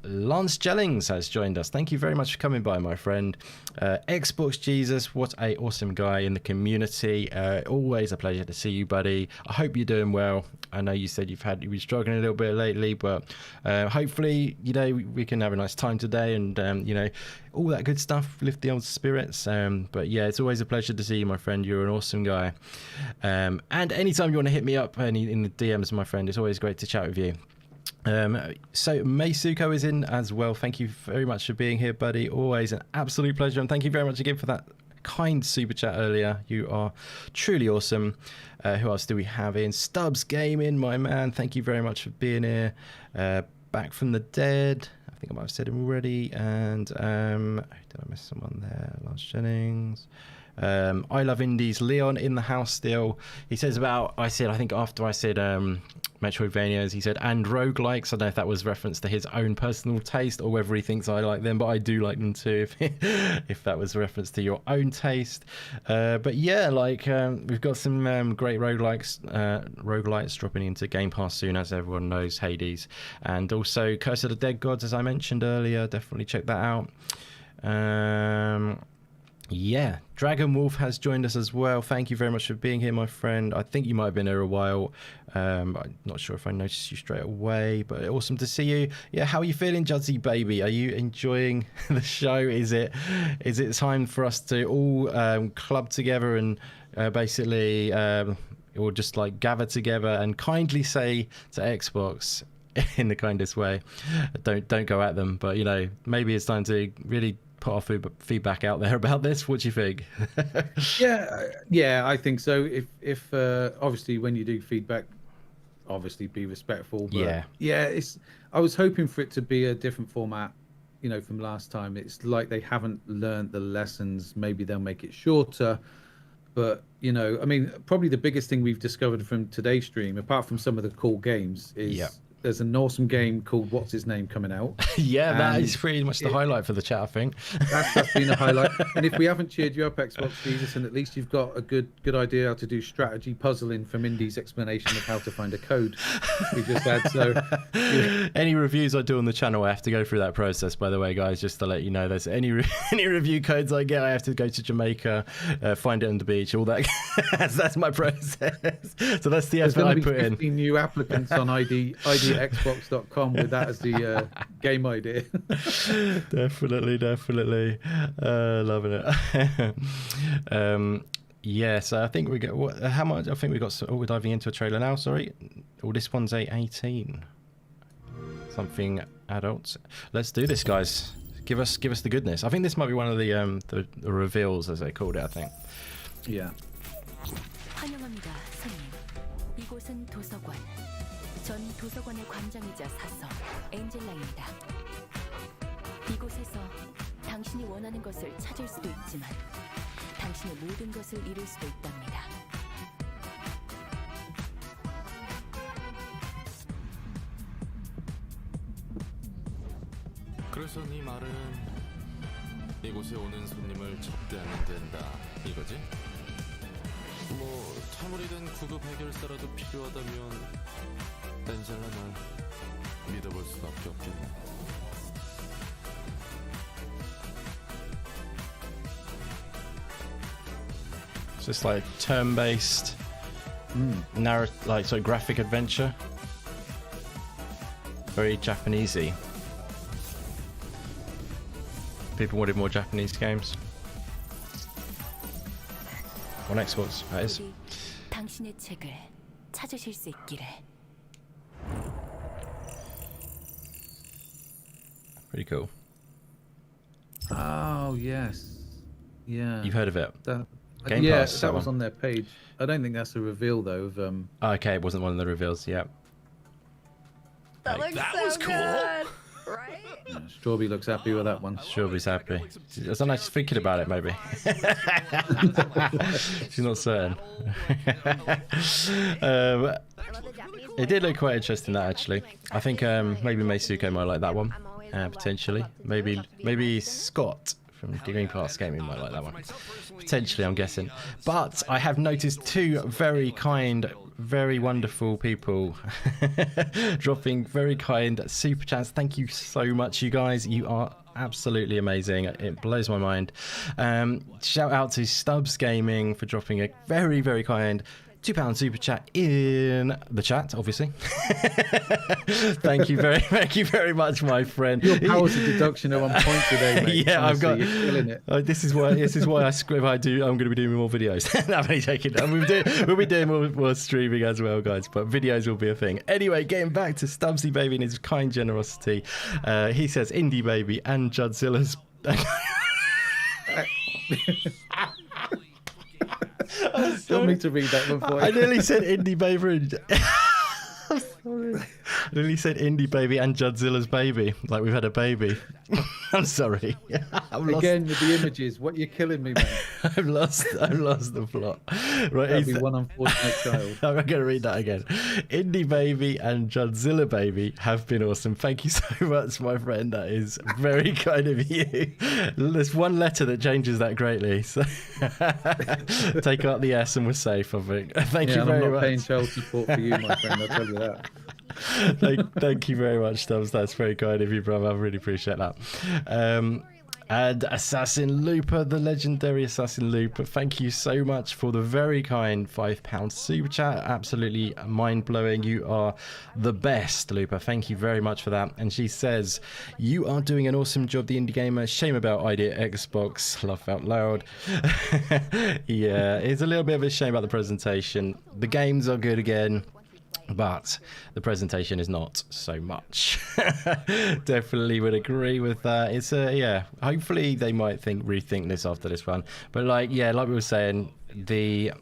Lance Jellings has joined us. Thank you very much for coming by, my friend. Xbox Jesus, what a awesome guy in the community. Always a pleasure to see you, buddy. I hope you're doing well. I know you said you've been struggling a little bit lately, but hopefully we can have a nice time today, and all that good stuff, lift the old spirits. But yeah, it's always a pleasure to see you, my friend. You're an awesome guy. And anytime you want to hit me up in the DMs, my friend, it's always great to chat with you. So Meisuko is in as well. Thank you very much for being here, buddy. Always an absolute pleasure, and thank you very much again for that kind super chat earlier. You are truly awesome. Who else do we have in? Stubbs Gaming, my man. Thank you very much for being here. Back from the Dead. I think I might have said him already. And did I miss someone there? Lance Jennings. I Love Indies. Leon in the house still. He says I think after I said Metroidvanias, he said, and roguelikes. I don't know if that was reference to his own personal taste or whether he thinks I like them, but I do like them too, if that was reference to your own taste. But yeah, we've got some great roguelites dropping into Game Pass soon, as everyone knows, Hades. And also Curse of the Dead Gods, as I mentioned earlier. Definitely check that out. Yeah, Dragon Wolf has joined us as well. Thank you very much for being here, my friend. I think you might have been here a while. I'm not sure if I noticed you straight away, but awesome to see you. Yeah, how are you feeling, Judzy baby? Are you enjoying the show? Is it time for us to all club together and basically or just like gather together and kindly say to Xbox in the kindest way, don't go at them, but maybe it's time to really put our feedback out there about this. What do you think? Yeah, I think so. If obviously when you do feedback, obviously be respectful. But I was hoping for it to be a different format, from last time. It's like they haven't learned the lessons. Maybe they'll make it shorter, but probably the biggest thing we've discovered from today's stream, apart from some of the cool games, is there's an awesome game called What's His Name coming out. That is pretty much the highlight for the chat, I think. That's been a highlight. And if we haven't cheered you up, Xbox Jesus, and at least you've got a good idea how to do strategy puzzling from Indy's explanation of how to find a code we just had. So any reviews I do on the channel, I have to go through that process, by the way, guys, just to let you know. There's any review codes I get, I have to go to Jamaica, find it on the beach, all that. That's my process. So that's the effort I put in. 15 new applicants on Xbox.com with that as the game idea. Definitely loving it. So I think we get how much? I think we got. We're diving into a trailer now. Sorry, this one's 18. Something adult. Let's do this, guys. Give us the goodness. I think this might be one of the reveals, as they called it. I think. Yeah. 이곳은 도서관. 전 도서관의 관장이자 사서 엔젤라입니다. 이곳에서 당신이 원하는 것을 찾을 수도 있지만 당신의 모든 것을 잃을 수도 있답니다. 그래서 네 말은 이곳에 오는 손님을 접대하면 된다. 이거지? 뭐 참 오래된 구급 해결사라도 필요하다면 댄젤라 널 믿어볼 수밖에 없겠네. So it's like turn-based, like sort of graphic adventure. Very Japanesey. People wanted more Japanese games on Xbox. That is. 당신의 책을 찾으실 수 있기를. Pretty cool. Oh yes, yeah. You've heard of it? Game yeah, Pass, that was on their page. I don't think that's a reveal though. Of okay, it wasn't one of the reveals. Yeah. That looks that so was cool. good, right? Strawberry looks happy with that one. Strawberry's happy. I don't know, she's thinking about it maybe. She's not certain. It did look quite interesting, that actually. I think maybe Meisuke might like that one, potentially. Maybe Scott from Green Pass Gaming might like that one. Potentially, I'm guessing. But I have noticed two very kind, very wonderful people dropping very kind super chats. Thank you so much, you guys. You are absolutely amazing. It blows my mind. Shout out to Stubbs Gaming for dropping a very, very kind £2 super chat in the chat, obviously. Thank you very much, my friend. Your powers of deduction are on point today, mate. Yeah, honestly, I've got. You're killing it. This is why I script. I'm going to be doing more videos. No, I'm only joking. We'll be doing more streaming as well, guys. But videos will be a thing. Anyway, getting back to Stubbsy Baby and his kind generosity. He says, "Indie Baby and Judzilla's." You want me to read that one for you? I nearly said Indie Baby. I'm sorry. I nearly said Indie Baby and Judzilla's baby. Like we've had a baby. I'm sorry. Again with the images. What you're killing me, man. I've lost the plot. Right, That'd be one unfortunate child. I'm going to read that again. Indie Baby and Judzilla Baby have been awesome. Thank you so much, my friend. That is very kind of you. There's one letter that changes that greatly. So take out the S and we're safe, I think. Thank you very much. I'm not paying child support for you, my friend. I'll tell you that. Thank you very much, Stubbs. That's very kind of you, brother. I really appreciate that. And Assassin Looper, the legendary Assassin Looper, thank you so much for the very kind £5 super chat. Absolutely mind-blowing. You are the best, Looper. Thank you very much for that. And she says, you are doing an awesome job, the Indie Gamer. Shame about Idea Xbox. Laugh out loud. Yeah, it's a little bit of a shame about the presentation. The games are good again, but the presentation is not so much. Definitely would agree with that. It's yeah, hopefully they might rethink this after this one. But like we were saying, the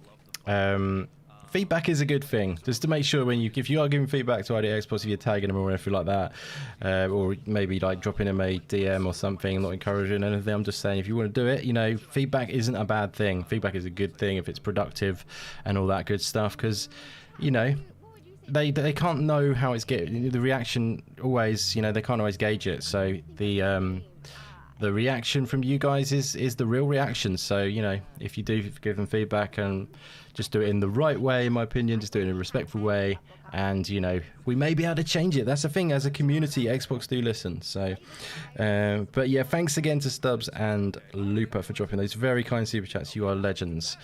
feedback is a good thing, just to make sure if you are giving feedback to Idea Xbox, if you're tagging them or anything like that, or maybe like dropping them a DM or something, not encouraging anything. I'm just saying, if you want to do it, feedback isn't a bad thing. Feedback is a good thing if it's productive and all that good stuff, because they can't know how it's getting the reaction always. They can't always gauge it. So the reaction from you guys is the real reaction. So if you do give them feedback, and just do it in the right way, in my opinion, just do it in a respectful way, and we may be able to change it. That's the thing, as a community, Xbox do listen. So but yeah, thanks again to Stubbs and Looper for dropping those very kind super chats. You are legends.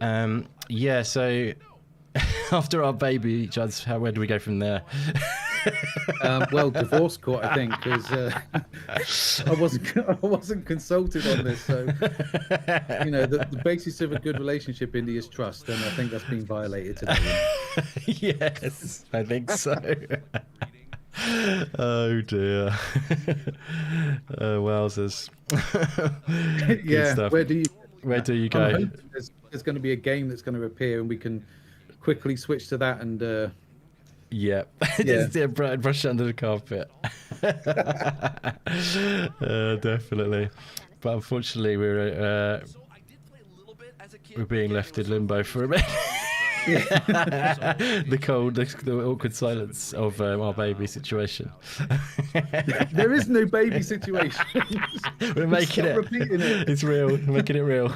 So after our baby, Juds, where do we go from there? Well, divorce court, I think, because I wasn't consulted on this. So, the basis of a good relationship, Indy, is trust, and I think that's been violated today. Yes, I think so. Oh dear. Wowzers. Yeah, stuff. where do you go? There's going to be a game that's going to appear, and we can quickly switch to that and just brush it under the carpet. Definitely, but unfortunately we're being left in limbo for a minute. The cold, the awkward silence of our baby situation. There is no baby situation. We're making Stop it. repeating it. It's real. We're making it real.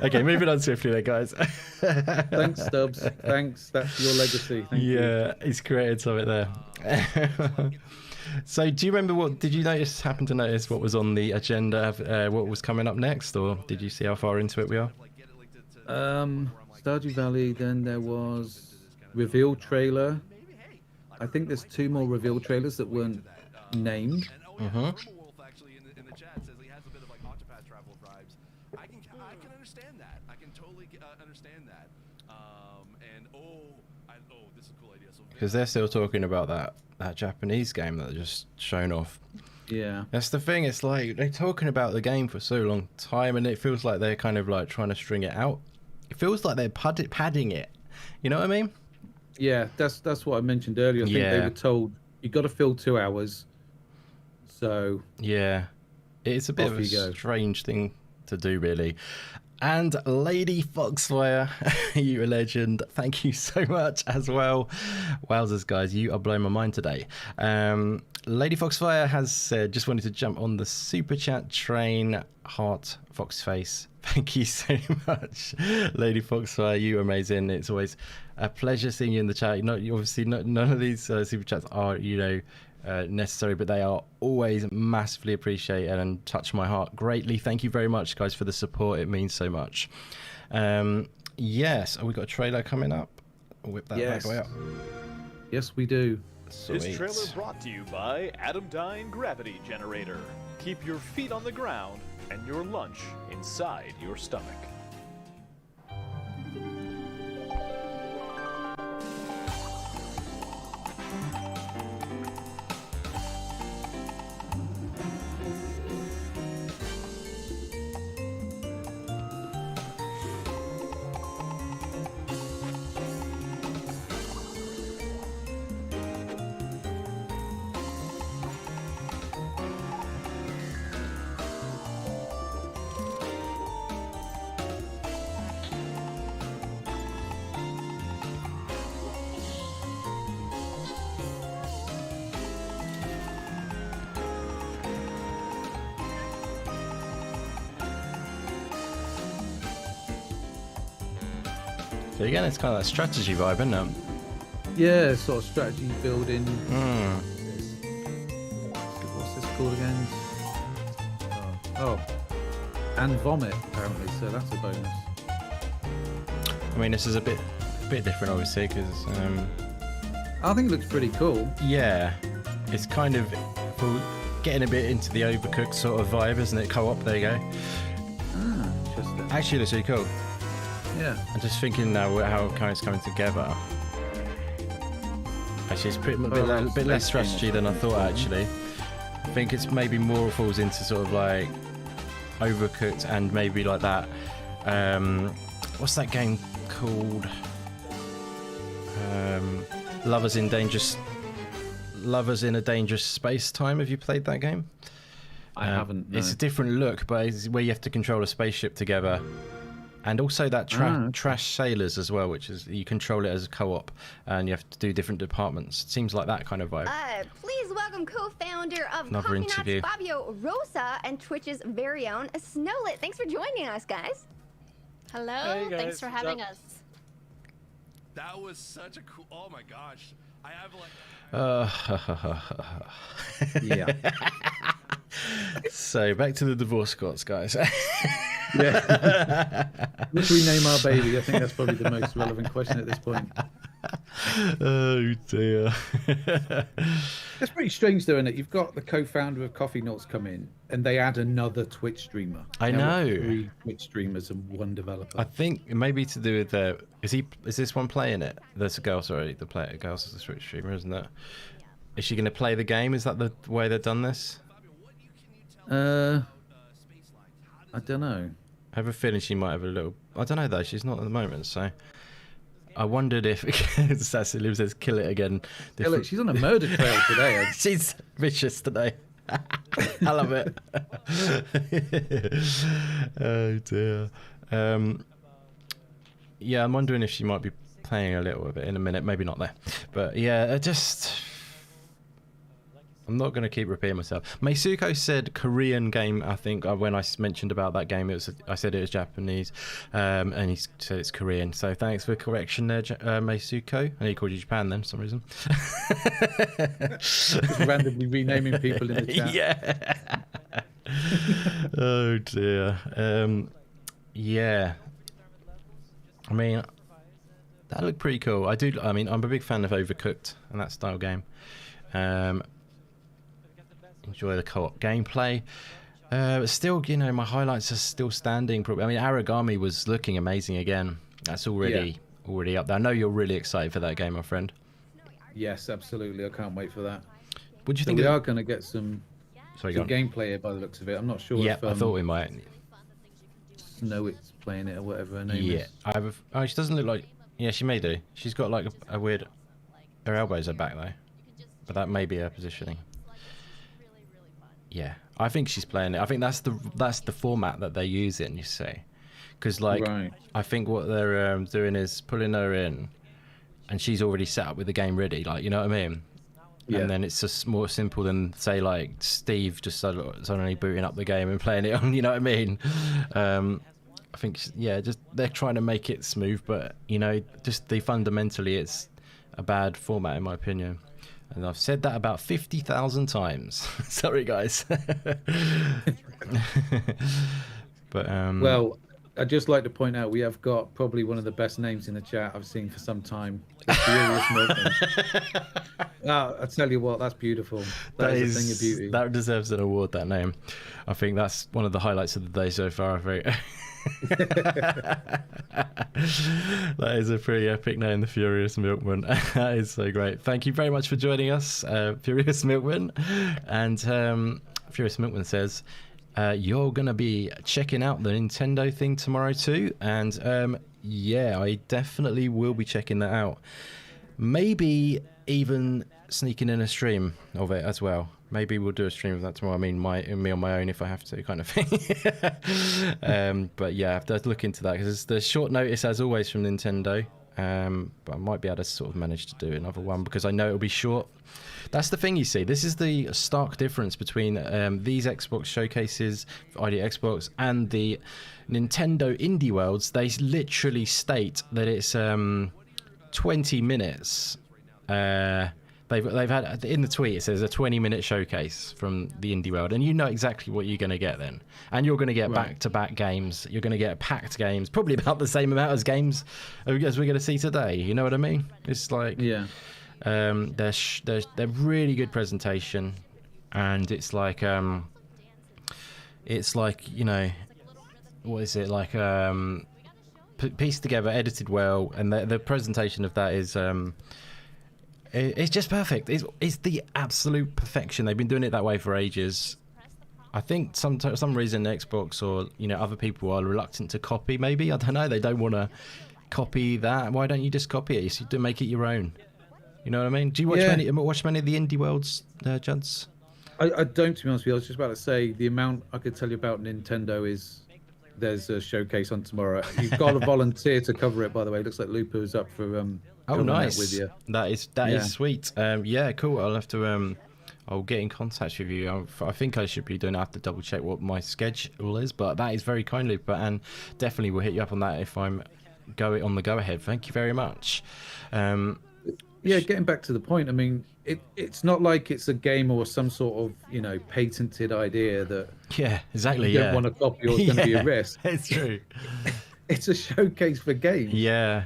Okay, moving on swiftly there, guys. Thanks, Stubbs. Thanks. That's your legacy. Thank you. Yeah, he's created something there. So, do you remember did you happen to notice what was on the agenda, what was coming up next, or did you see how far into it we are? Stardew Valley, then there was reveal trailer. I think there's 2 more reveal trailers that weren't named. Mm-hmm. I can understand that. I can totally understand that. This is a cool idea. Because they're still talking about that Japanese game that they just shown off. Yeah. That's the thing. It's like they're talking about the game for so long time, and it feels like they're kind of like trying to string it out. It feels like they're padding it. You know what I mean? Yeah, that's what I mentioned earlier. I think they were told you got to fill 2 hours. So yeah, it's a bit of a strange thing to do, really. And Lady Foxfire, you a legend. Thank you so much as well. Wowzers, guys, you are blowing my mind today. Lady Foxfire has said, just wanted to jump on the super chat train. Heart, Foxface. Thank you so much, Lady Foxfire. You are amazing. It's always a pleasure seeing you in the chat. None of these super chats are, necessary, but they are always massively appreciated and touch my heart greatly. Thank you very much, guys, for the support. It means so much. Yes, we got a trailer coming up. I'll whip that back way up. Yes, we do. Sweet. This trailer brought to you by Adamdine Gravity Generator. Keep your feet on the ground and your lunch inside your stomach. So again, it's kind of that strategy vibe, isn't it? Yeah, sort of strategy building. What's this called again? Oh, and vomit apparently. So that's a bonus. I mean, this is a bit different, obviously, because I think it looks pretty cool. Yeah, it's kind of getting a bit into the Overcooked sort of vibe, isn't it? Co-op. There you go. Ah, interesting. Actually, looks really cool. Yeah. I'm just thinking now how it's coming together. Actually, it's a bit less strategy than I thought, actually. I think it's maybe more falls into sort of like Overcooked and maybe like that. What's that game called? Lovers in a Dangerous Space Time. Have you played that game? I haven't. No. It's a different look, but it's where you have to control a spaceship together. And also that Trash Sailors as well, which is you control it as a co-op and you have to do different departments. It seems like that kind of vibe. Please welcome co-founder of Another Coffee Nuts, interview. Fabio Rosa, and Twitch's very own Snowlit. Thanks for joining us, guys. Hello, Hey, guys. thanks for having us. That was such a cool. Oh my gosh, I have like. Yeah. So back to the divorce courts, guys. Yeah. What should we name our baby? I think that's probably the most relevant question at this point. Oh dear. That's pretty strange, though, isn't it? You've got the co-founder of Coffee Nuts come in, and they add another Twitch streamer. I Now know. we've got 3 Twitch streamers and 1 developer. I think it may be to do with is this one playing it? There's a girl, sorry, the girl's the Twitch streamer, isn't it? Is she going to play the game? Is that the way they've done this? I don't know. I have a feeling she might have a little. I don't know though. She's not at the moment, so I wondered if Sassy Liv says kill it again. Kill it. She's on a murder trail today. She's vicious today. I love it. Oh dear. Yeah, I'm wondering if she might be playing a little bit in a minute. Maybe not there, but yeah, I'm not going to keep repeating myself. Meisuko said Korean game. I think when I mentioned about that game, I said it was Japanese, and he said it's Korean. So thanks for correction there, Meisuko. And he called you Japan then for some reason. Just randomly renaming people in the chat. Yeah. Oh dear. Yeah. I mean, that looked pretty cool. I mean, I'm a big fan of Overcooked and that style game. Enjoy the co-op gameplay. But still, my highlights are still standing. I mean, Aragami was looking amazing again. That's already up there. I know you're really excited for that game, my friend. Yes, absolutely. I can't wait for that. What do you think? We are going to get some gameplay here by the looks of it. I'm not sure. Yeah, if, I thought we might. Snowit's playing it or whatever her name is. Yeah, she doesn't look like. Yeah, she may do. She's got like a weird. Her elbows are back though, but that may be her positioning. Yeah, I think she's playing it. I think that's the format that they're using. You see, because I think what they're doing is pulling her in, and she's already set up with the game ready. Like, you know what I mean? Yeah. And then it's just more simple than say like Steve just suddenly booting up the game and playing it on. You know what I mean? I think just they're trying to make it smooth, but just fundamentally it's a bad format in my opinion. And I've said that about 50,000 times. Sorry, guys. But well, I'd just like to point out we have got probably one of the best names in the chat I've seen for some time. The Furious Milkman. I tell you what, that's beautiful. That is a thing of beauty. That deserves an award, that name. I think that's one of the highlights of the day so far, I think. That is a pretty epic name, the Furious Milkman. That is so great. Thank you very much for joining us, Furious Milkman. And Furious Milkman says you're gonna be checking out the Nintendo thing tomorrow too, and I definitely will be checking that out. Maybe even sneaking in a stream of it as well. Maybe we'll do a stream of that tomorrow. I mean, me on my own if I have to, kind of thing. But yeah, I have to look into that because there's short notice as always from Nintendo. But I might be able to sort of manage to do another one because I know it'll be short. That's the thing, you see. This is the stark difference between these Xbox showcases, ID Xbox, and the Nintendo Indie Worlds. They literally state that it's 20 minutes. They've had in the tweet it says a 20-minute showcase from the Indie World, and you know exactly what you're going to get then. And you're going to get back-to-back games. You're going to get packed games, probably about the same amount as games as we're going to see today. You know what I mean? It's like they're really good presentation, and it's like what is it like pieced together, edited well, and the presentation of that is. It's just perfect. It's the absolute perfection. They've been doing it that way for ages. I think some reason Xbox or other people are reluctant to copy. Maybe, I don't know. They don't want to copy that. Why don't you just copy it? You do make it your own. You know what I mean? Do you watch many of the Indie Worlds, Juds? I don't, to be honest with you. I was just about to say the amount I could tell you about Nintendo is there's a showcase on tomorrow. You've got to volunteer to cover it, by the way. It looks like Lupo is up for oh, nice. With you. That is sweet. Yeah, cool. I'll have to I'll get in contact with you. I think I should be doing. I have to double check what my schedule is, but that is very kind, Lupo, and definitely we'll hit you up on that if I'm on the go ahead. Thank you very much. Yeah, getting back to the point. I mean, it's not like it's a game or some sort of patented idea that exactly you don't want to copy or it's going to be a risk. It's true. It's a showcase for games. Yeah,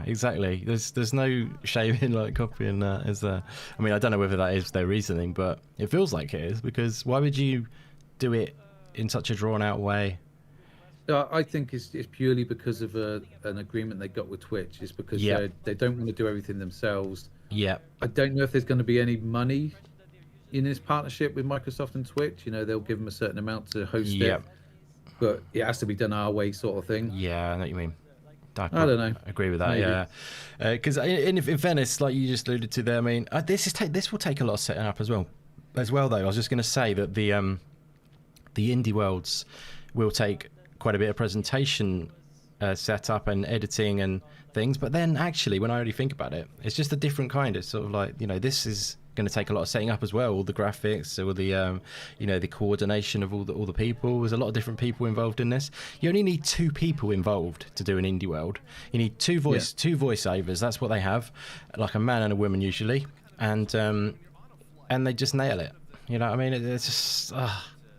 exactly. There's no shame in like copying that, is there? I mean, I don't know whether that is their reasoning, but it feels like it is, because why would you do it in such a drawn out way? I think it's purely because of an agreement they got with Twitch. It's because they don't want to do everything themselves. Yeah. I don't know if there's going to be any money in this partnership with Microsoft and Twitch. They'll give them a certain amount to host it, but it has to be done our way, sort of thing. Yeah, I know what you mean. I don't know. Agree with that. Maybe. Yeah, because in fairness, like you just alluded to there, I mean, this will take a lot of setting up as well. Though, I was just going to say that the Indie Worlds will take quite a bit of presentation setup and editing and things. But then actually, when I really think about it, it's just a different kind. It's sort of like, this is going to take a lot of setting up as well. All the graphics, all the the coordination of all the people. There's a lot of different people involved in this. You only need 2 people involved to do an indie world. You need two voiceovers. That's what they have, like a man and a woman usually, and they just nail it. You know what I mean? It's just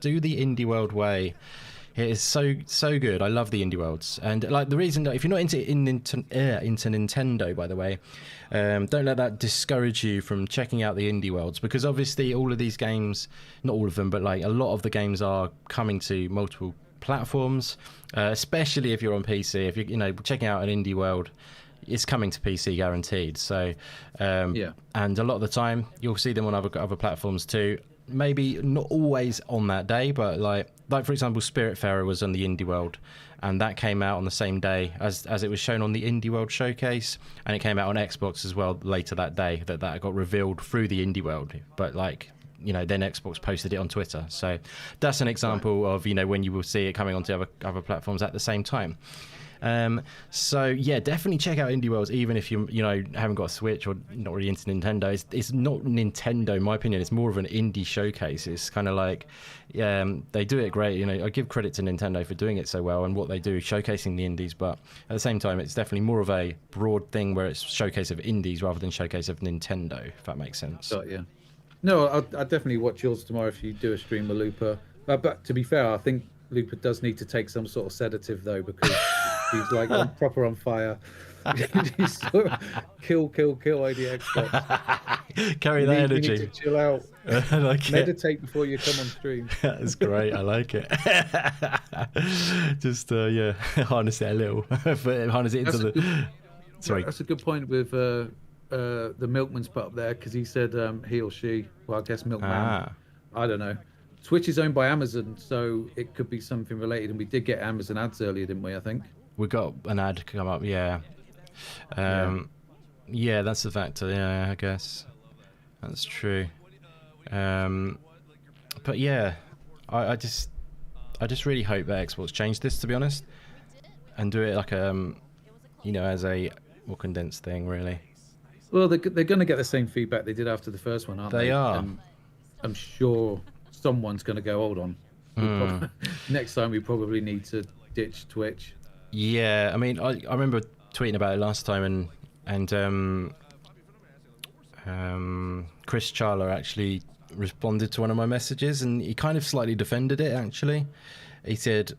do the indie world way. It is so good. I love the indie worlds, and like the reason that if you're not into Nintendo, by the way, don't let that discourage you from checking out the indie worlds, because obviously all of these games, not all of them, but like a lot of the games are coming to multiple platforms, especially if you're on PC. If you're checking out an indie world, it's coming to PC guaranteed. So and a lot of the time you'll see them on other platforms too. Maybe not always on that day, but like for example, Spiritfarer was on the Indie World, and that came out on the same day as it was shown on the Indie World showcase, and it came out on Xbox as well later that day. That got revealed through the Indie World, but then Xbox posted it on Twitter. So that's an example of when you will see it coming onto other platforms at the same time. So yeah, definitely check out indie worlds, even if you haven't got a Switch or not really into Nintendo. It's not Nintendo, in my opinion. It's more of an indie showcase. It's kind of like they do it great. I give credit to Nintendo for doing it so well and what they do showcasing the indies, but at the same time it's definitely more of a broad thing where it's showcase of indies rather than showcase of Nintendo, if that makes sense. Yeah. No, I'll definitely watch yours tomorrow if you do a stream with Looper. But to be fair, I think Looper does need to take some sort of sedative though, because he's like proper on fire. He's sort of kill IDX. Carry that energy. You need to chill out. I like Meditate before you come on stream. That's great. I like it. Just harness it a little. Harness it into Sorry. That's a good point with the Milkman's put up there, because he said he or she. Well, I guess Milkman. I don't know. Twitch is owned by Amazon, so it could be something related. And we did get Amazon ads earlier, didn't we? I think we got an ad come up. Yeah, that's a factor. Yeah, I guess that's true. But yeah, I just really hope that Xbox change this, to be honest, and do it like as a more condensed thing, really. Well, they're going to get the same feedback they did after the first one, aren't they? They are. I'm sure someone's going to go, hold on. Next time we probably need to ditch Twitch. Yeah, I mean, I remember tweeting about it last time, and Chris Charler actually responded to one of my messages, and he kind of slightly defended it. Actually, he said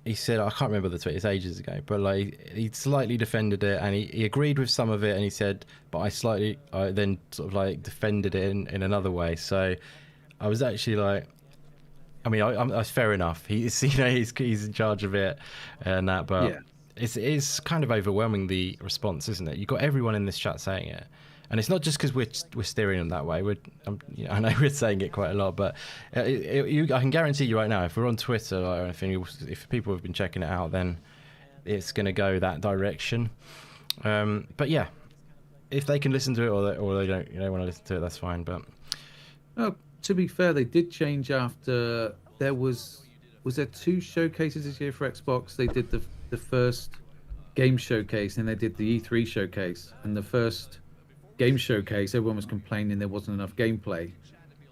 I can't remember the tweet, it's ages ago, but like he slightly defended it, and he agreed with some of it, and he said, but I then sort of like defended it in another way. So I was actually like, I mean, I fair enough. He's he's in charge of it and that, but yeah. It's kind of overwhelming, the response, isn't it? You've got everyone in this chat saying it, and it's not just because we're steering them that way. I know we're saying it quite a lot, but I can guarantee you right now, if we're on Twitter or anything, if people have been checking it out, then it's going to go that direction. But yeah, if they can listen to it or they don't want to listen to it, that's fine. But to be fair, they did change after there was there 2 showcases this year for Xbox. They did the first game showcase, and they did the E3 showcase. And the first game showcase, everyone was complaining there wasn't enough gameplay.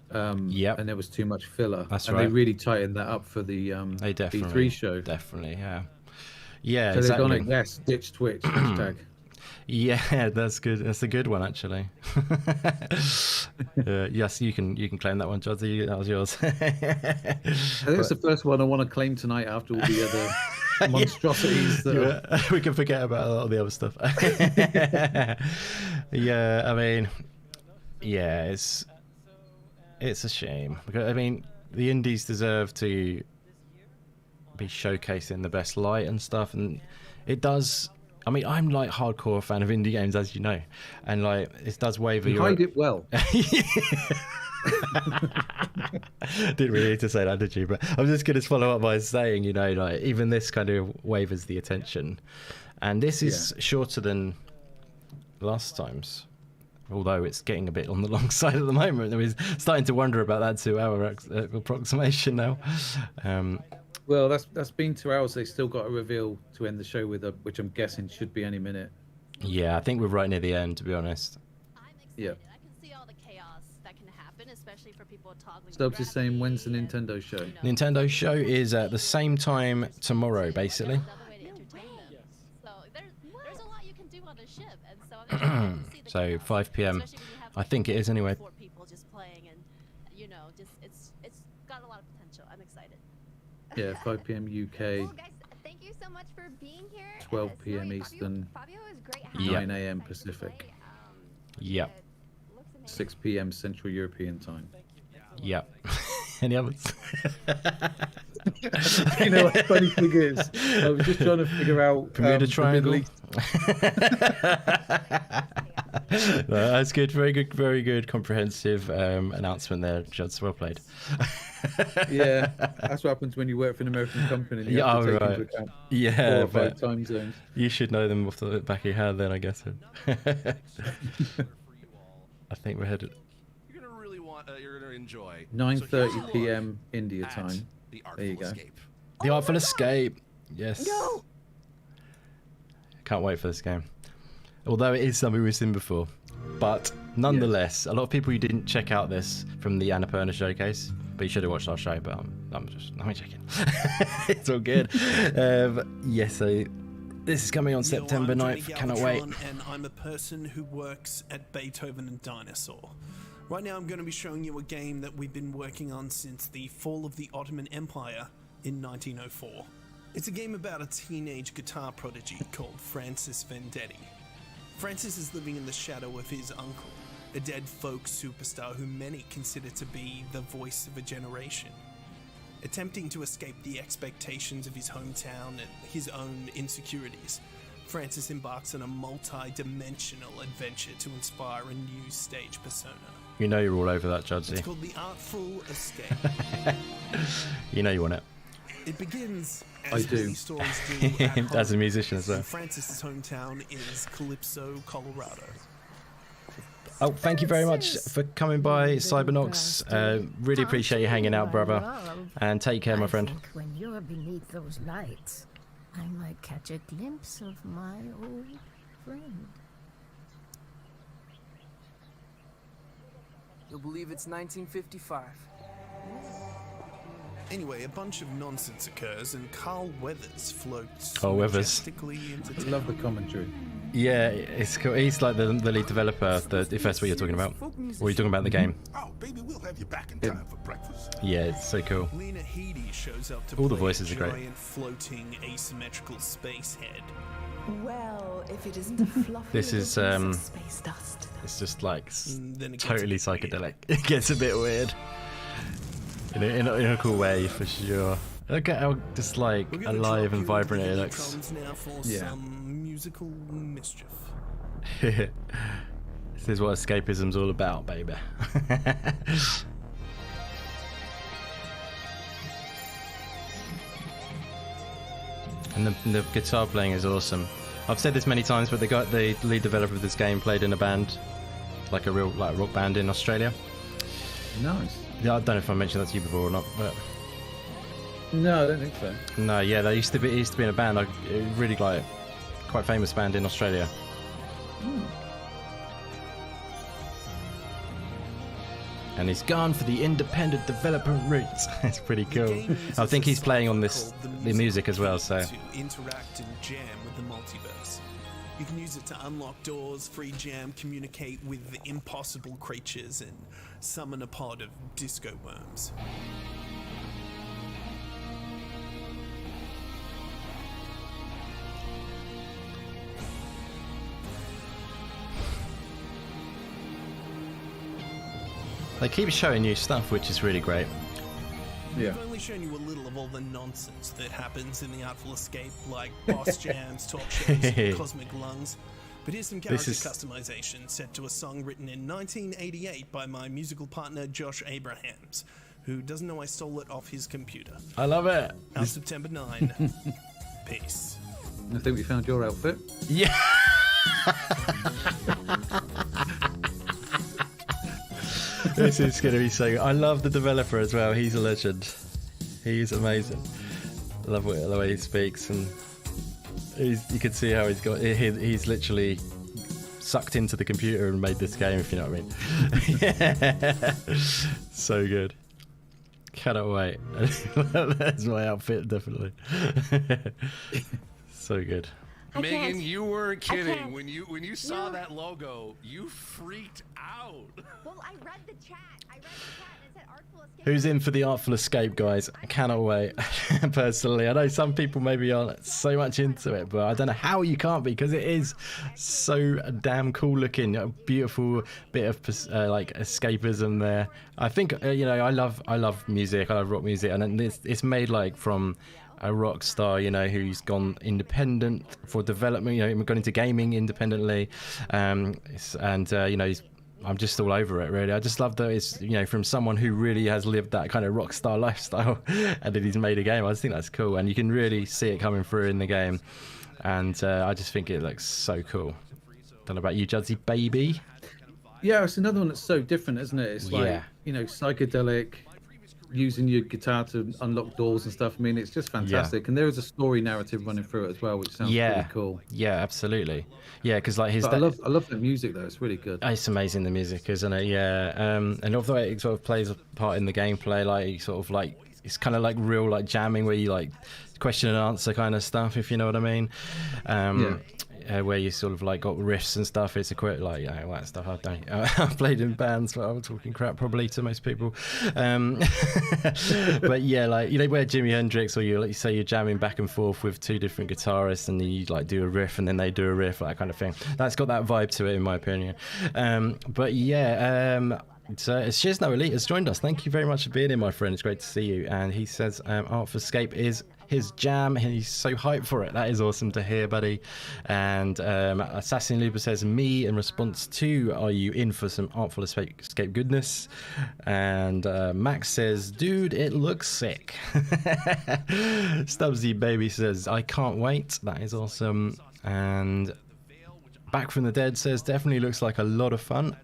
And there was too much filler. That's and right. They really tightened that up for the E3 show. Definitely, yeah. Yeah, so exactly. they're gonna ditch Twitch hashtag. Yeah, that's good. That's a good one, actually. Yes, you can claim that one, Jodzi. That was yours. I think it's the first one I want to claim tonight after all the other monstrosities. We can forget about a lot of the other stuff. Yeah, I mean, yeah, it's a shame. Because, I mean, the indies deserve to be showcased in the best light and stuff, and it does. I mean, I'm like hardcore fan of indie games, as you know, and like it does waver. You hide it well. Didn't really need to say that, did you? But I'm just going to follow up by saying, like even this kind of wavers the attention, and this is shorter than last time's. Although it's getting a bit on the long side at the moment. I mean, starting to wonder about that 2-hour approximation now. Well, that's been 2 hours. They still got a reveal to end the show with, which I'm guessing should be any minute. Yeah, I think we're right near the end, to be honest. Yeah. I can see all the chaos that can happen, especially for people toggling. Stubbs is saying, when's the Nintendo show? Nintendo show is at the same time tomorrow, basically. So there's a lot you can do on a ship, and so I'm excited to see the So chaos, 5 p.m. especially when you have, I think it is anyway. 4 people just playing, and just it's got a lot of potential. I'm excited. Yeah, 5 p.m. UK, Well, guys, thank you so much for being here. 12 p.m. Eastern, Fabio is great having 9 a.m. Pacific, Yep. 6 p.m. Central European time. Yep. Any others? You know what the funny thing is? I was just trying to figure out Bermuda Triangle. No, that's good. Very good comprehensive announcement there, Judd. Well played. Yeah, that's what happens when you work for an American company. And you have to take into account 4 or 5 time zones. You should know them off the back of your head then, I guess. I think we're headed. You're gonna really want. You're gonna enjoy. 9:30 p.m. India time. There you go. Escape. The Artful Escape. Yes. No. Can't wait for this game. Although it is something we've seen before. But nonetheless, a lot of people who didn't check out this from the Annapurna showcase, but you should have watched our show, but I'm checking. It's all good. Yes, so this is coming on September 9th. Cannot wait. And I'm a person who works at Beethoven and Dinosaur. Right now I'm going to be showing you a game that we've been working on since the fall of the Ottoman Empire in 1904. It's a game about a teenage guitar prodigy called Francis Vendetti. Francis is living in the shadow of his uncle, a dead folk superstar who many consider to be the voice of a generation. Attempting to escape the expectations of his hometown and his own insecurities, Francis embarks on a multi-dimensional adventure to inspire a new stage persona. You know you're all over that, Judsy. It's called The Artful Escape. You know you want it. It begins I as do. many stories do at As a home. musician as well. Francis's hometown is Calypso, Colorado. Oh, thank you very much for coming by, Cybernox. Really appreciate you hanging out, brother. And take care, my friend. I think when you're beneath those lights, I might catch a glimpse of my old friend. You'll believe it's 1955. Anyway, a bunch of nonsense occurs and Carl Weathers floats Carl Weathers. majestically into I love the commentary. Yeah, it's cool. He's like the lead developer, if that's what you're talking about. Or you're talking about the game. Oh, baby, we'll have you back in time for breakfast. Yeah, it's so cool. Lena Headey shows up to All the play voices a are great. giant floating asymmetrical space head. Well, if it isn't a fluffy This is, little piece of space dust. It's just like Then it gets totally psychedelic. It gets a bit weird. In a cool way, for sure. Look at how just like We're gonna alive drop and you vibrant into it the looks. drums now for Yeah. some musical mischief. This is what escapism's all about, baby. And the guitar playing is awesome. I've said this many times, but the lead developer of this game played in a band, like a real rock band in Australia. Nice. Yeah, I don't know if I mentioned that to you before or not, but No, I don't think so. no, yeah, they used to be in a band, like a really quite famous band in Australia. And he's gone for the independent developer route. It's pretty cool. I think he's playing on the music as well, so. To interact and jam with the multiverse. You can use it to unlock doors, free jam, communicate with the impossible creatures, and summon a pod of disco worms. They keep showing new stuff, which is really great. We've only shown you a little of all the nonsense that happens in the Artful Escape, like boss jams, talk shows, and cosmic lungs. But here's some character customization set to a song written in 1988 by my musical partner Josh Abrahams, who doesn't know I stole it off his computer. I love it. Out September 9. Peace. I think we found your outfit. Yeah. This is going to be so good. I love the developer as well. He's a legend. He's amazing. I love the way he speaks, and you can see how he's literally sucked into the computer and made this game, if you know what I mean. So good. Cannot wait. That's my outfit, definitely. So good. Megan, you weren't kidding. When you saw that logo, you freaked out. Well, I read the chat. And it said Artful Escape. Who's in for the Artful Escape, guys? I cannot wait. Personally, I know some people maybe aren't so much into it, but I don't know how you can't be, because it is so damn cool looking. A beautiful bit of like escapism there. I think I love music. I love rock music, and it's made like from a rock star, who's gone independent for development, gone into gaming independently, I'm just all over it, really. I just love that it's, from someone who really has lived that kind of rock star lifestyle, and that he's made a game. I just think that's cool, and you can really see it coming through in the game, and I just think it looks so cool. Don't know about you, Judzy baby. Yeah, it's another one that's so different, isn't it? It's like, psychedelic, using your guitar to unlock doors and stuff. I mean, it's just fantastic. And there is a story narrative running through it as well, which sounds pretty cool. Yeah, absolutely. Yeah, because like I love the music though. It's really good. It's amazing, the music, isn't it? Yeah. And although it sort of plays a part in the gameplay, like sort of like it's kind of like real like jamming where you like question and answer kind of stuff, if you know what I mean. Where you sort of like got riffs and stuff. It's a quite like all that stuff. I've played in bands, but I'm talking crap probably to most people. But yeah, like where Jimi Hendrix, or you say you're jamming back and forth with two different guitarists, and you like do a riff, and then they do a riff, that kind of thing. That's got that vibe to it, in my opinion. But yeah. So Shizno Elite has joined us. Thank you very much for being here, my friend. It's great to see you. And he says Artful Escape is his jam, and he's so hyped for it. That is awesome to hear, buddy. And Assassin Luba says, me in response to, are you in for some Artful Escape goodness? And Max says, dude, it looks sick. Stubbsy Baby says, I can't wait. That is awesome. And Back from the Dead says, definitely looks like a lot of fun.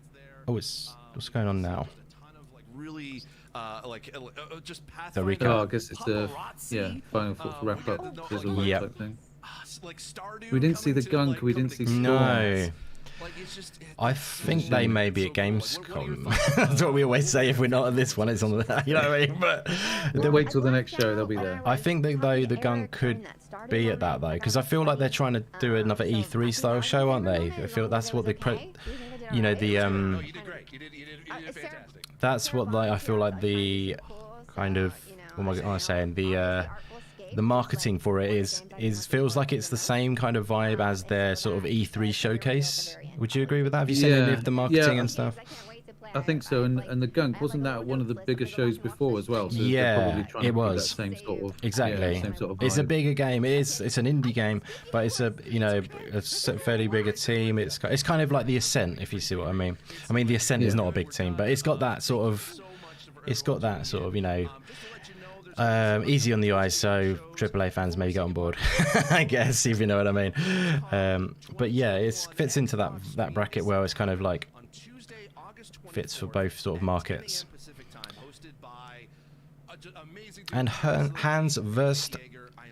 Oh, what's going on now? Really just There we go. I guess it's the final thoughts wrap up. Type thing. We didn't see the gunk. We didn't see Storm. No. I think they may be at Gamescom. That's what we always say. If we're not at this one, it's on the. You know what I mean? But wait till the next show. They'll be there. I think that though the gunk could be at that though, because I feel like they're trying to do another E3 style show, aren't they? I feel that's what that's what I feel like the kind of what am I saying, the marketing for it is feels like it's the same kind of vibe as their sort of E3 showcase. Would you agree with that? Have you seen any of the marketing and stuff? I think so, and the gunk, wasn't that one of the bigger shows before as well? So yeah, it was. That same sort of, exactly. Same sort of it's a bigger game. It's an indie game, but it's a fairly bigger team. It's kind of like the Ascent, if you see what I mean. I mean, the Ascent is not a big team, but it's got that sort of easy on the eyes, so AAA fans may get on board, I guess, if you know what I mean. But yeah, it fits into that bracket where it's kind of like fits for both sort of markets. And Hans Wurst,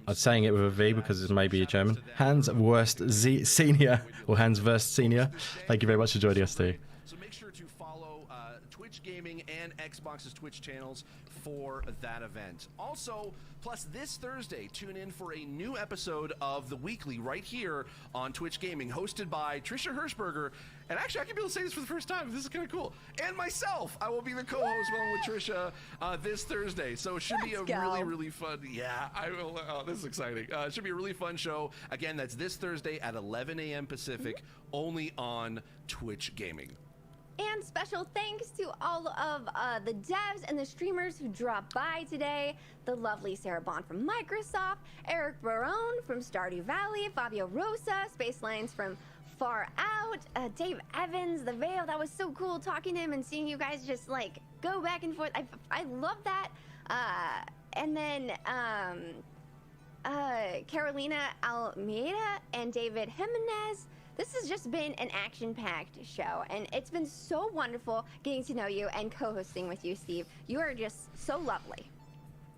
I'm saying it with a V because it's maybe a German. Hans Wurst Senior, or Hans Wurst Senior. Thank you very much for joining us too. So make sure to follow Twitch Gaming and Xbox's Twitch channels for that event. Also, plus this Thursday, tune in for a new episode of The Weekly right here on Twitch Gaming, hosted by Trisha Hirschberger. And actually, I can be able to say this for the first time. This is kind of cool. And myself. I will be the co-host along with Trisha this Thursday. So it should be a really, really fun. Yeah, I will. Oh, this is exciting. It should be a really fun show. Again, that's this Thursday at 11 a.m. Pacific, only on Twitch Gaming. And special thanks to all of the devs and the streamers who dropped by today. The lovely Sarah Bond from Microsoft, Eric Barone from Stardew Valley, Fabio Rosa, Space Lines from Far Out, Dave Evans, The Veil. That was so cool talking to him and seeing you guys just like go back and forth. I love that. And then Carolina Almeida and David Jimenez. This has just been an action-packed show, and it's been so wonderful getting to know you and co-hosting with you, Steve. You are just so lovely.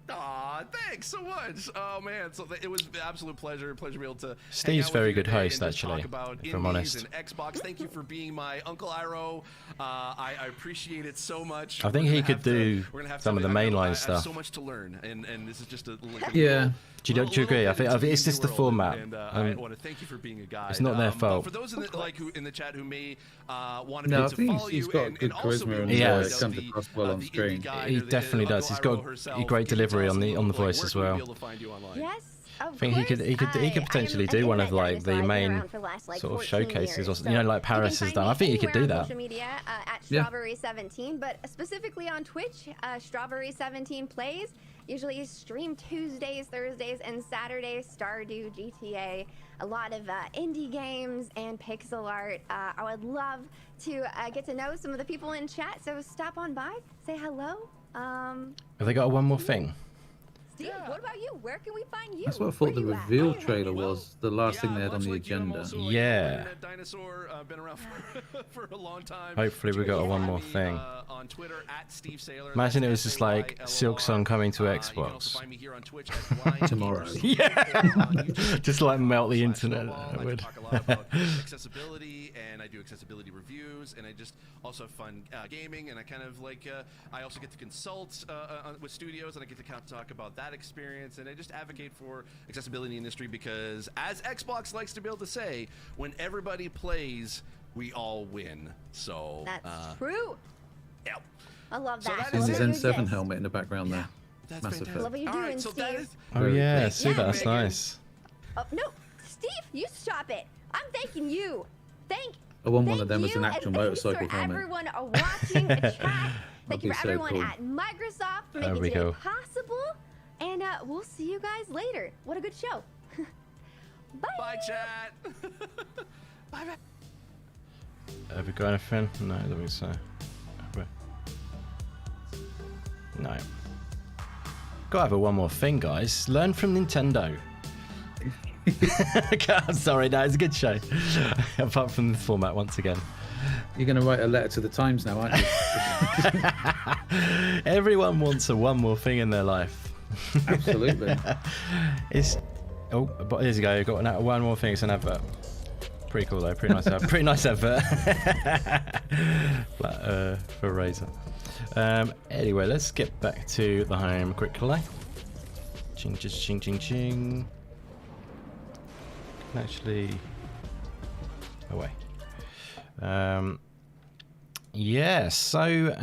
Aw, thanks so much. Oh man, so it was an absolute pleasure to be able to. Steve's very good host, and actually, talk about if I'm honest. and Xbox. Thank you for being my Uncle Iro. I appreciate it so much. I think he could do some of the mainline I stuff. have so much to learn, and this is just a Yeah. Do you agree? I think it's just the format. And I want to thank you for being a guy. It's not their fault. For those who in the chat who may want to No, I to think follow he's you got and good also charisma and He comes across well on screen. He definitely does. He's got a great delivery on the voice as well. Yes, of I think he could potentially do one of like the main sort of showcases, or like Paris has done. I think he could do that. Social media at Strawberry17, but specifically on Twitch, Strawberry17 plays. Usually stream Tuesdays, Thursdays, and Saturdays. Stardew, GTA, a lot of indie games and pixel art. I would love to get to know some of the people in chat, so stop on by, say hello. Have they got one more thing? Steve, what about you? Where can we find you? That's what I thought the reveal trailer was. The last thing they had on the agenda. Yeah. Dinosaur, been around for a long time. Hopefully we got one more thing. On Twitter at Steve Sailor. Imagine it was just like Silk Song coming to Xbox. Tomorrow. Yeah. Just like melt the internet. I would. Talk a lot about accessibility, and I do accessibility reviews, and I just also have fun gaming, and I kind of like I also get to consult with studios, and I get to kind of talk about that experience, and I just advocate for accessibility in the industry because, as Xbox likes to be able to say, when everybody plays, we all win. So that's true. Yeah. I love So that. And his N7 helmet in the background there. That's Massive fantastic. Love what you're doing, Alright, so that Steve. is Oh yeah, see that's nice. Oh, no, Steve, you stop it. I'm thanking you. I want one of them as an you, actual and motorcycle thanks for helmet. everyone watching the chat. Thank That'd you be for so everyone cool. at Microsoft for There making we today go. possible. And we'll see you guys later. What a good show. Bye. Bye, chat. Bye, bye. Have we got anything? No, I don't think so. No. Gotta have one more thing, guys. Learn from Nintendo. I'm sorry, no, it's a good show. Apart from the format once again. You're going to write a letter to the Times now, aren't you? Everyone wants one more thing in their life. Absolutely. But here you go. Got one more thing. It's an advert. Pretty cool though. Pretty nice. Pretty nice advert. For Razer. Anyway, let's get back to the home quickly. Ching, ching, ching, ching. Actually, away. Yeah, so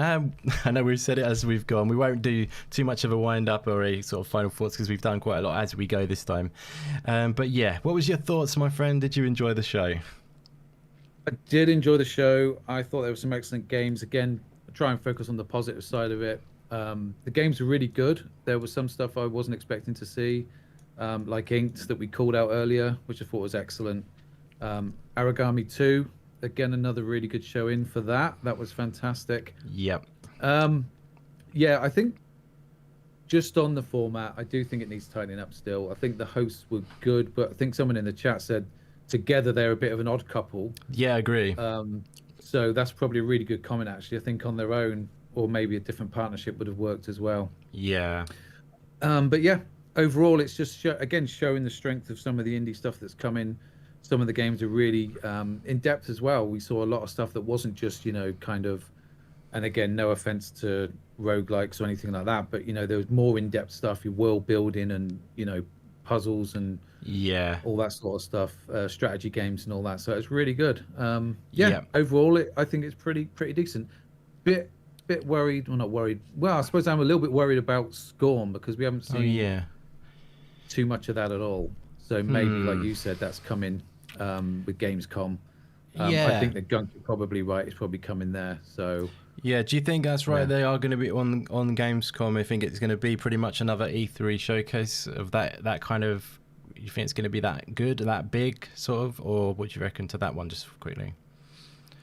I know we've said it as we've gone. We won't do too much of a wind up or a sort of final thoughts because we've done quite a lot as we go this time. But yeah, what was your thoughts, my friend? Did you enjoy the show? I did enjoy the show. I thought there were some excellent games. Again, try and focus on the positive side of it. The games were really good. There was some stuff I wasn't expecting to see, like Inked that we called out earlier, which I thought was excellent. Origami 2, again, another really good showing for that. That was fantastic. Yep. Yeah, I think just on the format, I do think it needs tightening up still. I think the hosts were good, but I think someone in the chat said together they're a bit of an odd couple. Yeah, I agree. So that's probably a really good comment, actually. I think on their own, or maybe a different partnership would have worked as well. Yeah. But yeah, overall, it's just, again, showing the strength of some of the indie stuff that's coming. Some of the games are really in-depth as well. We saw a lot of stuff that wasn't just, kind of, and again, no offense to roguelikes or anything like that, but, there was more in-depth stuff, your world building and, puzzles and all that sort of stuff, strategy games and all that. So it's really good. Overall, I think it's pretty decent. Bit worried, well, not worried. Well, I suppose I'm a little bit worried about Scorn because we haven't seen too much of that at all. So maybe, like you said, that's coming with Gamescom. I think that Gunk, you're probably right. It's probably coming there. So yeah, do you think that's right? They are going to be on Gamescom. I think it's going to be pretty much another E3 showcase of that kind of. You think it's going to be that good, that big, sort of, or what do you reckon to that one? Just quickly.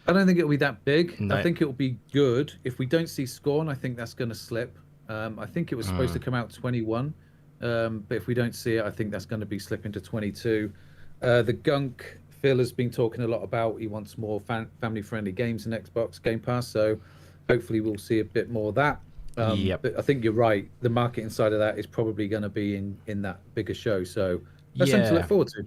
I don't think it'll be that big. No. I think it'll be good. If we don't see Scorn, I think that's going to slip. I think it was supposed to come out 21, but if we don't see it, I think that's going to be slipping to 22. The Gunk, Phil has been talking a lot about. He wants more family-friendly games in Xbox Game Pass, so hopefully we'll see a bit more of that. But I think you're right. The marketing side of that is probably going to be in that bigger show. So that's something to look forward to.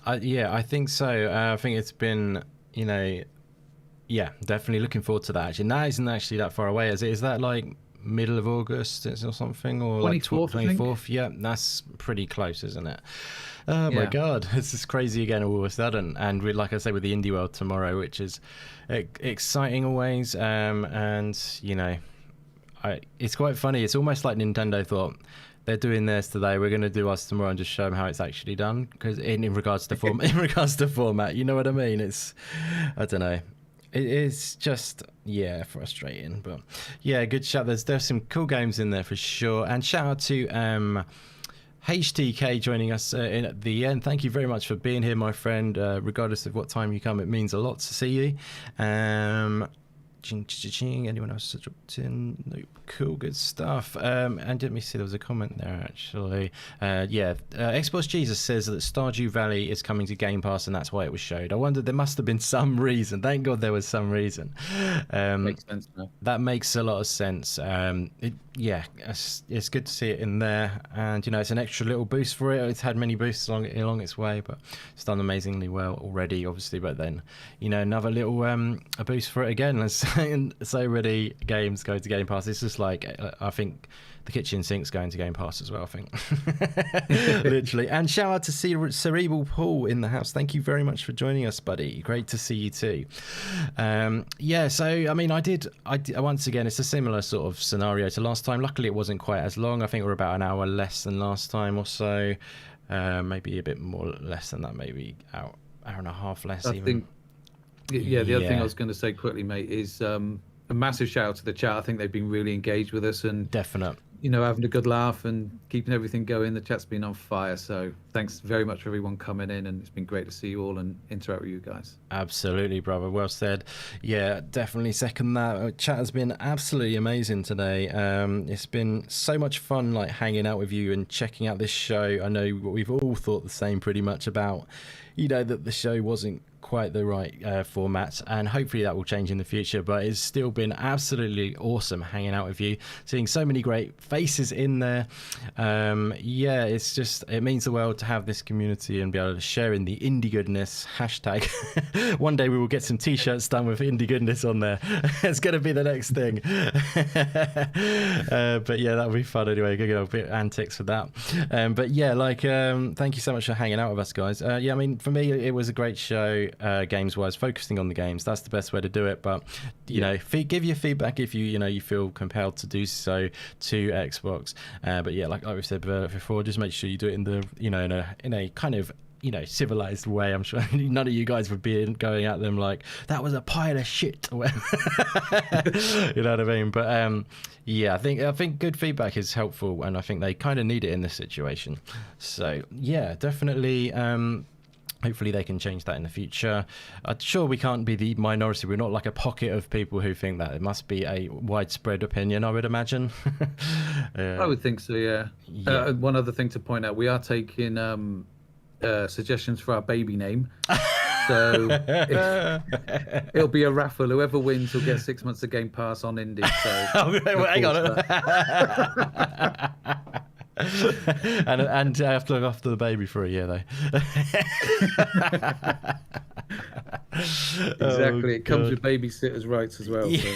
I think so. I think it's been, definitely looking forward to that. Actually, and that isn't actually that far away, is it? Is that like middle of August or something, or 24th, like 24th? Yeah, that's pretty close, isn't it? Oh my God, this is crazy again all of a sudden. And like I say, with the Indie World tomorrow, which is exciting always. It's quite funny. It's almost like Nintendo thought, they're doing theirs today, we're going to do ours tomorrow and just show them how it's actually done. Because in regards to format, you know what I mean? I don't know. It is just, frustrating. But yeah, good shout. There's some cool games in there for sure. And shout out to HTK joining us in at the end. Thank you very much for being here, my friend. Regardless of what time you come, it means a lot to see you. Anyone else dropped in? Nope. Cool, good stuff. And let me see, there was a comment there actually. Xbox Jesus says that Stardew Valley is coming to Game Pass and that's why it was showed. I wondered, there must have been some reason. Thank God there was some reason. Makes sense now. That makes a lot of sense. It's good to see it in there, and it's an extra little boost for it. It's had many boosts along its way, but it's done amazingly well already, obviously. But then, another little a boost for it again. And so many games go to Game Pass. It's just like, I think the kitchen sink's going to Game Pass as well, I think. Literally. And shout out to Cerebral Paul in the house. Thank you very much for joining us, buddy. Great to see you too. So I mean, I did once again, it's a similar sort of scenario to last time. Luckily it wasn't quite as long. I think we're about an hour less than last time or so. Maybe a bit more less than that, maybe hour and a half less. The other thing I was going to say quickly, mate, is a massive shout out to the chat. I think they've been really engaged with us and definite. Having a good laugh and keeping everything going. The chat's been on fire. So thanks very much for everyone coming in, and it's been great to see you all and interact with you guys. Absolutely, brother. Well said. Yeah, definitely second that. Chat has been absolutely amazing today. It's been so much fun, like hanging out with you and checking out this show. I know we've all thought the same pretty much about, that the show wasn't quite the right format, and hopefully that will change in the future, but it's still been absolutely awesome hanging out with you, seeing so many great faces in there. It means the world to have this community and be able to share in the indie goodness hashtag. One day we will get some t-shirts done with indie goodness on there. It's gonna be the next thing. But yeah, that'll be fun anyway. Go a bit of antics for that. Thank you so much for hanging out with us, guys. I mean, for me it was a great show. Games wise, focusing on the games, that's the best way to do it. But give your feedback if you feel compelled to do so to Xbox. Like we said before, just make sure you do it in the in a kind of civilized way. I'm sure none of you guys would be going at them like that was a pile of shit or whatever. You know what I mean? But I think good feedback is helpful, and I think they kind of need it in this situation. So definitely. Hopefully they can change that in the future. Sure, we can't be the minority. We're not like a pocket of people who think that. It must be a widespread opinion, I would imagine. I would think so, yeah. One other thing to point out, we are taking suggestions for our baby name. So it'll be a raffle. Whoever wins will get 6 months of Game Pass on Indie. So hang on. and I have to look after the baby for a year, though. Exactly. It comes with babysitters' rights as well. Yeah.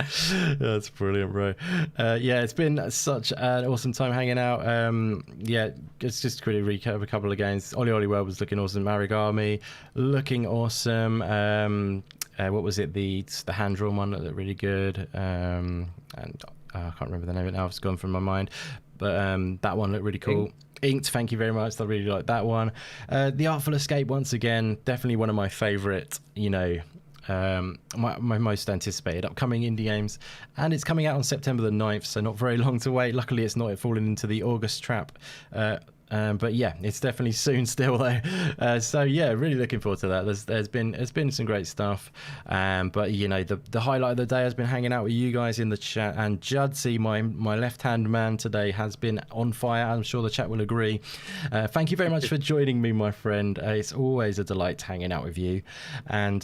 So. That's brilliant, bro. It's been such an awesome time hanging out. It's just quickly recap a couple of games. Olli World was looking awesome. Marigami looking awesome. What was it? The hand-drawn one that looked really good. And I can't remember the name of it now. It's gone from my mind. But that one looked really cool. Inked, thank you very much. I really like that one. The Artful Escape, once again, definitely one of my favourite, my most anticipated upcoming indie games. And it's coming out on September the 9th, so not very long to wait. Luckily, it's not falling into the August trap. But yeah, it's definitely soon still though. So yeah, really looking forward to that. There's been some great stuff. But you know, the highlight of the day has been hanging out with you guys in the chat, and Judsy, my left hand man today, has been on fire. I'm sure the chat will agree. Thank you very much for joining me, my friend. It's always a delight hanging out with you. And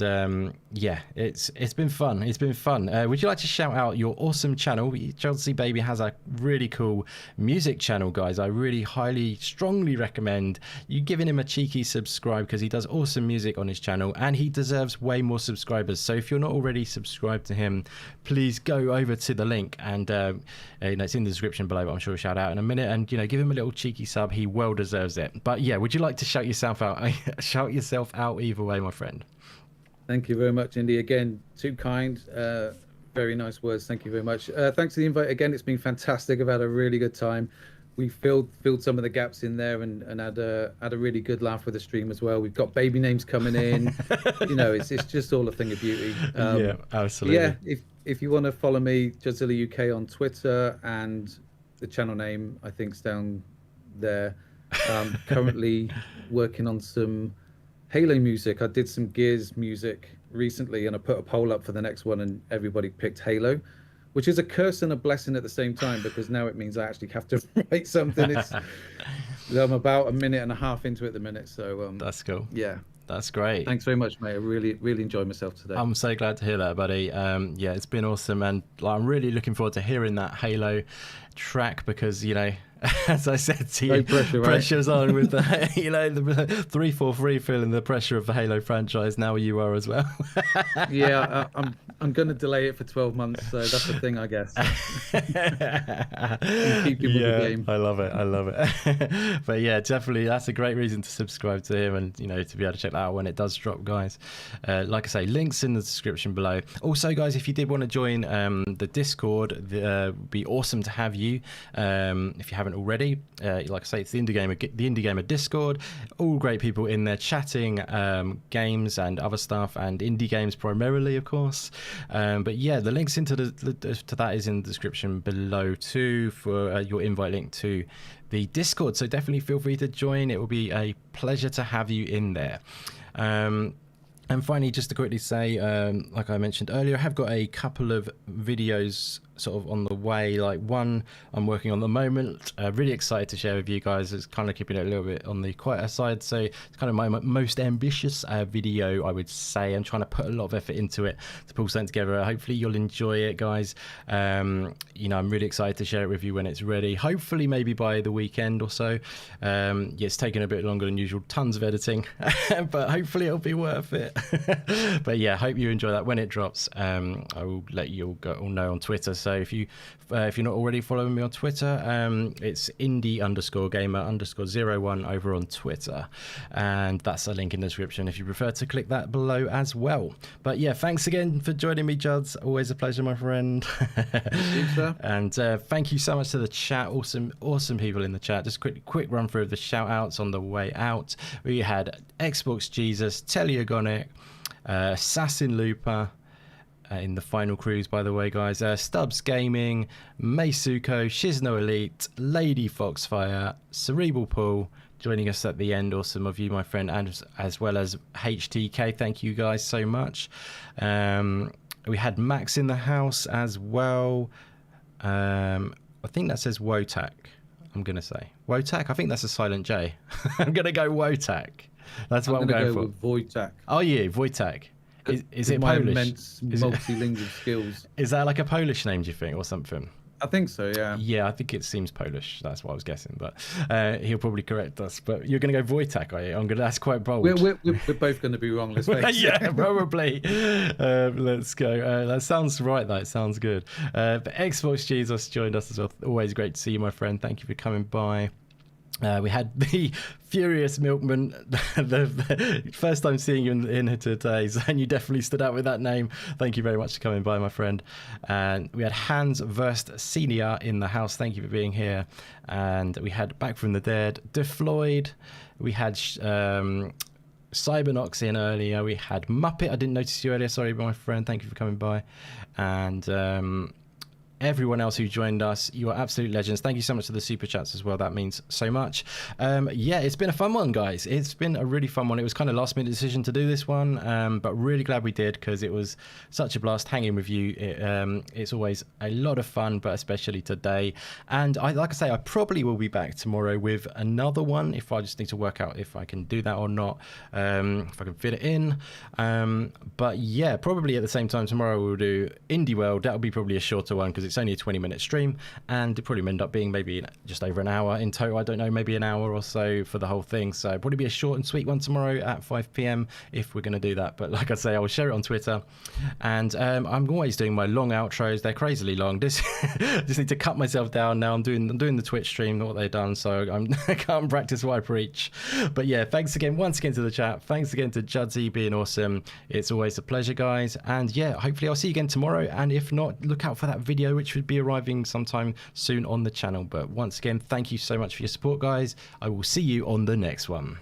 yeah, it's been fun. It's been fun. Would you like to shout out your awesome channel? Judsy Baby has a really cool music channel, guys. I really strongly recommend you giving him a cheeky subscribe, because he does awesome music on his channel and he deserves way more subscribers. So if you're not already subscribed to him, please go over to the link, and you know, it's in the description below, but I'm sure we'll shout out in a minute, and you know, give him a little cheeky sub. He well deserves it. But yeah, would you like to shout yourself out? Shout yourself out either way, my friend. Thank you very much, Indy. Again, too kind. Very nice words. Thank you very much. Thanks for the invite again. It's been fantastic. I've had a really good time. We filled some of the gaps in there, and had a really good laugh with the stream as well. We've got baby names coming in. You know, it's just all a thing of beauty. Yeah, absolutely. Yeah, if you want to follow me, Judzilla UK on Twitter, and the channel name I think's down there. Currently working on some Halo music. I did some Gears music recently, and I put a poll up for the next one, and everybody picked Halo, which is a curse and a blessing at the same time, because now it means I actually have to write something. I'm about a minute and a half into it at the minute, so that's cool. Yeah, that's great. Thanks very much, mate. I really enjoyed myself today. I'm so glad to hear that, buddy. Yeah, it's been awesome, and I'm really looking forward to hearing that Halo track, because you know, as I said to you, pressure's on with the, you know, the 343 feeling the pressure of the Halo franchise. Now you are as well. Yeah, I'm going to delay it for 12 months, so that's the thing, I guess. Keep with the game. I love it. But yeah, definitely, that's a great reason to subscribe to him, and you know, to be able to check that out when it does drop, guys. Like I say, links in the description below. Also, guys, if you did want to join the Discord, it'd be awesome to have you. If you haven't already, like I say, it's the Indie Gamer Discord. All great people in there chatting games and other stuff, and indie games primarily, of course. But yeah, the links into to that is in the description below too, for your invite link to the Discord. So definitely feel free to join. It will be a pleasure to have you in there. And finally, just to quickly say, like I mentioned earlier, I have got a couple of videos sort of on the way. Like one I'm working on at the moment, really excited to share with you guys. It's kind of keeping it a little bit on the quieter side, so it's kind of my most ambitious video, I would say. I'm trying to put a lot of effort into it to pull something together. Hopefully you'll enjoy it, guys. You know, I'm really excited to share it with you when it's ready, hopefully maybe by the weekend or so. Yeah, it's taking a bit longer than usual, tons of editing, but hopefully it'll be worth it. But yeah, hope you enjoy that when it drops. I will let you all know on Twitter. So if you're not already following me on Twitter, it's indie_gamer_01 over on Twitter, and that's a link in the description if you prefer to click that below as well. But yeah, thanks again for joining me, Juds. Always a pleasure, my friend. Thank you, sir. And thank you so much to the chat. Awesome people in the chat. Just quick run through of the shout outs on the way out. We had Xbox Jesus, Teleogonic, Assassin Looper, in the final cruise, by the way, guys. Stubbs Gaming, Meisuko, Shizno Elite, Lady Foxfire, Cerebral Pool joining us at the end. Awesome of you, my friend, and as well as HTK. Thank you guys so much. We had Max in the house as well. I think that says Wotak. I'm gonna say Wotak. I think that's a silent J. I'm gonna go Wotak. That's what I'm going for. With Wojtak. Oh yeah, Wojtak. Is it my Polish? Immense multilingual skills. Is that like a Polish name, do you think, or something? I think so, yeah. Yeah, I think it seems Polish. That's what I was guessing, but he'll probably correct us. But you're going to go Wojtak, are you? That's quite bold. We're both going to be wrong, let's face it. Yeah, probably. Let's go. That sounds right, though. It sounds good. But Xbox Jesus joined us as well. Always great to see you, my friend. Thank you for coming by. We had the Furious Milkman, the first time seeing you in here today, and you definitely stood out with that name. Thank you very much for coming by, my friend. And we had Hans Verst Senior in the house. Thank you for being here. And we had Back from the Dead, DeFloyd. We had Cybernox in earlier. We had Muppet. I didn't notice you earlier. Sorry, my friend. Thank you for coming by. And everyone else who joined us. You are absolute legends. Thank you so much for the super chats as well. That means so much. Yeah, it's been a fun one, guys. It's been a really fun one. It was kind of last minute decision to do this one, but really glad we did, because it was such a blast hanging with you. It's always a lot of fun, but especially today. And like I say, I probably will be back tomorrow with another one, if I just need to work out if I can do that or not, if I can fit it in. But yeah, probably at the same time tomorrow we'll do Indie World. That'll be probably a shorter one, because it's only a 20-minute stream, and it probably end up being maybe just over an hour in total. I don't know, maybe an hour or so for the whole thing. So probably be a short and sweet one tomorrow at 5 p.m. if we're going to do that. But like I say, I will share it on Twitter, and I'm always doing my long outros. They're crazily long. Just need to cut myself down now. I'm doing the Twitch stream, what they've done, so I can't practice what I preach. But yeah, thanks once again to the chat. Thanks again to Judsy being awesome. It's always a pleasure, guys. And yeah, hopefully I'll see you again tomorrow. And if not, look out for that video, which should be arriving sometime soon on the channel. But once again, thank you so much for your support, guys. I will see you on the next one.